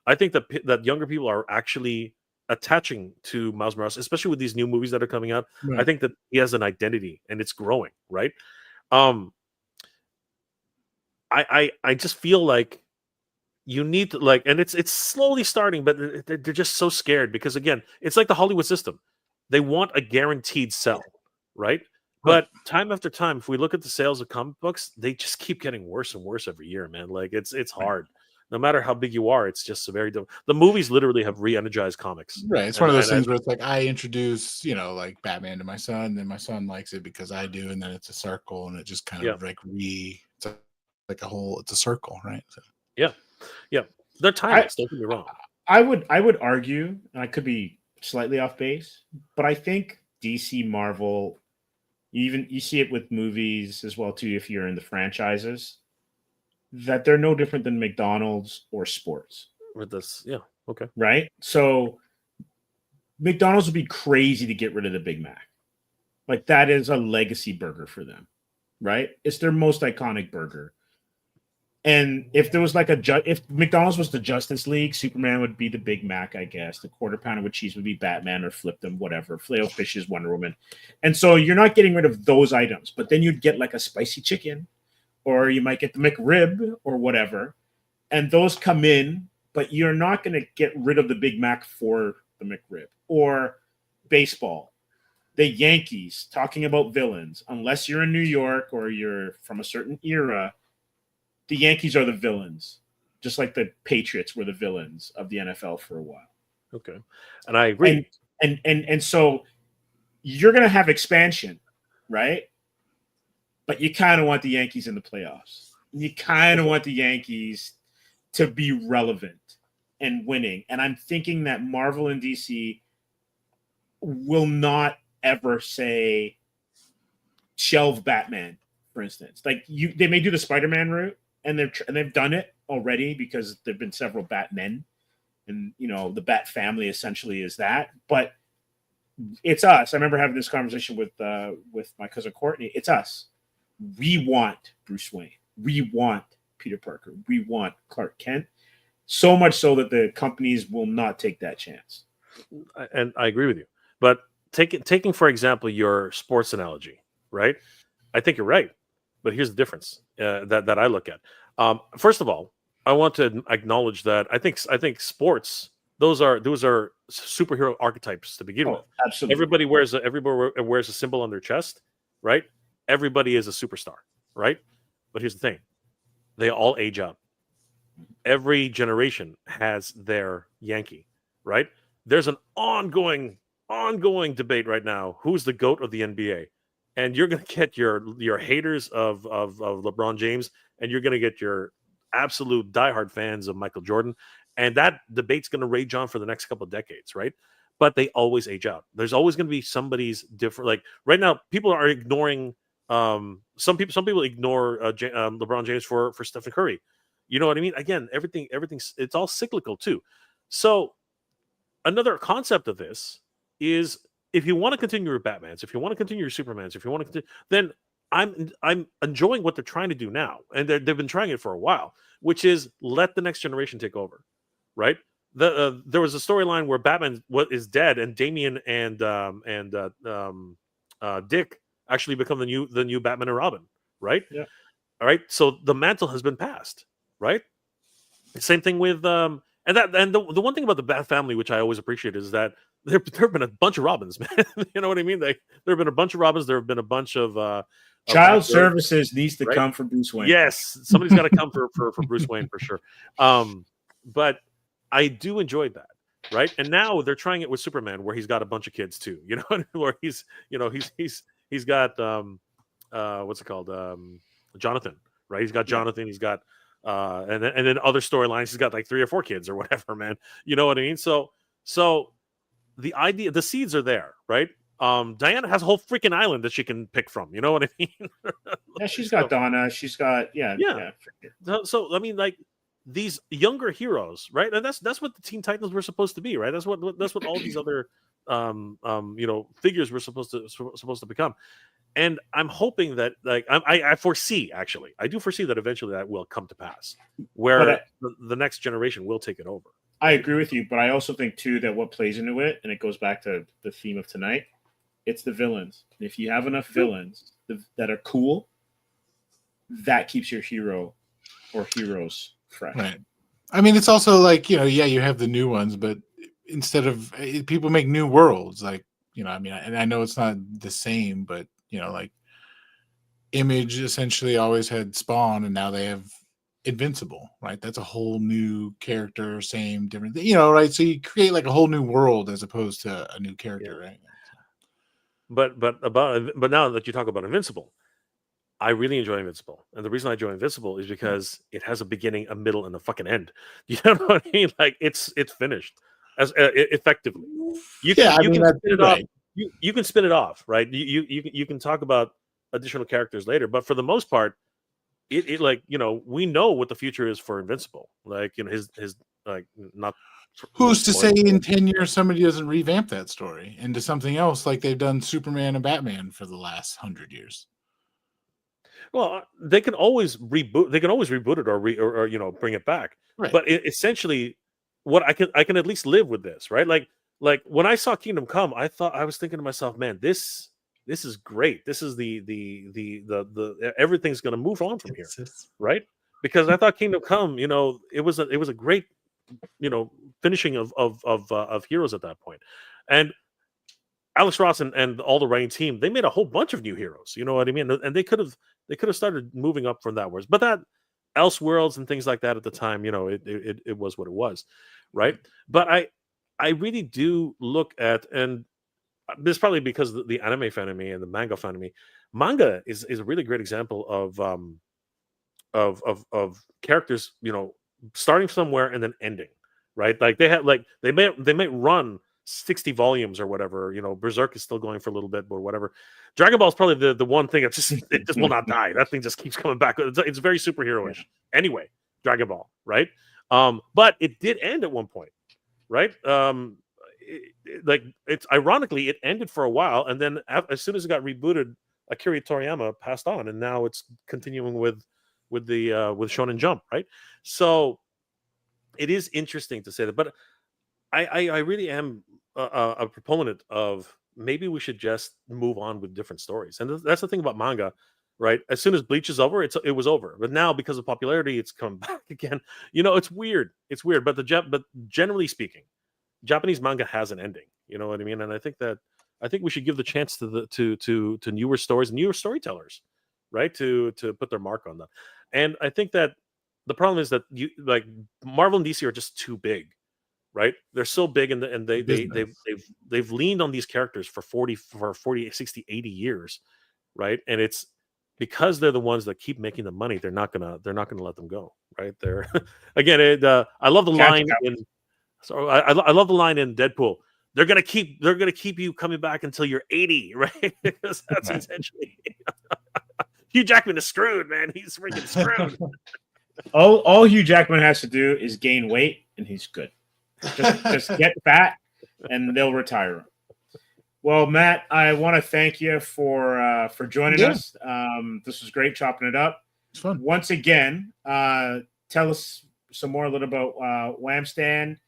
I think that younger people are actually attaching to Miles Morales, especially with these new movies that are coming out. Right. I think that he has an identity and it's growing, right? I just feel like you need to and it's slowly starting, but they're just so scared because again, it's like the Hollywood system. They want a guaranteed sell, right? But time after time, if we look at the sales of comic books, they just keep getting worse and worse every year, man. Like it's hard. No matter how big you are, it's just very difficult. The movies literally have re-energized comics. Right. It's one of those things where it's like I introduce, like Batman to my son, then my son likes it because I do, and then it's a circle, and it just kind of it's a circle, right? So. Yeah. They're timeless. Don't get me wrong. I would argue, and I could be slightly off base, but I think DC, Marvel, you see it with movies as well too. If you're in the franchises, that they're no different than McDonald's or sports. With this, yeah, okay, right. So McDonald's would be crazy to get rid of the Big Mac. Like that is a legacy burger for them, right? It's their most iconic burger. And if there was like if McDonald's was the Justice League, Superman would be the Big Mac, I guess. The quarter pounder with cheese would be Batman, or flip them, whatever. Filet-O-Fish is Wonder Woman. And so you're not getting rid of those items, but then you'd get like a spicy chicken, or you might get the McRib or whatever. And those come in, but you're not going to get rid of the Big Mac for the McRib. Or baseball. The Yankees, talking about villains, unless you're in New York or you're from a certain era, the Yankees are the villains. just like the Patriots were the villains of the NFL for a while. Okay, and I agree. And so you're going to have expansion, right? But you kind of want the Yankees in the playoffs. You kind of want the Yankees to be relevant and winning. And I'm thinking that Marvel and DC will not ever say shelve Batman, for instance. Like they may do the Spider-Man route, and they've done it already because there've been several Batmen, and the Bat family essentially is that. But it's us. I remember having this conversation with my cousin Courtney. It's us. We want Bruce Wayne. We want Peter Parker. We want Clark Kent. So much so that the companies will not take that chance. And I agree with you. But taking for example your sports analogy, right? I think you're right. But here's the difference that I look at. First of all, I want to acknowledge that I think sports, those are superhero archetypes to begin with. Absolutely. Everybody wears a symbol on their chest, right? Everybody is a superstar, right? But here's the thing. They all age out. Every generation has their Yankee, right? There's an ongoing debate right now. Who's the GOAT of the NBA? And you're going to get your haters of LeBron James, and you're going to get your absolute diehard fans of Michael Jordan. And that debate's going to rage on for the next couple of decades, right? But they always age out. There's always going to be somebody's different. Like right now, people are ignoring. Some people ignore LeBron James for Stephen Curry. You know what I mean? Again, everything's it's all cyclical too. So another concept of this is if you want to continue your Batmans, if you want to continue your Supermans, if you want to continue, then I'm enjoying what they're trying to do now, and they've been trying it for a while, which is let the next generation take over, right? There was a storyline where Batman is dead, and Damian and Dick actually become the new Batman and Robin, right? Yeah. All right. So the mantle has been passed, right? Same thing with the one thing about the Bat family, which I always appreciate, is that there have been a bunch of Robins, man. You know what I mean? There have been a bunch of Robins. There have been a bunch of Child services needs to come for Bruce Wayne. Yes, somebody's got to come for Bruce Wayne for sure. But I do enjoy that, right? And now they're trying it with Superman, where he's got a bunch of kids too. You know, where he's got what's it called? Jonathan, right? He's got Jonathan. He's got and then other storylines. He's got like 3 or 4 kids or whatever, man. You know what I mean? So the idea, the seeds are there, right? Diana has a whole freaking island that she can pick from. You know what I mean? Yeah, she's got Donna. She's got yeah. So I mean, like these younger heroes, right? And that's what the Teen Titans were supposed to be, right? That's what all these other figures were supposed to become. And I'm hoping that, like, I foresee, actually, I do foresee that eventually that will come to pass, where the next generation will take it over. I agree with you, but I also think too that what plays into it, and it goes back to the theme of tonight, it's the villains. And if you have enough villains that are cool, that keeps your hero or heroes fresh. Right. I mean, it's also like, you have the new ones, but instead of people make new worlds, like, I mean, and I know it's not the same, but like Image essentially always had Spawn, and now they have Invincible, right? That's a whole new character, same different thing, right? So you create like a whole new world as opposed to a new character, right? But now that you talk about Invincible, I really enjoy Invincible, and the reason I enjoy Invincible is because it has a beginning, a middle, and a fucking end. You know what I mean? Like it's finished as effectively. You can spin it off. You can spin it off, right? You can talk about additional characters later, but for the most part, it like we know what the future is for Invincible. Like his like not. Who's to say in 10 years somebody doesn't revamp that story into something else like they've done Superman and Batman for the last 100 years? Well, they can always reboot. They can always reboot it or bring it back. Right. But essentially, what I can at least live with this, right? Like when I saw Kingdom Come, I was thinking to myself, man, this is great. This is the everything's going to move on from here, right? Because I thought Kingdom Come, it was a great, finishing of heroes at that point, and Alex Ross and all the writing team, they made a whole bunch of new heroes. You know what I mean? And they could have started moving up from that words, but Elseworlds and things like that at the time, it was what it was, right? But I really do look at, and this is probably because the anime fan of me and the manga fan of me, manga is a really great example of characters, starting somewhere and then ending, right? Like they might run 60 volumes or whatever. Berserk is still going for a little bit, but whatever. Dragon Ball is probably the one thing that it just will not die. That thing just keeps coming back. It's very superhero-ish. Anyway, Dragon Ball, right? But it did end at one point, right? It's ironically it ended for a while, and then as soon as it got rebooted, Akira Toriyama passed on, and now it's continuing with Shonen Jump, right? So it is interesting to say that, but I really am a proponent of maybe we should just move on with different stories, and that's the thing about manga, right? As soon as Bleach is over, it was over, but now because of popularity, it's come back again. It's weird, but but generally speaking, Japanese manga has an ending. You know what I mean? And I think we should give the chance to newer stories, newer storytellers, right? To put their mark on that. And I think that the problem is that Marvel and DC are just too big, right? They're so big, and they've leaned on these characters for 40, 60, 80 years, right? And it's because they're the ones that keep making the money, they're not gonna let them go, right? They're again, I love the line in. So I love the line in Deadpool. They're gonna keep you coming back until you're 80, right? Because that's essentially Hugh Jackman is screwed, man. He's freaking screwed. All Hugh Jackman has to do is gain weight, and he's good. Just get fat, and they'll retire him. Well, Matt, I want to thank you for joining us. This was great chopping it up. It's fun. Once again, tell us some more a little about Whamstand,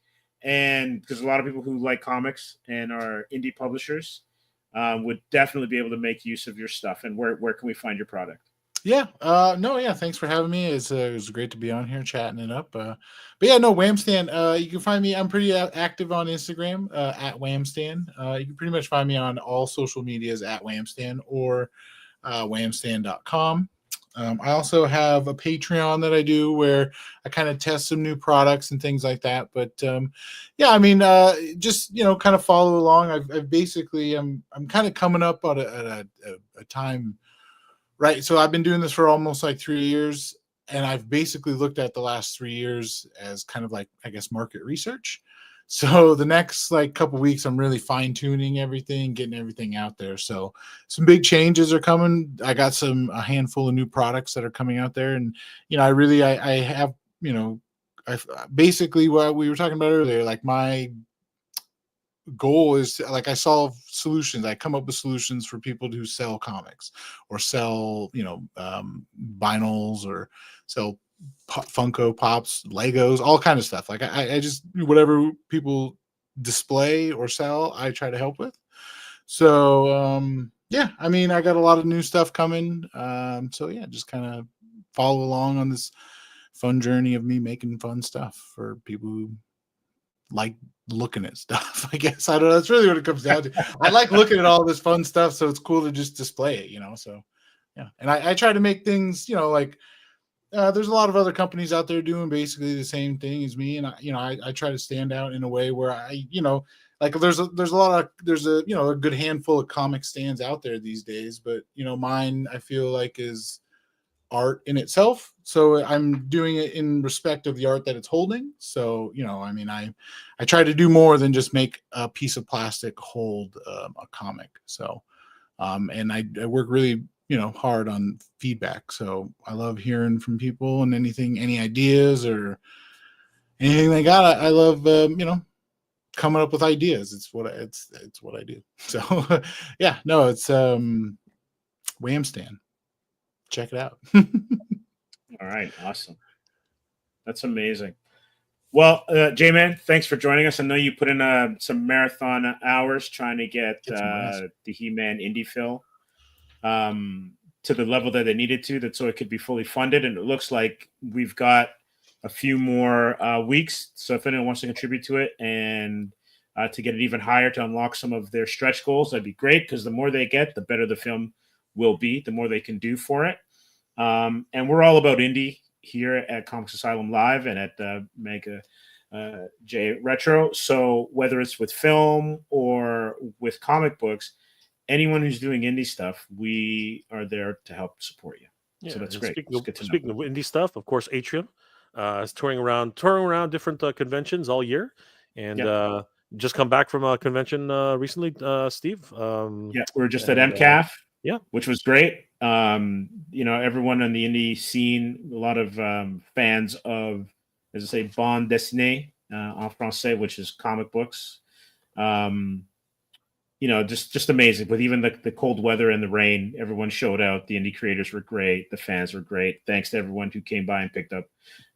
and because a lot of people who like comics and are indie publishers would definitely be able to make use of your stuff. And where can we find your product? Yeah. Thanks for having me. It was great to be on here chatting it up. But yeah, no, Whamstand. You can find me. I'm pretty active on Instagram at Whamstand. You can pretty much find me on all social medias at Whamstand or whamstand.com. I also have a Patreon that I do where I kind of test some new products and things like that. But just kind of follow along. I've basically I'm kind of coming up at a time. Right. So I've been doing this for almost like 3 years, and I've basically looked at the last 3 years as kind of like, I guess, market research. So the next couple of weeks, I'm really fine tuning everything, getting everything out there. So some big changes are coming. I got a handful of new products that are coming out there. And, I have, basically what we were talking about earlier, like my goal is I solve solutions. I come up with solutions for people who sell comics or sell vinyls or sell Funko Pops, Legos, all kind of stuff. I just, whatever people display or sell, I try to help with. So I got a lot of new stuff coming. Just kind of follow along on this fun journey of me making fun stuff for people who like looking at stuff. I guess I don't know. That's really what it comes down to. I like looking at all this fun stuff, so it's cool to just display it, so yeah. And I try to make things, there's a lot of other companies out there doing basically the same thing as me, and I try to stand out in a way where there's a good handful of comic stands out there these days, but mine I feel like is art in itself. So I'm doing it in respect of the art that it's holding. So, I try to do more than just make a piece of plastic hold a comic. So, and I work really, hard on feedback. So I love hearing from people and any ideas or anything they got. I love, coming up with ideas. It's what I do. So it's Whamstand. Check it out. All right. Awesome. That's amazing. Well, J-Man, thanks for joining us. I know you put in some marathon hours trying to get the He-Man Indie Phil to the level that they needed to, so it could be fully funded. And it looks like we've got a few more weeks. So if anyone wants to contribute to it and to get it even higher to unlock some of their stretch goals, that'd be great, because the more they get, the better the film will be, the more they can do for it. And we're all about indie here at Comix Asylum Live and at Mega J Retro. So whether it's with film or with comic books, anyone who's doing indie stuff, we are there to help support you. Yeah, so that's and great. Speaking of indie stuff, of course, Atrium is touring around different conventions all year, and just come back from a convention recently, Steve. Yeah, we were just at and, MCAF, yeah. which was great. Everyone in the indie scene, a lot of fans of, as I say, bande dessinée en français, which is comic books. Just amazing. With even the cold weather and the rain, everyone showed out. The indie creators were great. The fans were great. Thanks to everyone who came by and picked up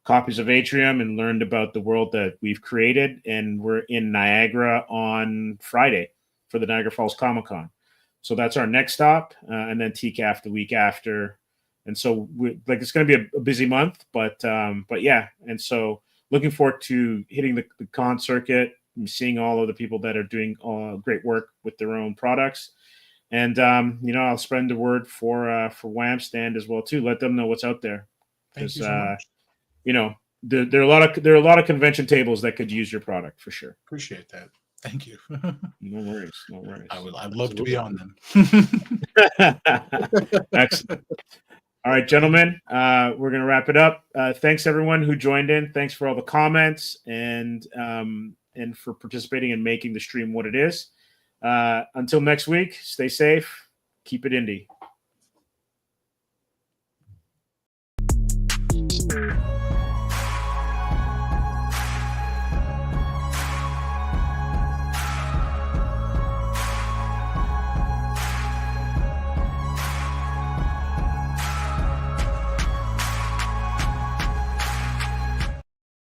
copies of Atrium and learned about the world that we've created. And we're in Niagara on Friday for the Niagara Falls Comic Con. So that's our next stop, and then TCAF the week after. And so it's going to be a busy month, but yeah. And so looking forward to hitting the con circuit, seeing all of the people that are doing great work with their own products. And, I'll spread the word for Wham Stand as well, too. Let them know what's out there. Thank you so much. There are a lot of convention tables that could use your product for sure. Appreciate that. Thank you. No worries. I'd love to be on them. Excellent. All right, gentlemen, we're going to wrap it up. Thanks everyone who joined in. Thanks for all the comments and for participating and making the stream what it is. Until next week, stay safe. Keep it indie.